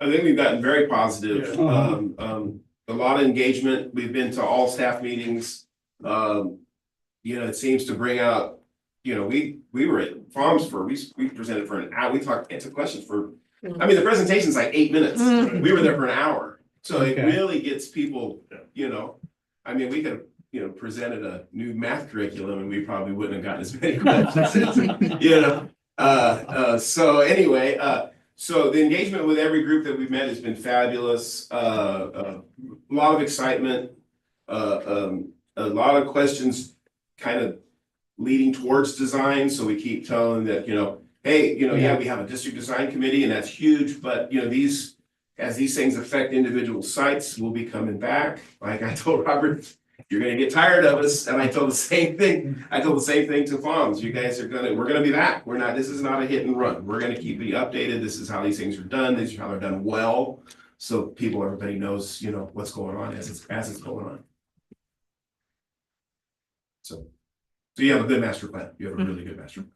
we've gotten very positive. A lot of engagement. We've been to all staff meetings. It seems to bring out, we were at FOMS we presented for an hour. We answered questions for, the presentation's like 8 minutes. We were there for an hour. So it really gets people, we could have, presented a new math curriculum, and we probably wouldn't have gotten as many questions, So anyway, So the engagement with every group that we've met has been fabulous. A lot of excitement, a lot of questions kind of leading towards design. So we keep telling that, hey, yeah, we have a district design committee and that's huge, but as these things affect individual sites, we'll be coming back. Like I told Robert, you're gonna get tired of us. And I told the same thing. I told the same thing to FOMS. You guys we're gonna be back. This is not a hit and run. We're gonna keep you updated. This is how these things are done. These are how they're done well. So everybody knows, what's going on as it's going on. So you have a good master plan. You have a really good master plan.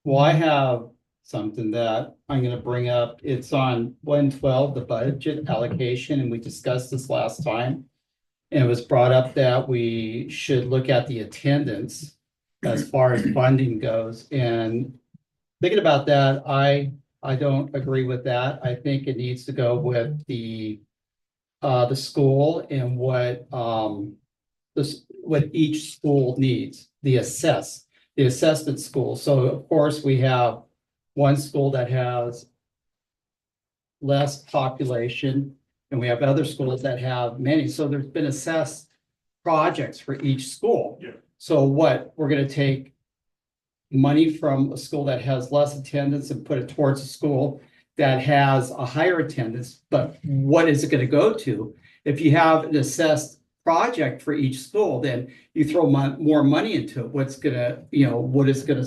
Well, I have something that I'm gonna bring up. It's on 112, the budget allocation, and we discussed this last time. And it was brought up that we should look at the attendance as far as funding goes. And thinking about that, I don't agree with that. I think it needs to go with the school and what each school needs, the assessment school. So of course, we have one school that has less population, and we have other schools that have many. So there's been assessed projects for each school. Yeah. So what, we're gonna take money from a school that has less attendance and put it towards a school that has a higher attendance, but what is it gonna go to? If you have an assessed project for each school, then you throw more money into it. What's gonna, what is gonna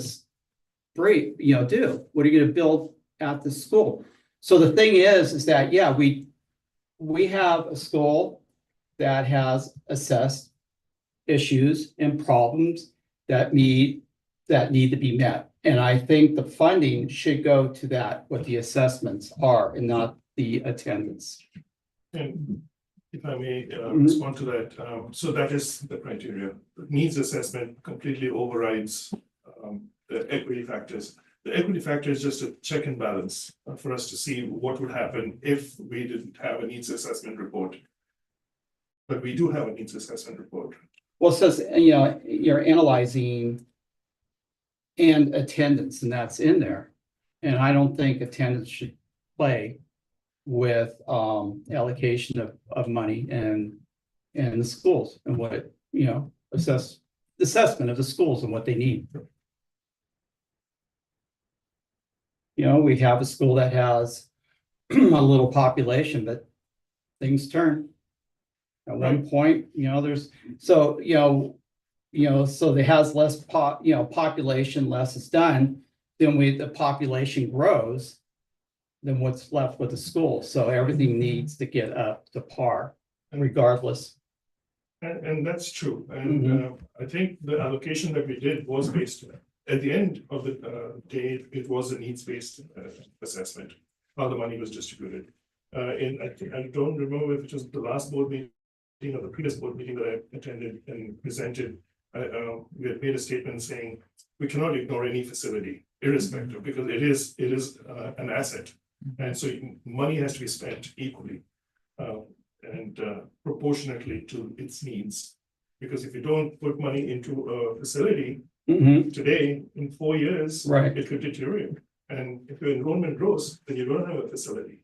do? What are you gonna build at the school? So the thing is that, yeah, we have a school that has assessed issues and problems that need to be met. And I think the funding should go to that, what the assessments are, and not the attendance. And if I may respond to that, so that is the criteria. Needs assessment completely overrides the equity factors. The equity factor is just a check and balance for us to see what would happen if we didn't have a needs assessment report. But we do have a needs assessment report. Well, it says, you're analyzing and attendance, and that's in there. And I don't think attendance should play with allocation of money and the schools and what, assessment of the schools and what they need. We have a school that has a little population, but things turn. At one point, there's, so they has less population, less is done, then the population grows, then what's left with the school? So everything needs to get up to par regardless. And that's true. And I think the allocation that we did was based at the end of the day, it was a needs-based assessment, how the money was distributed. I don't remember if it was the last board meeting or the previous board meeting that I attended and presented. We had made a statement saying we cannot ignore any facility, irrespective, because it is an asset, and so money has to be spent equally and proportionately to its needs. Because if you don't put money into a facility today, in 4 years, it could deteriorate. And if your enrollment grows, then you don't have a facility.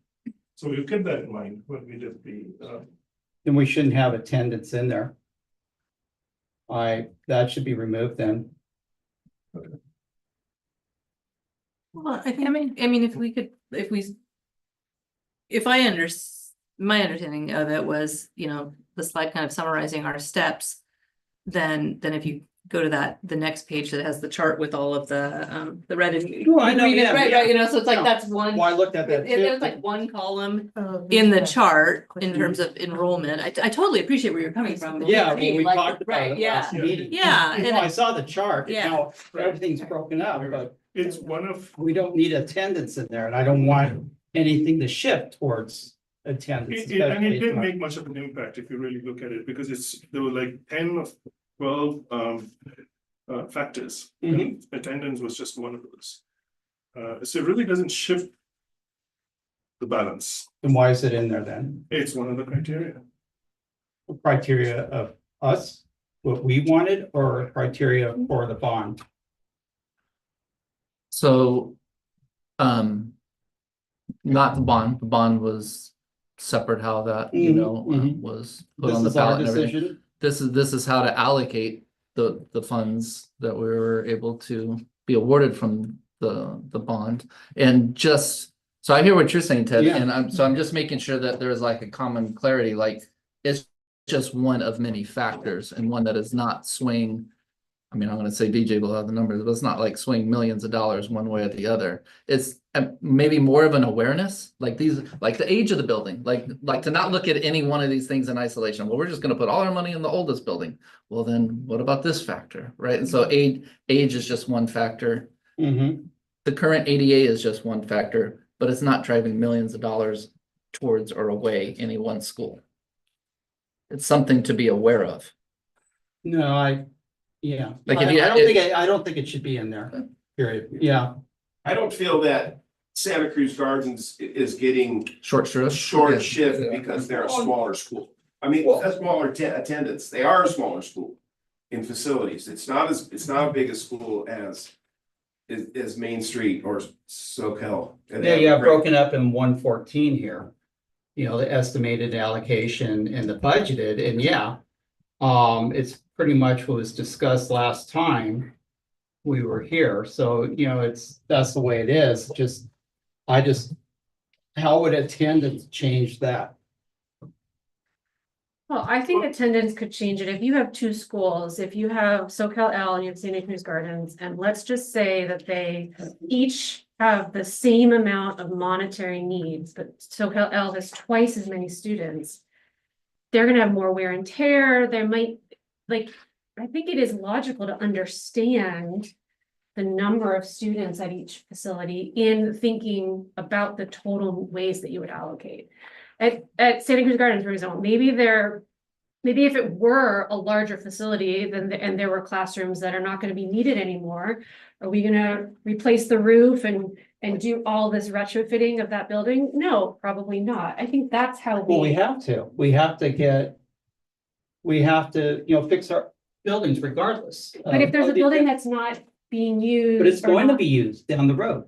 So we kept that in mind when we did the. Then we shouldn't have attendance in there. That should be removed then. Well, I mean, my understanding of it was, the slide kind of summarizing our steps. Then if you go to the next page that has the chart with all of the red and. Oh, I know, yeah, right, so it's like, that's one. Well, I looked at that. There's like one column in the chart in terms of enrollment. I totally appreciate where you're coming from. Yeah, when we Like, talked about right, it yeah. last meeting. Yeah, and I saw the chart, Yeah. now everything's broken up, but It's one of. we don't need attendance in there, and I don't want anything to shift towards attendance. And it especially didn't if- make much of an impact if you really look at it, because there were like 10 of 12 factors. And attendance was just one of those. So it really doesn't shift the balance. Then why is it in there then? It's one of the criteria. Criteria of us, what we wanted, or criteria for the bond? So, not the bond was separate, how that, you know, was put This on the is our ballot and everything. decision. This is how to allocate the funds that we were able to be awarded from the bond. And just, so I hear what you're saying, Ted, Yeah. and I'm just making sure that there's like a common clarity, like it's just one of many factors and one that is not swaying. I mean, I'm gonna say DJ will have the numbers, but it's not like swing millions of dollars one way or the other. It's maybe more of an awareness, like these, like the age of the building, like to not look at any one of these things in isolation. Well, we're just gonna put all our money in the oldest building. Well, then what about this factor, right? And so age is just one factor. The current ADA is just one factor, but it's not driving millions of dollars towards or away any one school. It's something to be aware of. No, yeah. Like I if you- I don't think, I don't think it should be in there, period. Yeah. I don't feel that Santa Cruz Gardens is getting short shift because they're a smaller school. I mean, a smaller attendance. They are a smaller school in facilities. It's not a big a school as Main Street or SoCal. And Yeah, you have broken up in 114 here. You know, the estimated allocation and the budgeted, and yeah. It's pretty much what was discussed last time we were here. So, you know, that's the way it is. How would attendance change that? Well, I think attendance could change it. If you have two schools, if you have SoCal L and you have Santa Cruz Gardens, and let's just say that they each have the same amount of monetary needs, but SoCal L has twice as many students, they're gonna have more wear and tear. There might, like, I think it is logical to understand the number of students at each facility in thinking about the total ways that you would allocate. At Santa Cruz Gardens, for example, maybe if it were a larger facility and there were classrooms that are not gonna be needed anymore, are we gonna replace the roof and do all this retrofitting of that building? No, probably not. I think that's how Well, we have to fix our buildings regardless. But if there's a building that's not being used. But it's or going to not- be used down the road.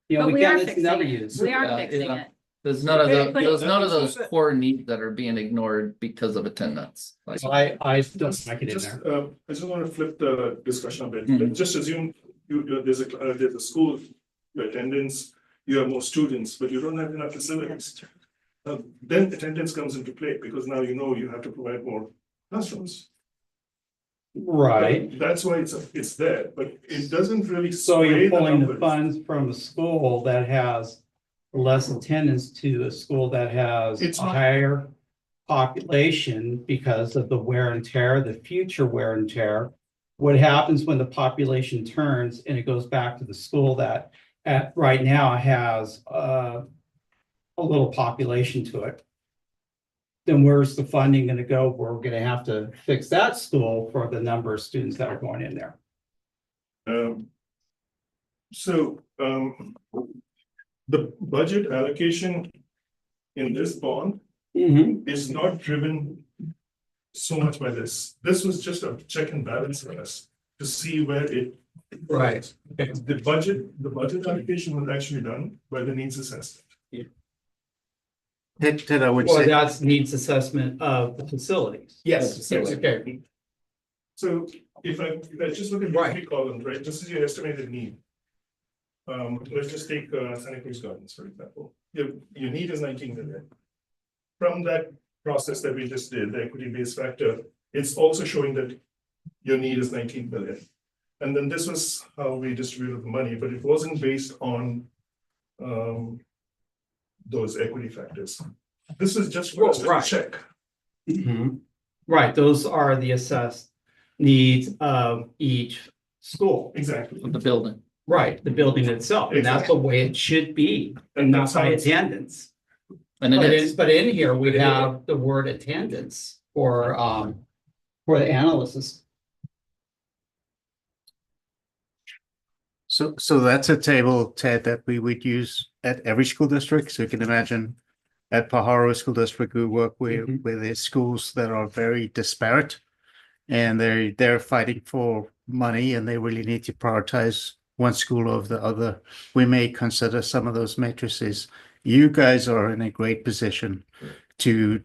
You know, But we are it's fixing never it. used. We are Yeah, fixing yeah. it. There's none of But- there's none of those core needs that are being ignored because of attendance. Like, I don't like it in Just, there. I just want to flip the discussion a bit. Mhm. Just assume there's a school, your attendance, you have more students, but you don't have enough facilities. Then attendance comes into play because now you know you have to provide more classrooms. Right. That's why it's there, but it doesn't really. So sway you're the pulling the numbers. funds from a school that has less attendance to a school that has It's a not- higher population because of the wear and tear, the future wear and tear. What happens when the population turns and it goes back to the school that right now has a little population to it? Then where's the funding gonna go? We're gonna have to fix that school for the number of students that are going in there. So, the budget allocation in this bond is not driven so much by this. This was just a check and balance for us to see where it. Right. The budget allocation was actually done by the needs assessment. Ted, I would Well, say, that's needs assessment of the facilities. Yes. Okay. So if I just look at the three columns, right, this is your estimated need. Let's just take Santa Cruz Gardens, for example. Your need is 19 million. From that process that we just did, the equity-based factor, it's also showing that your need is 19 million. And then this was how we distributed the money, but it wasn't based on those equity factors. This is just for us to check. Right, those are the assessed needs of each school. Exactly. the building. Right, the building itself, and that's the way it should be, and not by attendance. And it is. But in here, we have the word attendance for the analysis. so that's a table, Ted, that we would use at every school district. So you can imagine at Pajaro School District, we work with the schools that are very disparate. And they're fighting for money and they really need to prioritize one school over the other. We may consider some of those matrices you guys are in a great position to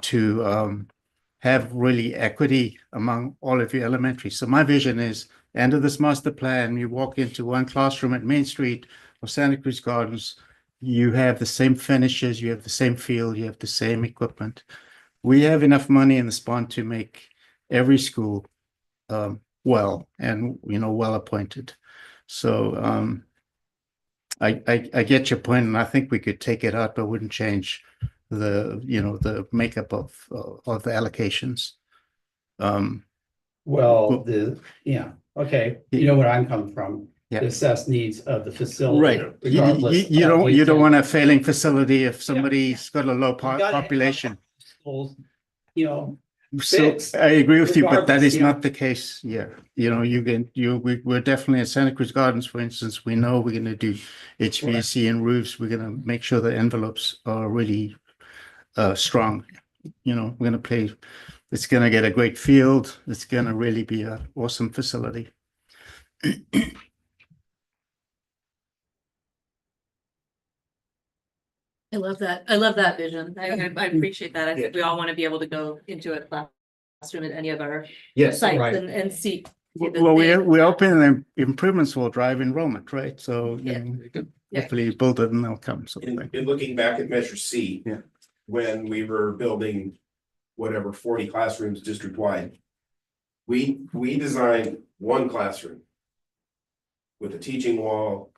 have really equity among all of your elementary. So my vision is, end of this master plan, you walk into one classroom at Main Street or Santa Cruz Gardens, you have the same finishes, you have the same field, you have the same equipment. We have enough money in the bond to make every school well and, well appointed. So I get your point, and I think we could take it out, but wouldn't change the makeup of the allocations. Well, okay, you know where I'm coming from. Yeah. The assessed needs of the facility. Right. regardless You of don't the intent. want a failing facility if somebody's got a low You gotta have population. schools, So fixed, I agree with you, but that regardless, is not the case here. We're definitely at Santa Cruz Gardens, for instance, we know we're gonna do HVAC and roofs. We're gonna make sure the envelopes are really strong. We're gonna play, it's gonna get a great field. It's gonna really be an awesome facility. I love that. I love that vision. I appreciate that. I think we all want to be able to go into a classroom at any of our Yes, sites right. and see. the Well, thing. we're open and improvements will drive enrollment, right? So, Yeah. hopefully build it and they'll come. So In looking back at Measure C. Yeah. When we were building whatever 40 classrooms district-wide. We designed one classroom. With a teaching wall,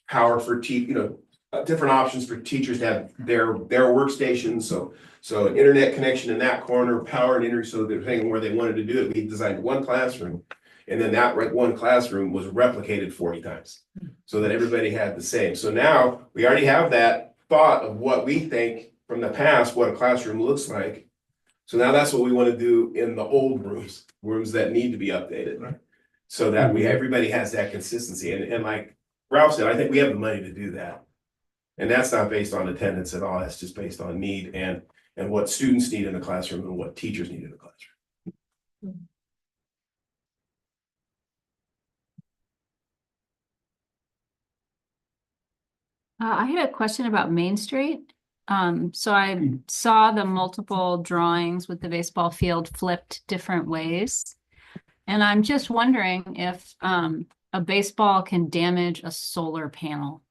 power for different options for teachers to have their workstations, so an internet connection in that corner, power and internet, so depending on where they wanted to do it, we designed one classroom. And then that one classroom was replicated 40 times, so that everybody had the same. So now we already have that thought of what we think from the past, what a classroom looks like. So now that's what we want to do in the old rooms that need to be updated. So that everybody has that consistency. And like Ralph said, I think we have the money to do that. And that's not based on attendance at all. That's just based on need and what students need in the classroom and what teachers need in the classroom. I had a question about Main Street. So I saw the multiple drawings with the baseball field flipped different ways. And I'm just wondering if a baseball can damage a solar panel.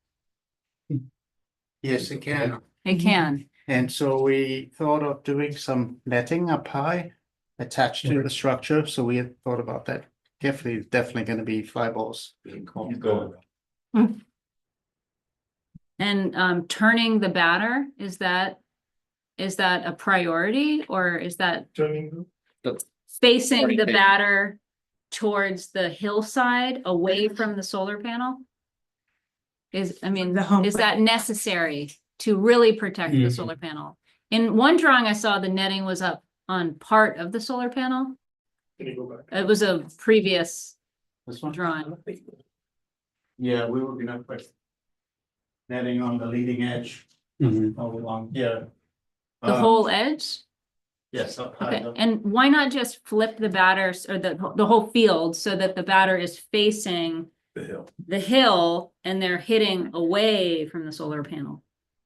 yes, it can. It can. And so we thought of doing some netting up high attached to the structure. So we had thought about that. Definitely going to be fly balls. And turning the batter, is that a priority, or is that facing the batter towards the hillside away from the solar panel? Is that necessary to really protect the solar panel? In one drawing I saw, the netting was up on part of the solar panel. Can you go back? It was a previous This one? drawing. Yeah, we were gonna put netting on the leading edge all along here. The whole edge? Yes, up high. Okay, and why not just flip the batters or the whole field so that the batter is facing the hill and they're hitting away from the solar panel?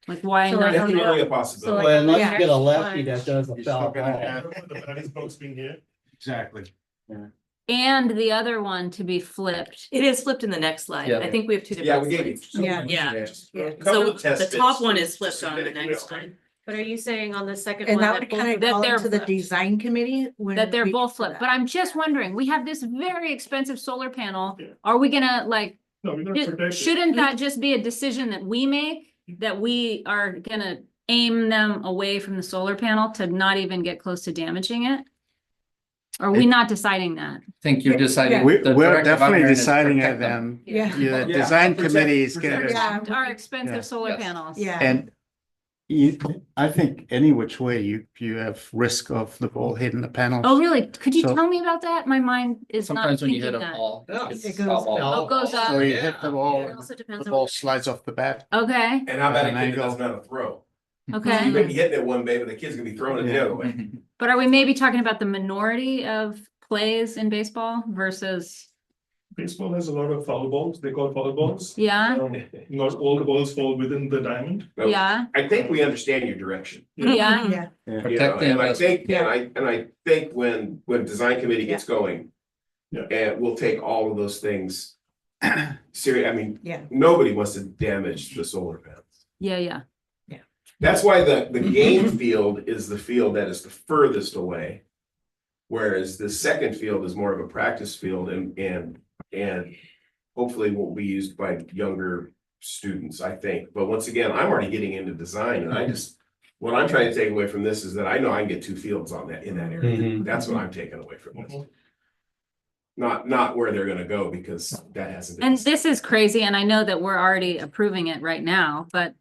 Like, why So not? like- Definitely a possibility. Well, unless Yeah. you get a lefty that does a You're foul still gonna ball. have- The batting box being here. Exactly. And the other one to be flipped. It is flipped in the next slide. Yeah. I think we have two Yeah, different we gave you. slides. Yeah. Yeah. Cover So the test the top bits. one is flipped So on the that it next will. one. But are you saying on the second And one that that would both- kind of that fall they're into the flipped. design committee. when That they're we both get to flipped, that. but I'm just wondering, we have this very expensive solar panel. Yeah. Are we gonna like, No, we're gonna protect it. shouldn't that just be a decision that we make? That we are gonna aim them away from the solar panel to not even get close to damaging it? Are we not deciding that? Think you're deciding. We're the directive I'm definitely hearing is deciding protect it them. then. Yeah. The Yeah. design Protect- committee is protect gonna. it. Yeah. Protect our expensive Yeah. solar Yes. panels. Yeah. And I think any which way you have risk of the ball hitting the panels. Oh, really? Could you So- tell me about that? My mind is not Sometimes when you thinking hit a that. ball. Yeah. it's It goes foul ball. Oh, it goes up. So you hit the ball, It also depends the on. ball slides off the bat. Okay, And how about a An kid that angle. doesn't know how to throw? You okay. may be hitting it one way, but the kid's gonna be throwing it the other way. But are we maybe talking about the minority of plays in baseball versus Baseball has a lot of foul balls, they call foul balls. Yeah, Not all the balls fall within the diamond. Well, yeah, I think we understand your direction. yeah. Yeah. You know, Protect the and I investment. think, and I think when design committee gets going. Yeah. And we'll take all of those things. Serious, I mean, Yeah. nobody wants to damage the solar panels. Yeah, yeah. That's why the game field is the field that is the furthest away. Whereas the second field is more of a practice field and hopefully won't be used by younger students, I think. But once again, I'm already getting into design and I just, what I'm trying to take away from this is that I know I can get 2 fields on that, in that area. Mhm. That's what I'm taking away from this. Not where they're gonna go because that hasn't been. And this is crazy, and I know that we're already approving it right now, but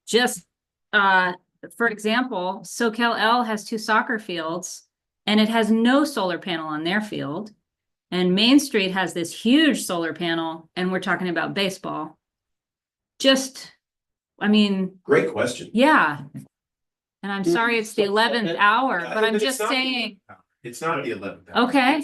just, for example, SoCal has 2 soccer fields and it has no solar panel on their field. And Main Street has this huge solar panel and we're talking about baseball. Just, I mean, Great question. yeah. And I'm sorry it's the 11th hour, but I'm It's just not- saying, It's not the 11th hour. okay.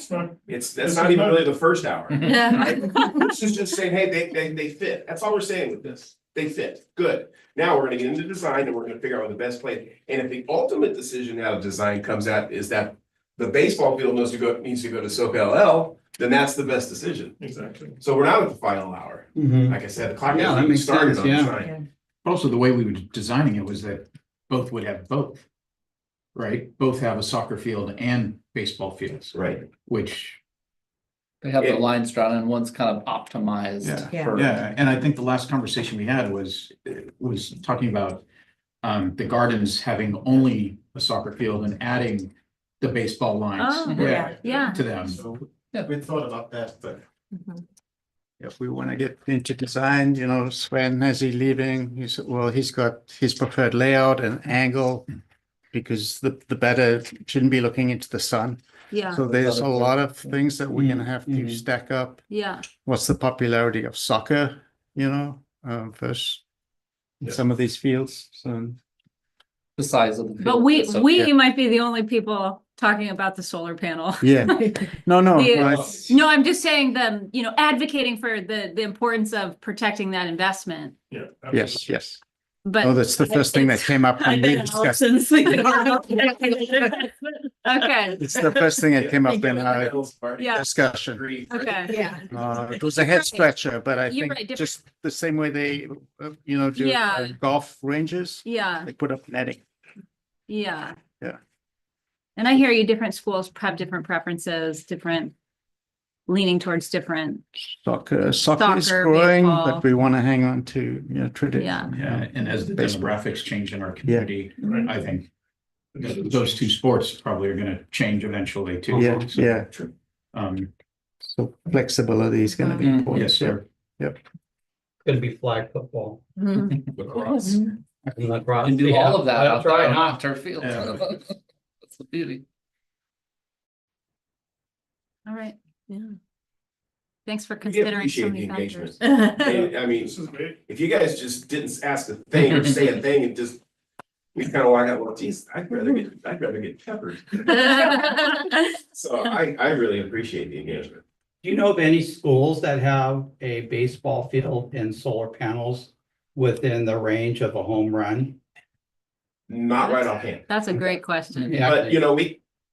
That's not even really the first hour. Yeah. This is just saying, hey, they fit. That's all we're saying with this. They fit. Good. Now we're gonna get into design and we're gonna figure out what the best play. And if the ultimate decision out of design comes out is that the baseball field needs to go to SoCal, then that's the best decision. Exactly. So we're not at the final hour. Mhm. Like I said, the clock Yeah, that hasn't even makes started sense, on yeah. design. Also, the way we were designing it was that both would have both. Right? Both have a soccer field and baseball fields. Right. Which, They have the lines drawn and one's kind of optimized. yeah, for- yeah, and I think the last conversation we had was talking about the gardens having only a soccer field and adding the baseball lines. Oh, yeah. To them. We thought about that, but. If we want to get into design, you know, Sven, as he leaving, he's got his preferred layout and angle. Because the better shouldn't be looking into the sun. Yeah, So there's a lot of things that we're gonna have to stack up. yeah. What's the popularity of soccer, you know, versus some of these fields, so. The size of the. But field. we So- might be the only people talking about the solar panel. Yeah, no, The- right. No, I'm just saying advocating for the importance of protecting that investment. Yeah. Yes, yes. But Oh, that's the first thing that came up when we discussed. Okay, It's the first thing that came up in our yeah, discussion. okay, Yeah. It was a head scratcher, but I You're think right, different- just the same way they, do Yeah. golf ranges, yeah, they put up netting. yeah. Yeah. And I hear you, different schools have different preferences, different leaning towards different, Soccer is Soccer, growing, baseball. but we want to hang on to, tradition. Yeah. Yeah, and as the Baseball. demographics change in our community, I think those 2 sports probably are gonna change eventually too. Yeah, So, yeah. Um, So flexibility is gonna be Mhm. important. yes, sir. Gonna be flag football. Lacrosse. And lacrosse. You can do Yeah, all of that that's out there right, on huh? a turf field. Yeah. That's the beauty. all right, yeah. Thanks for We considering so appreciate the many engagement. factors. I mean, This is great. if you guys just didn't ask a thing or say a thing and just. We kind of walk out, well, geez, I'd rather get peppered. So I really appreciate the engagement. Do you know of any schools that have a baseball field and solar panels within the range of a home run? Not right offhand, That's a great question. Yeah. but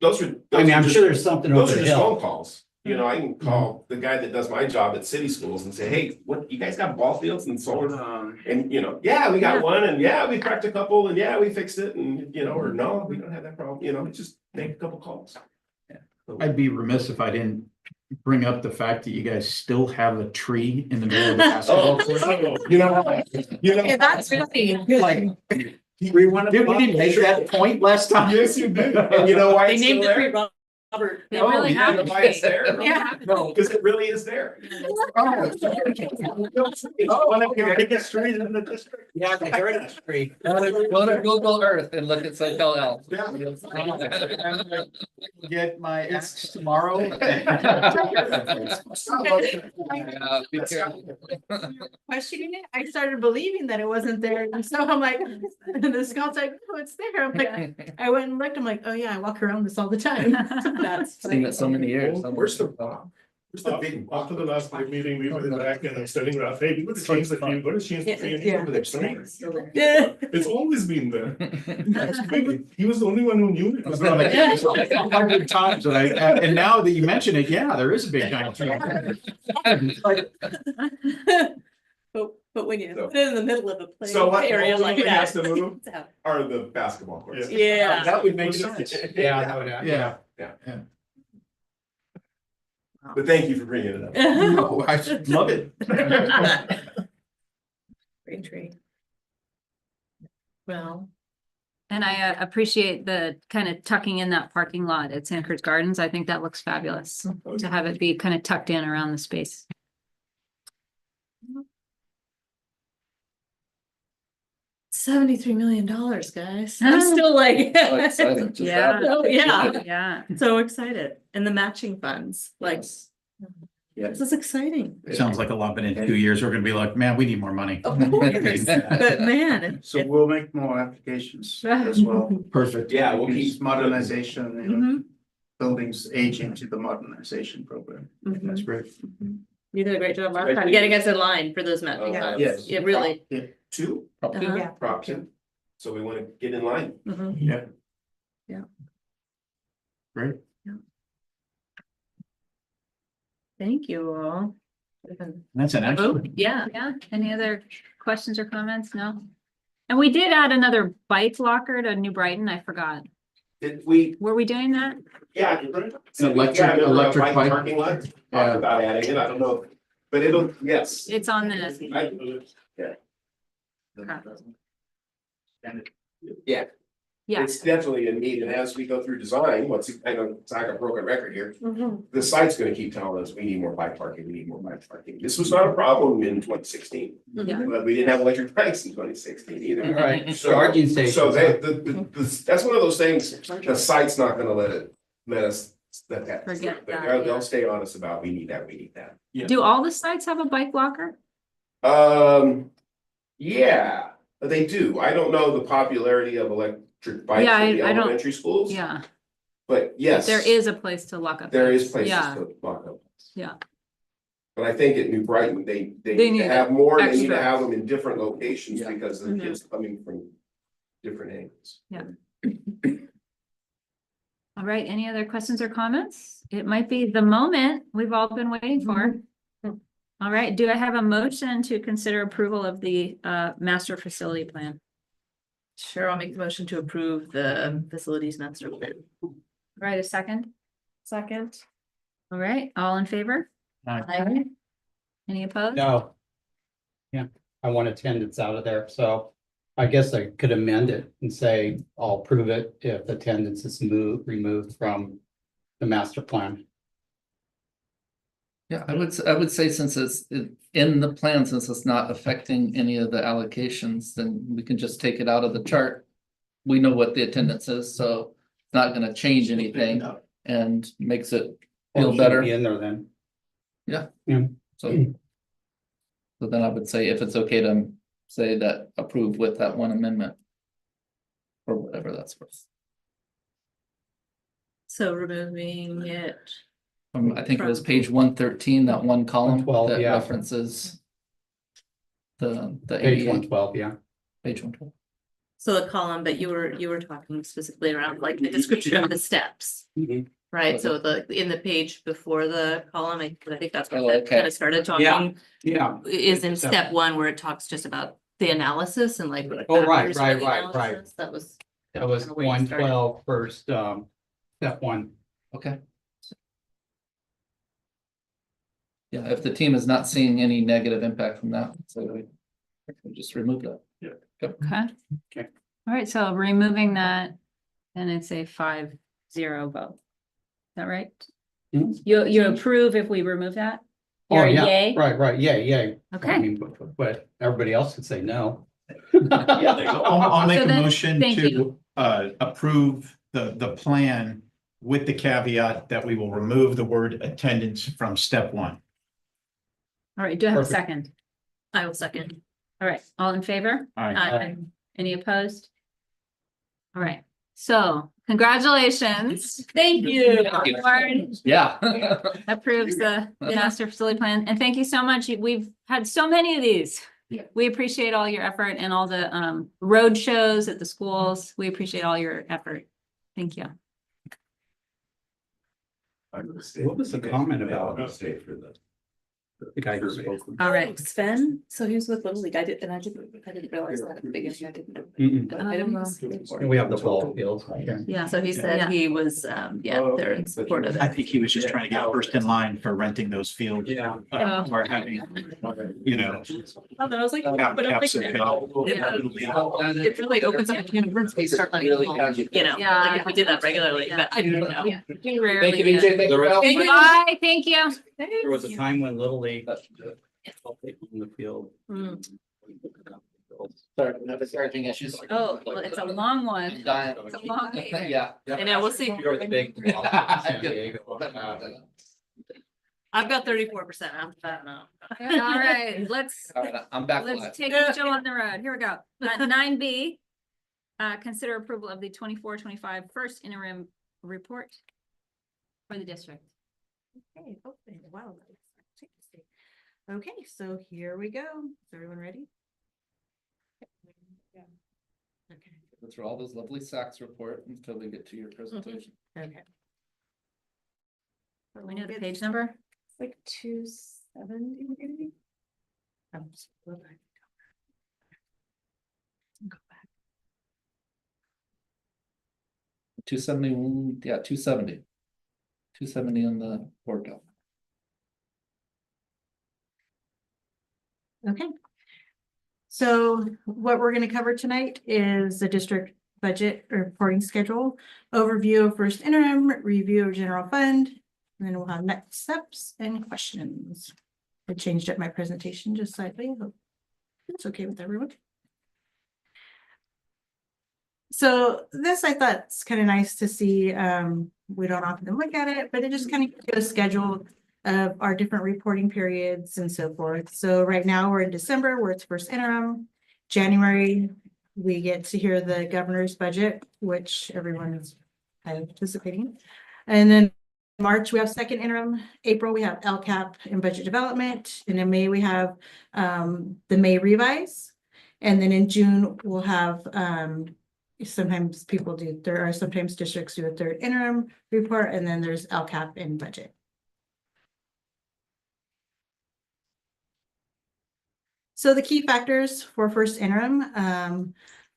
those are. I mean, those are I'm just- sure there's something Those over are the just phone hill. calls. I can call the guy that does my job at city schools and say, hey, what, you guys got ball fields and solar? And, yeah, we got one and yeah, we cracked a couple and yeah, we fixed it and, or no, we don't have that problem, just make a couple calls. I'd be remiss if I didn't bring up the fact that you guys still have a tree in the middle of the basketball court. That's really Like, we didn't make that point last time. Yes, you did. And you know why They it's still named it there? Robert. They Oh, really you have. know why it's there? Yeah. No, because it really is there. One of your biggest trees in the district. Yeah, the heritage tree. Go to Google Earth and look at SoCal. Get my X tomorrow. Be careful. Questioning it, I started believing that it wasn't there, and so I'm like, and the scout's like, oh, it's there, I'm like, I went and looked, I'm like, oh yeah, I walk around this all the time. That's. Seen it so many years. Where's the rock? After the last board meeting, we were back and I was telling Ralph, hey, we gotta change the fee, we gotta change the fee. And he Yeah. was like, "Yeah, it's always been there. That's crazy. He was the only one who knew it. Like 100 times, and now that you mention it, yeah, there is a big giant tree. But when you put it in the middle of a play So what area like ultimately has that. to move it's out. are the basketball courts. Yeah. That would make sense. Yeah. Yeah. Yeah. But thank you for bringing it up. Oh, I love it. Great tree. Well, And I appreciate the kind of tucking in that parking lot at Sandhurst Gardens. I think that looks fabulous to have it be kind of tucked in around the space. $73 million, guys. I'm still like. So excited. Just Yeah. wrap it. Oh, yeah. Yeah. So excited. And the matching funds, like, this is exciting. Sounds like a lot, but in 2 years, we're gonna be like, man, we need more money. Of course, but man, So we'll make more applications as well. Perfect. Yeah, we'll It's keep modernization, you know, Mhm. buildings age into the modernization program. That's great. You did a great job last time getting us in line for those matching funds. Yes. It really. Yeah. Two, Uh-huh. prop two. So we want to get in line. Mhm. Yeah. Yeah. Great. Thank you all. That's an excellent. Yeah. Yeah. Any other questions or comments? No? And we did add another bike locker to New Brighton. I forgot. Did we? Were we doing that? Yeah. An electric bike. Parking lot. Talked about adding it. I don't know. But it'll, yes. It's on the, Yeah. yeah. It's definitely a need, and as we go through design, I know it's like a broken record here, Mhm. the site's gonna keep telling us, we need more bike parking, we need more bike parking. This was not a problem in 2016. Yeah. But we didn't have electric bikes in 2016 either. Right. So, Charging stations. so that's one of those things, the site's not gonna let us, Forget that, they'll yeah. stay honest about, we need that, we need that. Do all the sites have a bike locker? Yeah, they do. I don't know the popularity of electric bikes Yeah, in the I don't- elementary schools. Yeah. But yes. There is a place to lock up. There is bikes. places Yeah. to lock up. Yeah. But I think at New Brighton, they They need need to have more, they need extra. to have them in different locations Yeah. because the Mhm. kids coming from different angles. All right. Any other questions or comments? It might be the moment we've all been waiting for. All right. Do I have a motion to consider approval of the master facility plan? Sure, I'll make the motion to approve the facilities master plan. All right, a second. Second. All right, all in favor? Aye. Any opposed? No. Yeah, I want attendance out of there, so I guess I could amend it and say I'll approve it if attendance is removed from the master plan. Yeah, I would say since it's in the plan, since it's not affecting any of the allocations, then we can just take it out of the chart. We know what the attendance is, so it's not gonna change anything and makes it Or feel it shouldn't better. Be in there then. Yeah. Yeah. So then I would say if it's okay to say that approve with that one amendment. Or whatever that's worth. So removing it. I think it was page 113, that one column 112, that yeah. references. The Page ADA. 112, yeah. Page 112. So the column, but you were talking specifically around like the description of the steps, Mhm. right? So in the page before the column, I think that's Oh, what that okay. kind of started talking. Yeah. Is in step one where it talks just about the analysis and like. the Oh, right, factors for the right. analysis. That was. That was kinda where you started. 112 first, step one. Okay. Yeah, if the team is not seeing any negative impact from that, so we just remove that. Yeah. Okay. Okay. All right, so removing that, and it's a 5-0 vote. Is that right? Mhm. You approve if we remove that? Oh, You're a yeah, yay? right, yay. I Okay. mean, but everybody else could say no. I'll make So a then, motion thank to you. approve the plan with the caveat that we will remove the word attendance from step one. All right, do I have a Perfect. second? I will second. All right, all in favor? All right. Aye. Any opposed? All right, so Congratulations. Thank you. Board Yeah. approves the master facility plan, and thank you so much. We've had so many of these. Yeah. We appreciate all your effort and all the road shows at the schools. We appreciate all your effort. Thank you. What was the comment about the guy who spoke? All right. Sven, so he was with Little League. I didn't realize that at the beginning. I didn't. Mm-mm. But I don't. We have the ball fields. Yeah. So he said he was, they're in support of I it. think he was just trying to get first in line for renting those fields. Yeah. Or having, you know. Oh, then I was like, oh, cap- but I'm like, caps and all. yeah. It really opens up universities, start like, Really Yeah. like if we did that regularly, but I didn't know. Yeah. Thank you, BJ. Thank you. Thank you. Bye, thank you. There was a time when Little League on the field. Sorry, no discouraging issues. Oh, well, it's a long I'm one. dying. It's a long meeting. Yeah. I know, we'll see. You're the big. I've got 34%. I'm fat now. All right, let's All right, I'm back live. take the show on the road. Here we go. 9B. Consider approval of the 24-25 first interim report for the district. Okay, open. Wow. Okay, so here we go. Is everyone ready? Okay. Go through all those lovely SACs report until we get to your presentation. Okay. We know the page number? It's like 270 maybe. Just go back. Go back. 271, yeah, 270. 270 on the board doc. Okay. So what we're going to cover tonight is the district budget reporting schedule, overview of first interim, review of general fund, and then we'll have next steps and questions. I changed up my presentation just slightly. I hope it's okay with everyone. So this I thought is kind of nice to see. We don't often look at it, but it just kind of gives you a schedule of our different reporting periods and so forth. So right now we're in December, where it's first interim. January, we get to hear the governor's budget, which everyone is kind of anticipating. And then March, we have second interim. April, we have LCAP and budget development. And in May, we have the May revise. And then in June, we'll have sometimes people do, there are sometimes districts do a third interim report, and then there's LCAP and budget. So the key factors for first interim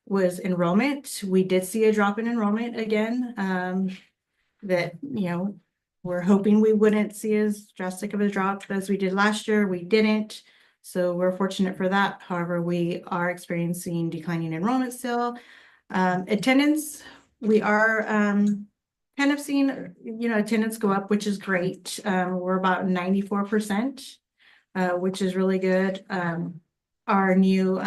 was enrollment. We did see a drop in enrollment again, that, we're hoping we wouldn't see as drastic of a drop as we did last year. We didn't. So we're fortunate for that. However, we are experiencing declining enrollment still. Attendance, we are kind of seeing, attendance go up, which is great. We're about 94%, which is really good. Our new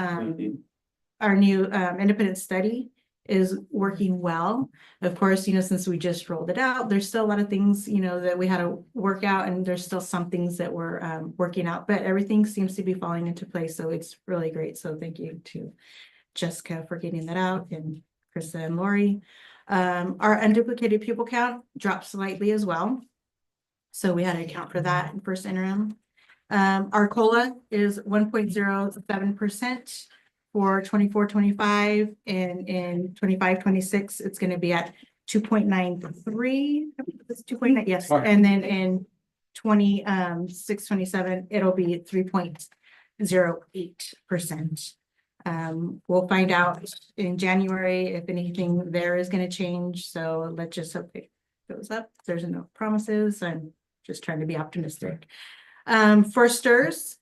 independent study is working well. Of course, since we just rolled it out, there's still a lot of things, that we had to work out, and there's still some things that we're working out, but everything seems to be falling into place. So it's really great. So thank you to Jessica for getting that out, and Krista and Lori. Our unduplicated pupil count dropped slightly as well. So we had to account for that in first interim. Our COLA is 1.07% for 24-25, and in 25-26, it's going to be at 2.93. It's 2.9, yes. And then in 26-27, it'll be 3.08%. We'll find out in January if anything there is going to change. So let's just hope it goes up. There's no promises. I'm just trying to be optimistic. For STRS,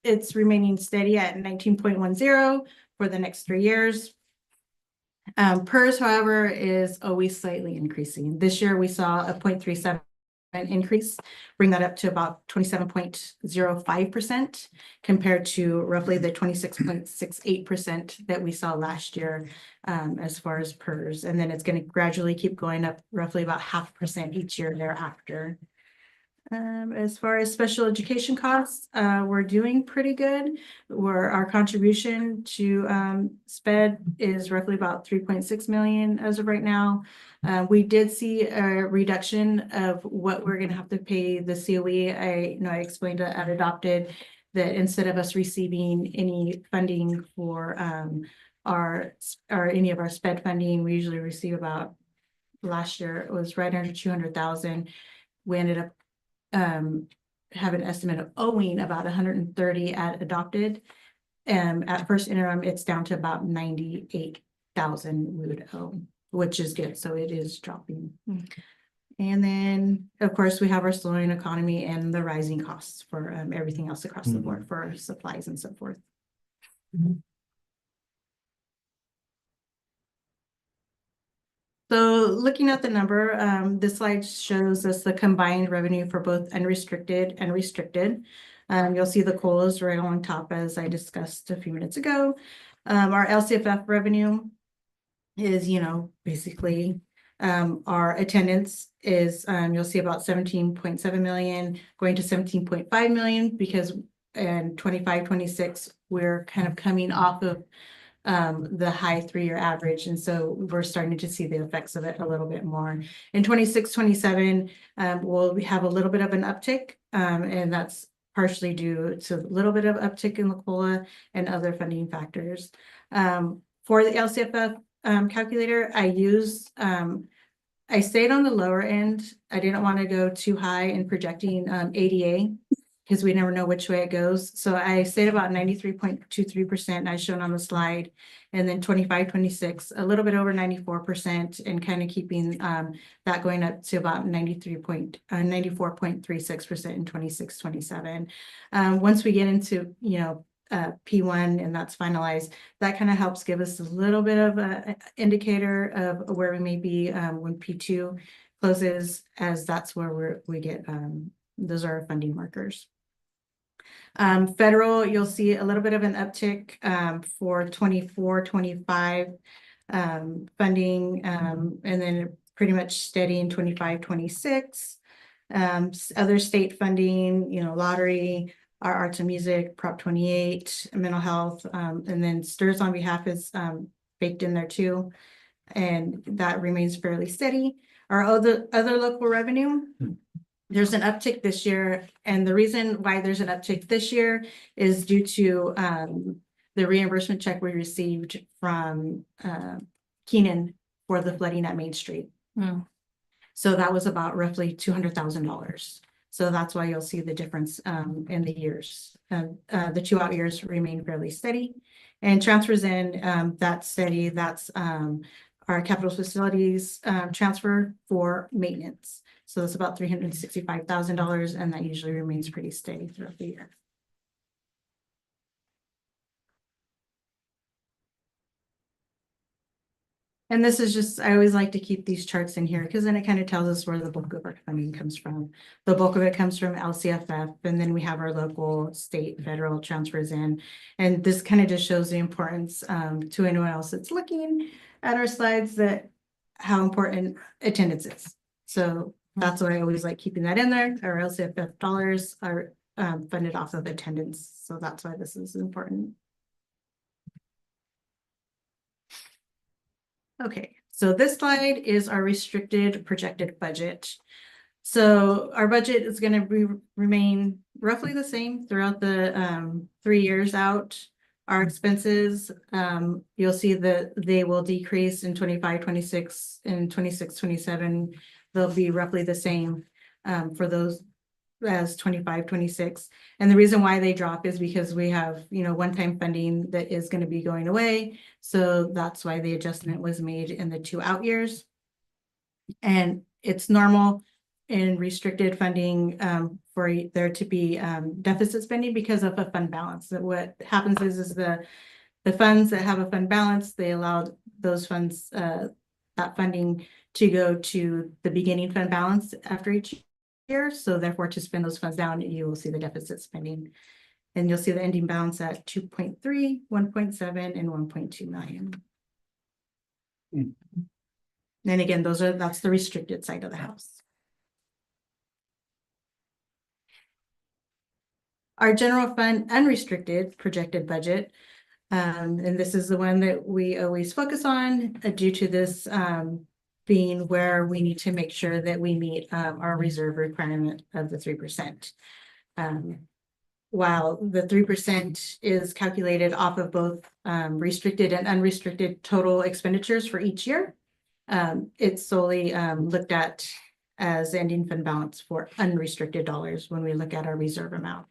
it's remaining steady at 19.10 for the next 3 years. PERS, however, is always slightly increasing. This year we saw a 0.37 increase, bring that up to about 27.05% compared to roughly the 26.68% that we saw last year as far as PERS. And then it's going to gradually keep going up roughly about 0.5% each year thereafter. As far as special education costs, we're doing pretty good. Our contribution to SPED is roughly about 3.6 million as of right now. We did see a reduction of what we're gonna have to pay the COE. I explained at Adopted that instead of us receiving any funding for any of our SPED funding, we usually receive about, last year it was right under 200,000. We ended up have an estimate of owing about 130 at Adopted. At first interim, it's down to about 98,000 we would owe, which is good. So it is dropping. And then, of course, we have our slowing economy and the rising costs for everything else across the board for supplies and so forth. So looking at the number, this slide shows us the combined revenue for both unrestricted and restricted. You'll see the COLAs right on top, as I discussed a few minutes ago. Our LCFF revenue is, basically our attendance is, you'll see about 17.7 million going to 17.5 million because in 25-26, we're kind of coming off of the high 3-year average. And so we're starting to see the effects of it a little bit more. In 26-27, we'll have a little bit of an uptick, and that's partially due to a little bit of uptick in the COLA and other funding factors. For the LCFF calculator, I stayed on the lower end. I didn't want to go too high in projecting ADA because we never know which way it goes. So I stayed about 93.23% as shown on the slide. And then 25-26, a little bit over 94% and kind of keeping that going up to about 94.36% in 26-27. Once we get into, P1 and that's finalized, that kind of helps give us a little bit of an indicator of where we may be when P2 closes, as that's where we get, those are our funding markers. Federal, you'll see a little bit of an uptick for 24-25 funding, and then pretty much steady in 25-26. Other state funding, lottery, our arts and music, Prop 28, mental health, and then STIRS on behalf is baked in there too. And that remains fairly steady. Our other local revenue, there's an uptick this year. And the reason why there's an uptick this year is due to the reimbursement check we received from Keenan for the flooding at Main Street. So that was about roughly $200,000. So that's why you'll see the difference in the years. The 2 out years remain fairly steady. And transfers in, that's steady. That's our capital facilities transfer for maintenance. So it's about $365,000, and that usually remains pretty steady throughout the year. And this is just, I always like to keep these charts in here because then it kind of tells us where the bulk of our funding comes from. The bulk of it comes from LCFF, and then we have our local, state, federal transfers in. And this kind of just shows the importance to anyone else that's looking at our slides that how important attendance is. So that's why I always like keeping that in there. Our LCFF dollars are funded off of attendance. So that's why this is important. Okay, so this slide is our restricted projected budget. So our budget is going to remain roughly the same throughout the 3 years out. Our expenses, you'll see that they will decrease in 25-26 and 26-27. They'll be roughly the same for those as 25-26. And the reason why they drop is because we have, one-time funding that is going to be going away. So that's why the adjustment was made in the 2 out years. And it's normal in restricted funding for there to be deficit spending because of a fund balance. That what happens is the funds that have a fund balance, they allow those funds, that funding to go to the beginning fund balance after each year. So therefore, to spend those funds down, you will see the deficit spending. And you'll see the ending balance at 2.3, 1.7, and 1.2 million. And again, that's the restricted side of the house. our general fund unrestricted projected budget. And this is the one that we always focus on due to this being where we need to make sure that we meet our reserve requirement of the 3%. While the 3% is calculated off of both restricted and unrestricted total expenditures for each year, it's solely looked at as ending fund balance for unrestricted dollars when we look at our reserve amount.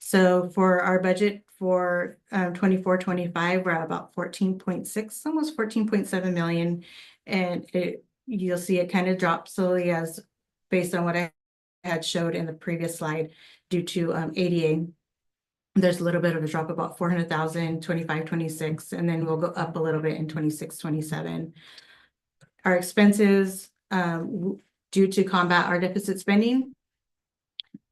So for our budget for 24-25, we're at about 14.6, almost 14.7 million. And you'll see it kind of drop slowly as based on what I had showed in the previous slide due to ADA. There's a little bit of a drop, about 400,000, 25-26, and then we'll go up a little bit in 26-27. Our expenses due to combat our deficit spending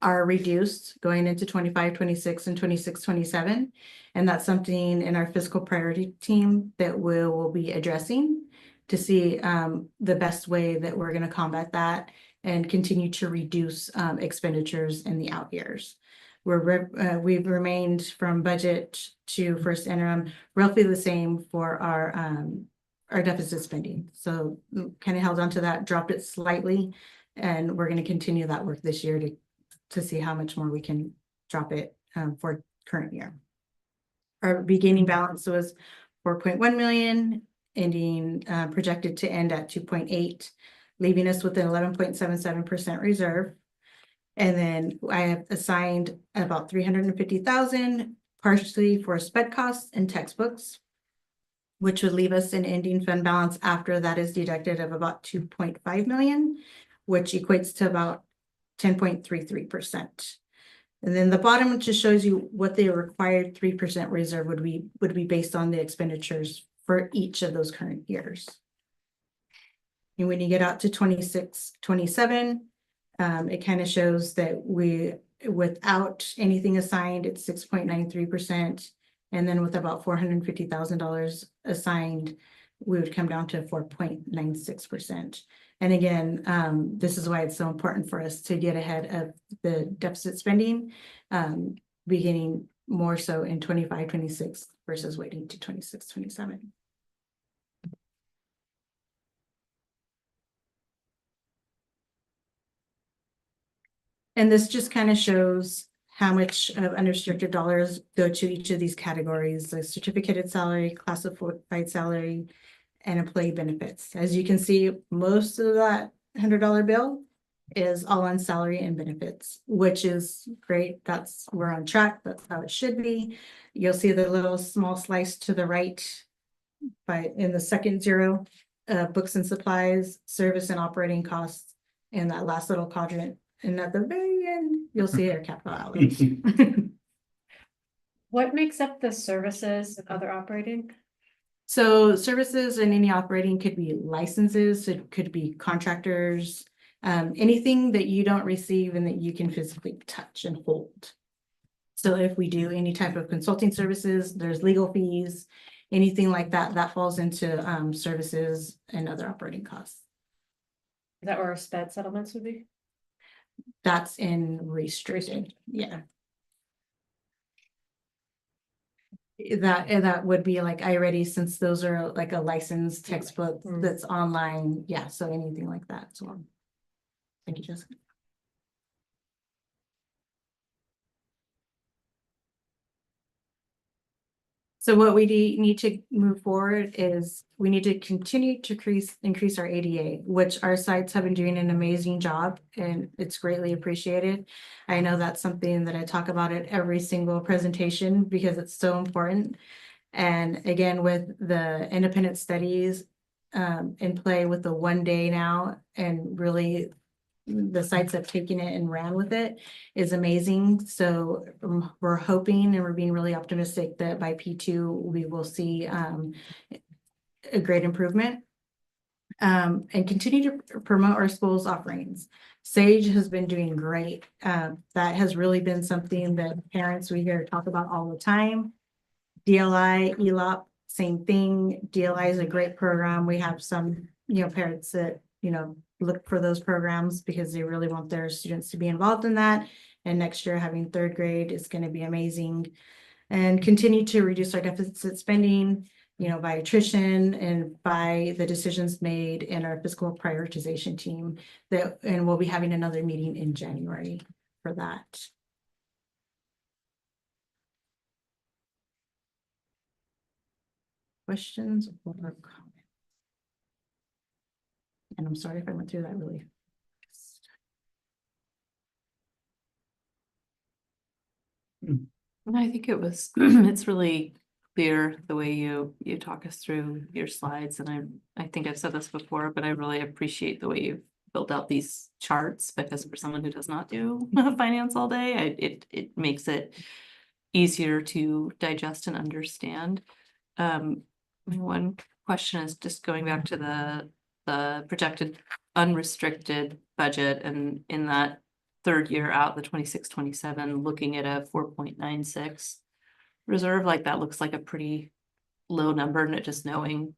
are reduced going into 25-26 and 26-27. And that's something in our fiscal priority team that we'll be addressing to see the best way that we're going to combat that and continue to reduce expenditures in the out years. We've remained from budget to first interim roughly the same for our deficit spending. So kind of held on to that, dropped it slightly, and we're going to continue that work this year to see how much more we can drop it for current year. Our beginning balance was 4.1 million, ending projected to end at 2.8, leaving us with an 11.77% reserve. And then I have assigned about 350,000 partially for sped costs and textbooks, which would leave us an ending fund balance after that is deducted of about 2.5 million, which equates to about 10.33%. And then the bottom just shows you what the required 3% reserve would be based on the expenditures for each of those current years. And when you get out to 26-27, it kind of shows that without anything assigned, it's 6.93%. And then with about $450,000 assigned, we would come down to 4.96%. And again, this is why it's so important for us to get ahead of the deficit spending, beginning more so in 25-26 versus waiting to 26-27. And this just kind of shows how much of unrestricted dollars go to each of these categories: the certificated salary, classified salary, and employee benefits. As you can see, most of that $100 bill is all on salary and benefits, which is great. We're on track. That's how it should be. You'll see the little small slice to the right in the second zero, books and supplies, service and operating costs, and that last little quadrant. And at the very end, you'll see our capital outlays. What makes up the services and other operating? So services and any operating could be licenses, it could be contractors, anything that you don't receive and that you can physically touch and hold. So if we do any type of consulting services, there's legal fees, anything like that, that falls into services and other operating costs. Is that where our SPED settlements would be? That's in restricted, yeah. That would be like iReady, since those are like a licensed textbook that's online. Yeah, so anything like that. So thank you, Jessica. So what we need to move forward is we need to continue to increase our ADA, which our sites have been doing an amazing job, and it's greatly appreciated. I know that's something that I talk about at every single presentation because it's so important. And again, with the independent studies in play with the 1 day now, and really the sites have taken it and ran with it, is amazing. So we're hoping and we're being really optimistic that by P2 we will see a great improvement and continue to promote our school's offerings. SAGE has been doing great. That has really been something that parents we hear talk about all the time. DLI, ELOP, same thing. DLI is a great program. We have some, parents that, look for those programs because they really want their students to be involved in that. And next year, having third grade is going to be amazing. And continue to reduce our deficit spending, by attrition and by the decisions made in our fiscal prioritization team. And we'll be having another meeting in January for that. Questions or comments? And I'm sorry if I went through that really. And I think it was, it's really clear the way you talk us through your slides, and I think I've said this before, but I really appreciate the way you've built out these charts, because for someone who does not do finance all day, it makes it easier to digest and understand. One question is just going back to the projected unrestricted budget, and in that third year out, the 26-27, looking at a 4.96 reserve, like that looks like a pretty low number, and it just knowing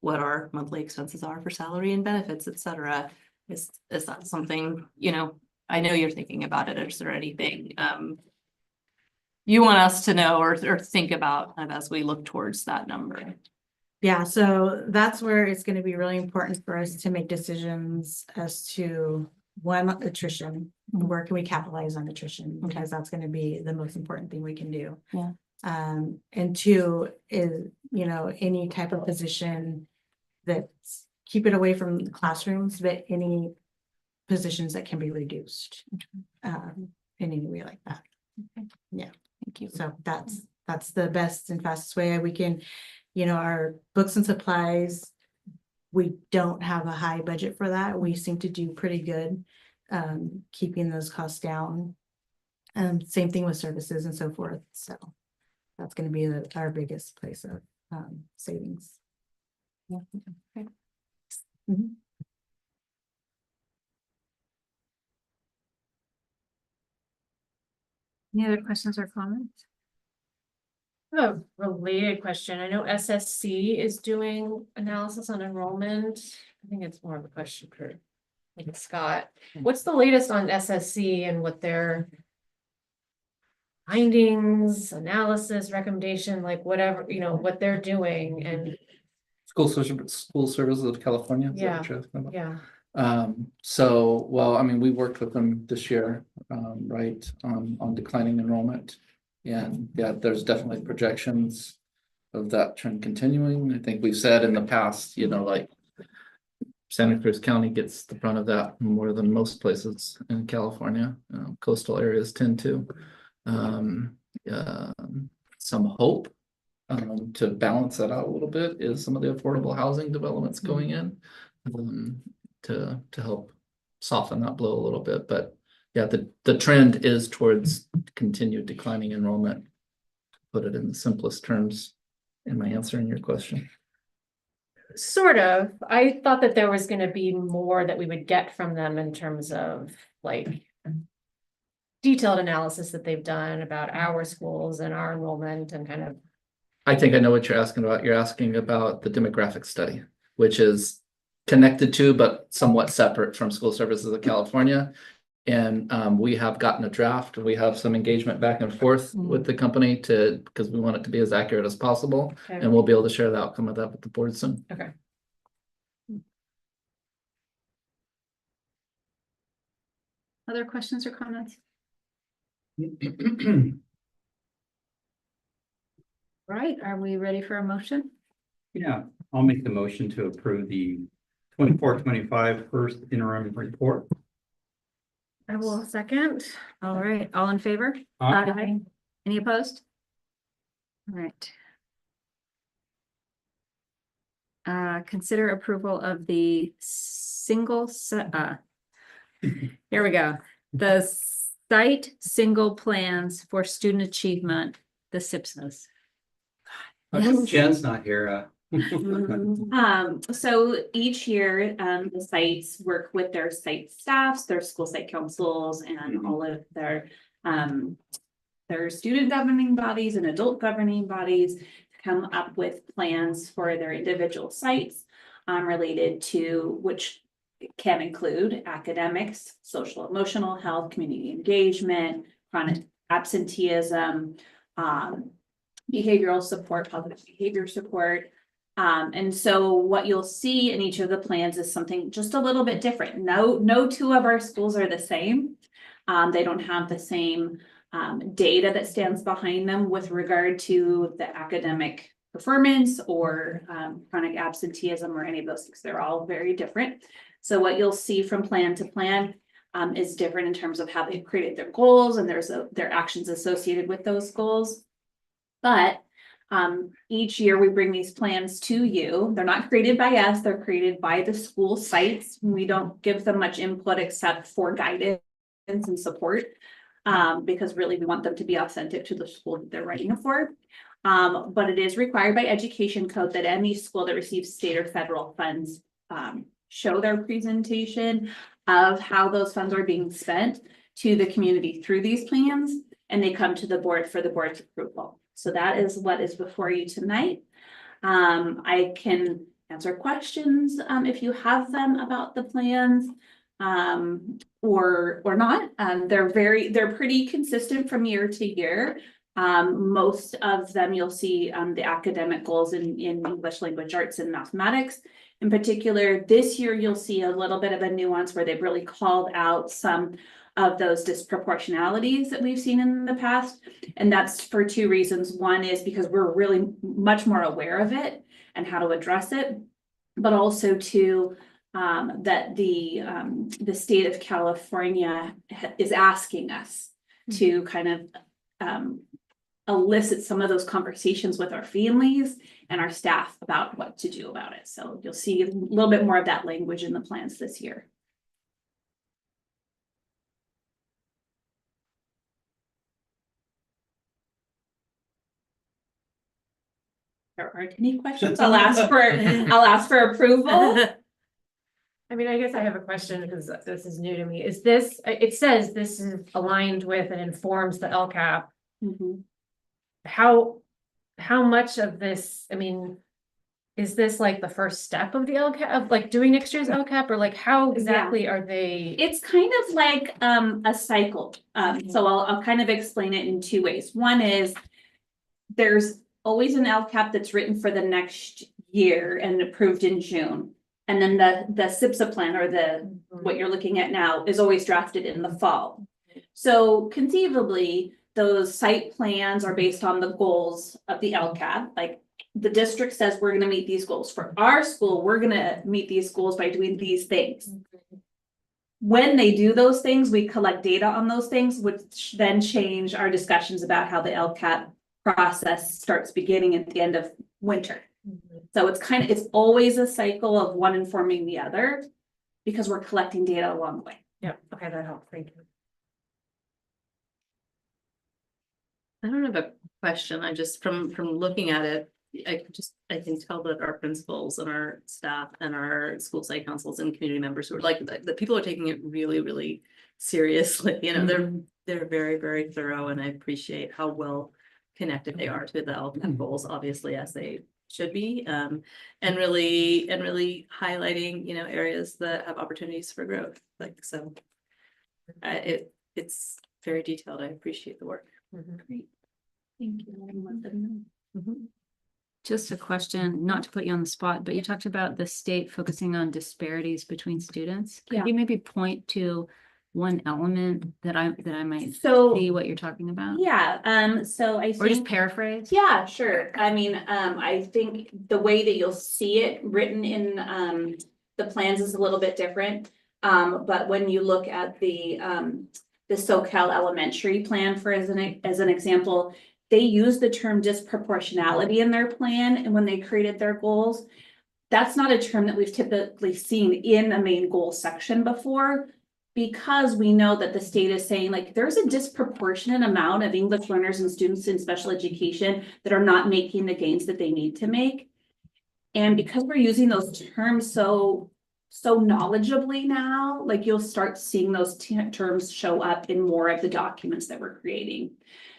what our monthly expenses are for salary and benefits, et cetera. Is that something, I know you're thinking about it. Is there anything you want us to know or think about kind of as we look towards that number? Yeah, so that's where it's going to be really important for us to make decisions as to one, attrition. Where can we capitalize on attrition? Because that's going to be the most important thing we can do. Yeah. And two is, any type of position that's keep it away from the classrooms, but any positions that can be reduced. In any way like that. Okay. Yeah. Thank you. So that's the best and fastest way we can, our books and supplies, we don't have a high budget for that. We seem to do pretty good keeping those costs down. Same thing with services and so forth. So that's going to be our biggest place of savings. Yeah. Okay. Mhm. Any other questions or comments? A related question. I know SSC is doing analysis on enrollment. I think it's more of a question for Scott. What's the latest on SSC and what their findings, analysis, recommendation, like whatever, what they're doing and School Services of California. Is that what you're asking about? yeah. So, well, I mean, we worked with them this year, right, on declining enrollment. And yeah, there's definitely projections of that trend continuing. I think we've said in the past, like Santa Cruz County gets the brunt of that more than most places in California. Coastal areas tend to. Some hope to balance that out a little bit is some of the affordable housing developments going in to help soften that blow a little bit. But yeah, the trend is towards continued declining enrollment. Put it in the simplest terms. Am I answering your question? Sort of. I thought that there was going to be more that we would get from them in terms of like detailed analysis that they've done about our schools and our enrollment and kind of. I think I know what you're asking about. You're asking about the demographic study, which is connected to but somewhat separate from School Services of California. And we have gotten a draft. We have some engagement back and forth with the company because we want it to be as accurate as possible. Okay. And we'll be able to share the outcome of that with the board soon. Okay. Other questions or comments? Right, are we ready for a motion? Yeah, I'll make the motion to approve the 24-25 first interim report. I will second. All right, all in favor? Aye. Any opposed? All right. Consider approval of the here we go. The site single plans for student achievement, the SIPSNs. Jen's not here. So each year, the sites work with their site staffs, their school site councils, and all of their student governing bodies and adult governing bodies to come up with plans for their individual sites related to which can include academics, social emotional health, community engagement, chronic absenteeism, behavioral support, positive behavior support. And so what you'll see in each of the plans is something just a little bit different. No two of our schools are the same. They don't have the same data that stands behind them with regard to the academic performance or chronic absenteeism or any of those things. They're all very different. So what you'll see from plan to plan is different in terms of how they've created their goals, and their actions associated with those goals. But each year we bring these plans to you. They're not created by us, they're created by the school sites. We don't give them much input except for guidance and support, because really we want them to be authentic to the school that they're writing it for. But it is required by education code that any school that receives state or federal funds show their presentation of how those funds are being spent to the community through these plans, and they come to the board for the board's approval. So that is what is before you tonight. I can answer questions if you have them about the plans or not. They're pretty consistent from year to year. Most of them you'll see the academic goals in English language arts and mathematics. In particular, this year you'll see a little bit of a nuance where they've really called out some of those disproportionalities that we've seen in the past. And that's for two reasons. One is because we're really much more aware of it and how to address it, but also two, that the state of California is asking us to kind of elicit some of those conversations with our families and our staff about what to do about it. So you'll see a little bit more of that language in the plans this year. There aren't any questions. I'll ask for approval. I mean, I guess I have a question because this is new to me. Is this, it says this is aligned with and informs the LCAP. Mm-hmm. How much of this, I mean, is this like the first step of the LCAP, of like doing next year's LCAP, or like how exactly are they? It's kind of like a cycle. So I'll kind of explain it in two ways. One is there's always an LCAP that's written for the next year and approved in June. And then the SIPSA plan, or what you're looking at now, is always drafted in the fall. So conceivably, those site plans are based on the goals of the LCAP. Like the district says, we're going to meet these goals. For our school, we're going to meet these goals by doing these things. When they do those things, we collect data on those things, which then change our discussions about how the LCAP process starts beginning at the end of winter. So it's always a cycle of one informing the other because we're collecting data along the way. Yeah, okay, that helps. Thank you. I don't have a question. I just, from looking at it, I can tell that our principals and our staff and our school site councils and community members who are like, the people are taking it really, really seriously. You know, they're very, very thorough, and I appreciate how well connected they are to the LCAP goals, obviously, as they should be, and really highlighting, you know, areas that have opportunities for growth. Like, so it's very detailed. I appreciate the work. Great. Thank you. I want them to know. Just a question, not to put you on the spot, but you talked about the state focusing on disparities between students. Could Yeah. you maybe point to one element that I might So- see what you're talking about? Yeah, so I Or just think, paraphrase? yeah, sure. I mean, I think the way that you'll see it written in the plans is a little bit different. But when you look at the SoCal Elementary plan, for as an example, they use the term disproportionality in their plan, and when they created their goals, that's not a term that we've typically seen in a main goal section before, because we know that the state is saying, like, there's a disproportionate amount of English learners and students in special education that are not making the gains that they need to make. And because we're using those terms so knowledgeably now, like, you'll start seeing those terms show up in more of the documents that we're creating.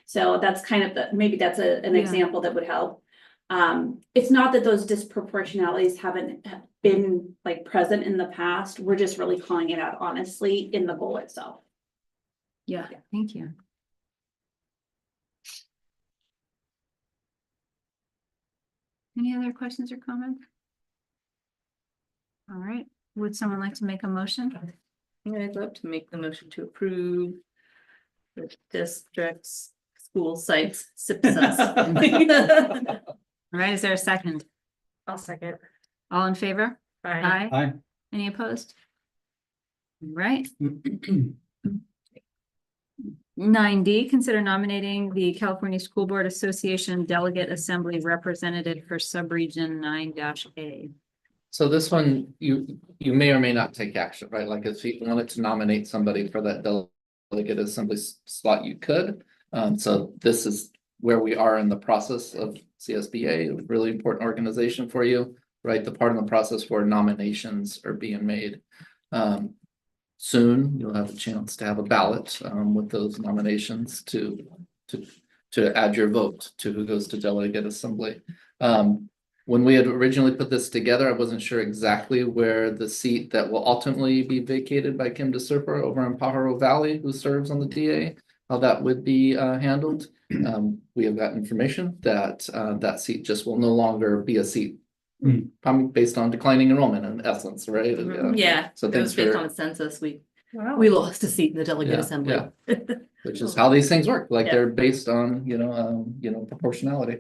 So that's kind of maybe that's an example that would help. It's not that those disproportionalities haven't been like present in the past. We're just really calling it out honestly in the goal itself. Yeah, thank you. Any other questions or comments? All right, would someone like to make a motion? I'd love to make the motion to approve the district's school sites success. All right, is there a second? I'll second. All in favor? Aye. Aye. Any opposed? All right. 9D, consider nominating the California School Board Association Delegate Assembly Representative for Subregion 9-A. So this one, you may or may not take action, right? Like if you wanted to nominate somebody for that delegate assembly slot, you could. So this is where we are in the process of CSBA, a really important organization for you, right? The part of the process where nominations are being made. Soon you'll have a chance to have a ballot with those nominations to add your vote to who goes to delegate assembly. When we had originally put this together, I wasn't sure exactly where the seat that will ultimately be vacated by Kim DeSurfer over in Pajaro Valley, who serves on the DA, how that would be handled. We have got information that that seat just will no longer be a seat. Based on declining enrollment in essence, right? Yeah, So it was things based are, on census. We lost a seat in the delegate Yeah, assembly. which is how these things work, like Yeah. they're based on, proportionality.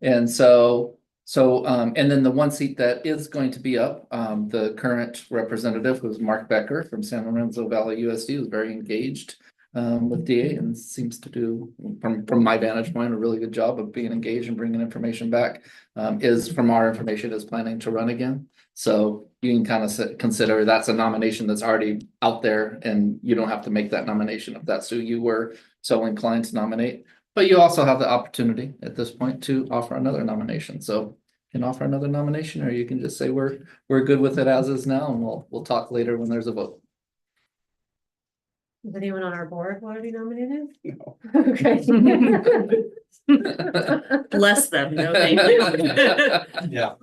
And and then the one seat that is going to be up, the current representative was Mark Becker from San Lorenzo Valley USD, who's very engaged with DA and seems to do, from my vantage point, a really good job of being engaged and bringing information back. Is from our information is planning to run again. So you can kind of consider that's a nomination that's already out there and you don't have to make that nomination if that's who you were so inclined to nominate. But you also have the opportunity at this point to offer another nomination. So you can offer another nomination, or you can just say we're good with it as is now, and we'll talk later when there's a vote. Does anyone on our board want to be nominated? No. Okay. Bless them, no thank you. Yeah.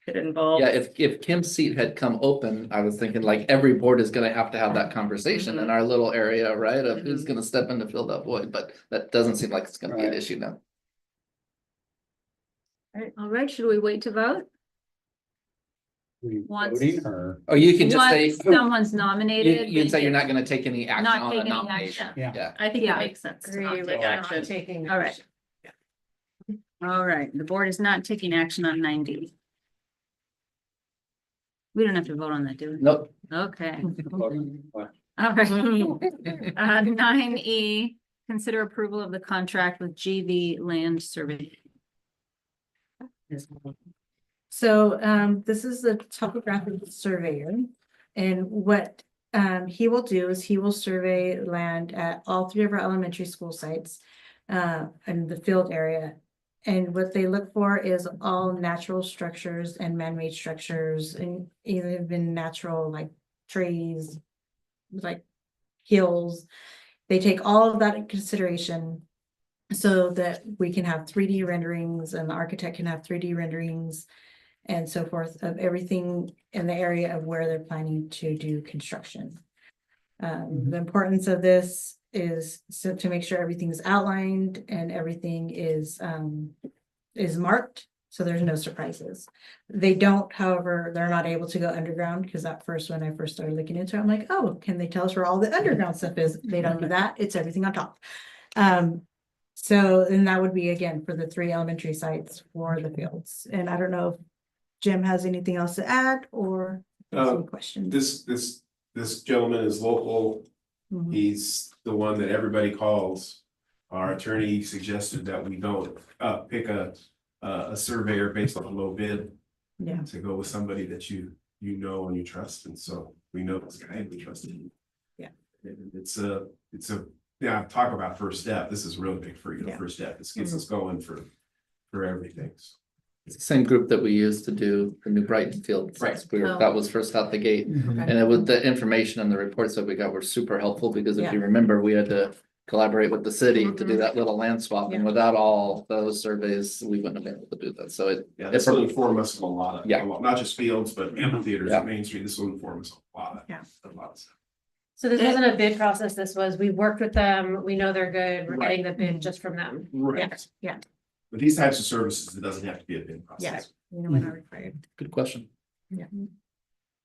Get involved. Yeah, if Kim's seat had come open, I was thinking like every board is gonna have to have that conversation in our little area, right? Of who's gonna step in to fill that void, but that doesn't seem like it's gonna be an issue now. All right, should we wait to vote? Once- Voting or? Or you can just say, Once someone's nominated. you can say they you're get- not gonna take any action Not on a taking any nomination. action. Yeah. I think it Yeah. makes sense to Agree not with take not action. taking. All right. All right, the board is not taking action on 9D. We don't have to vote on that, do we? Nope. Okay. All right. 9E, consider approval of the contract with GV Land Survey. So this is the topographic surveyor. And what he will do is he will survey land at all 3 of our elementary school sites in the field area. And what they look for is all natural structures and man-made structures, and even natural like trees, like hills. They take all of that in consideration so that we can have 3D renderings and the architect can have 3D renderings and so forth of everything in the area of where they're planning to do construction. The importance of this is so to make sure everything's outlined and everything is marked, so there's no surprises. They don't, however, they're not able to go underground, because at first, when I first started looking into it, I'm like, oh, can they tell us where all the underground stuff is? They don't do that, it's everything on top. So, and that would be again for the 3 elementary sites for the fields. And I don't know if Jim has anything else to add or any questions. This gentleman is local. He's the one that everybody calls. Our attorney suggested that we don't pick a surveyor based on a low bid. Yeah. To go with somebody that you know and you trust, and so we know this guy and we trust him. Yeah. It's a talk about first step. This is really big for you. The first step. This gets us going for everything. It's the same group that we used to do the New Brighton field. Right. That was first out the gate. And it was the information and the reports that we got were super helpful because if Yeah. you remember, we had to collaborate with the city to do Mhm. that little land swap, and Yeah. without all those surveys, we wouldn't have been able to do that, so it. Yeah, this will inform us of a lot of, Yeah. not just fields, but amphitheaters Yeah. at Main Street, this will inform us a lot. Yeah. A lot of stuff. So this wasn't a bid process, this was, we worked with them, we know they're good, we're Right. getting the bid just from them. Right. Yeah. With these types of services, it doesn't have to be a bid process. Yeah. You know, we're not required. Good question.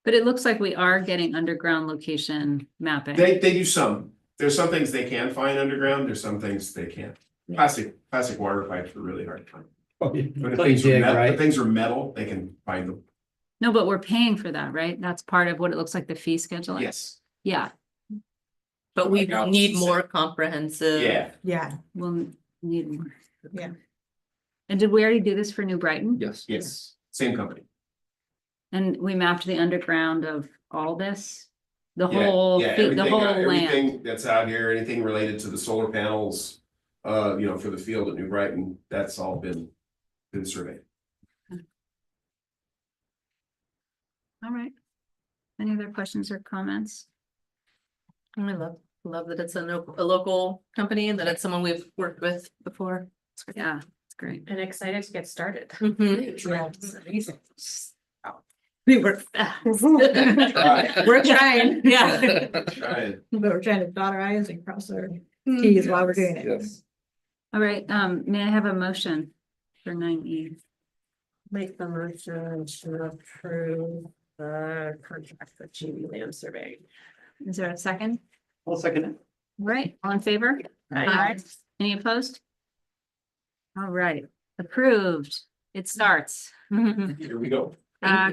But it looks like we are getting underground location mapping. They do some, there's some things they can find underground, there's some things they can't. Plastic water pipes are really hard to find. But if things are metal, if things are metal, they can find them. No, but we're paying for that, right? That's part of what it looks like the fee schedule. Yes. Yeah, But we need more comprehensive. Yeah. Yeah. we'll need more. Yeah. And did we already do this for New Brighton? Yes. Yes, same company. And we mapped the underground of all this? The Yeah, whole, yeah, the everything, whole land? everything that's out here, anything related to the solar panels, for the field at New Brighton, that's all been surveyed. All right. Any other questions or comments? I love that it's a local company and that it's someone we've worked with before. Yeah, it's great. And excited to get started. Mhm. We work fast. We're trying. Yeah. Trying. But we're trying to dot our i's and cross our t's while we're doing it. Yes. All right, may I have a motion for 9E? Make the motion to approve the contract for GB land survey. Is there a second? I'll second it. All right, all in favor? Aye. Any opposed? All right, approved. It starts. Here we go. Uh,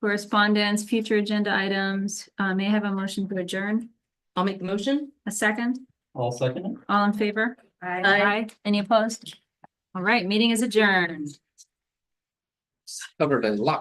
Correspondence, future agenda items. May I have a motion to adjourn? I'll make the motion. A second? I'll second it. All in favor? Aye. Any opposed? All right, meeting is adjourned. Covered a lot.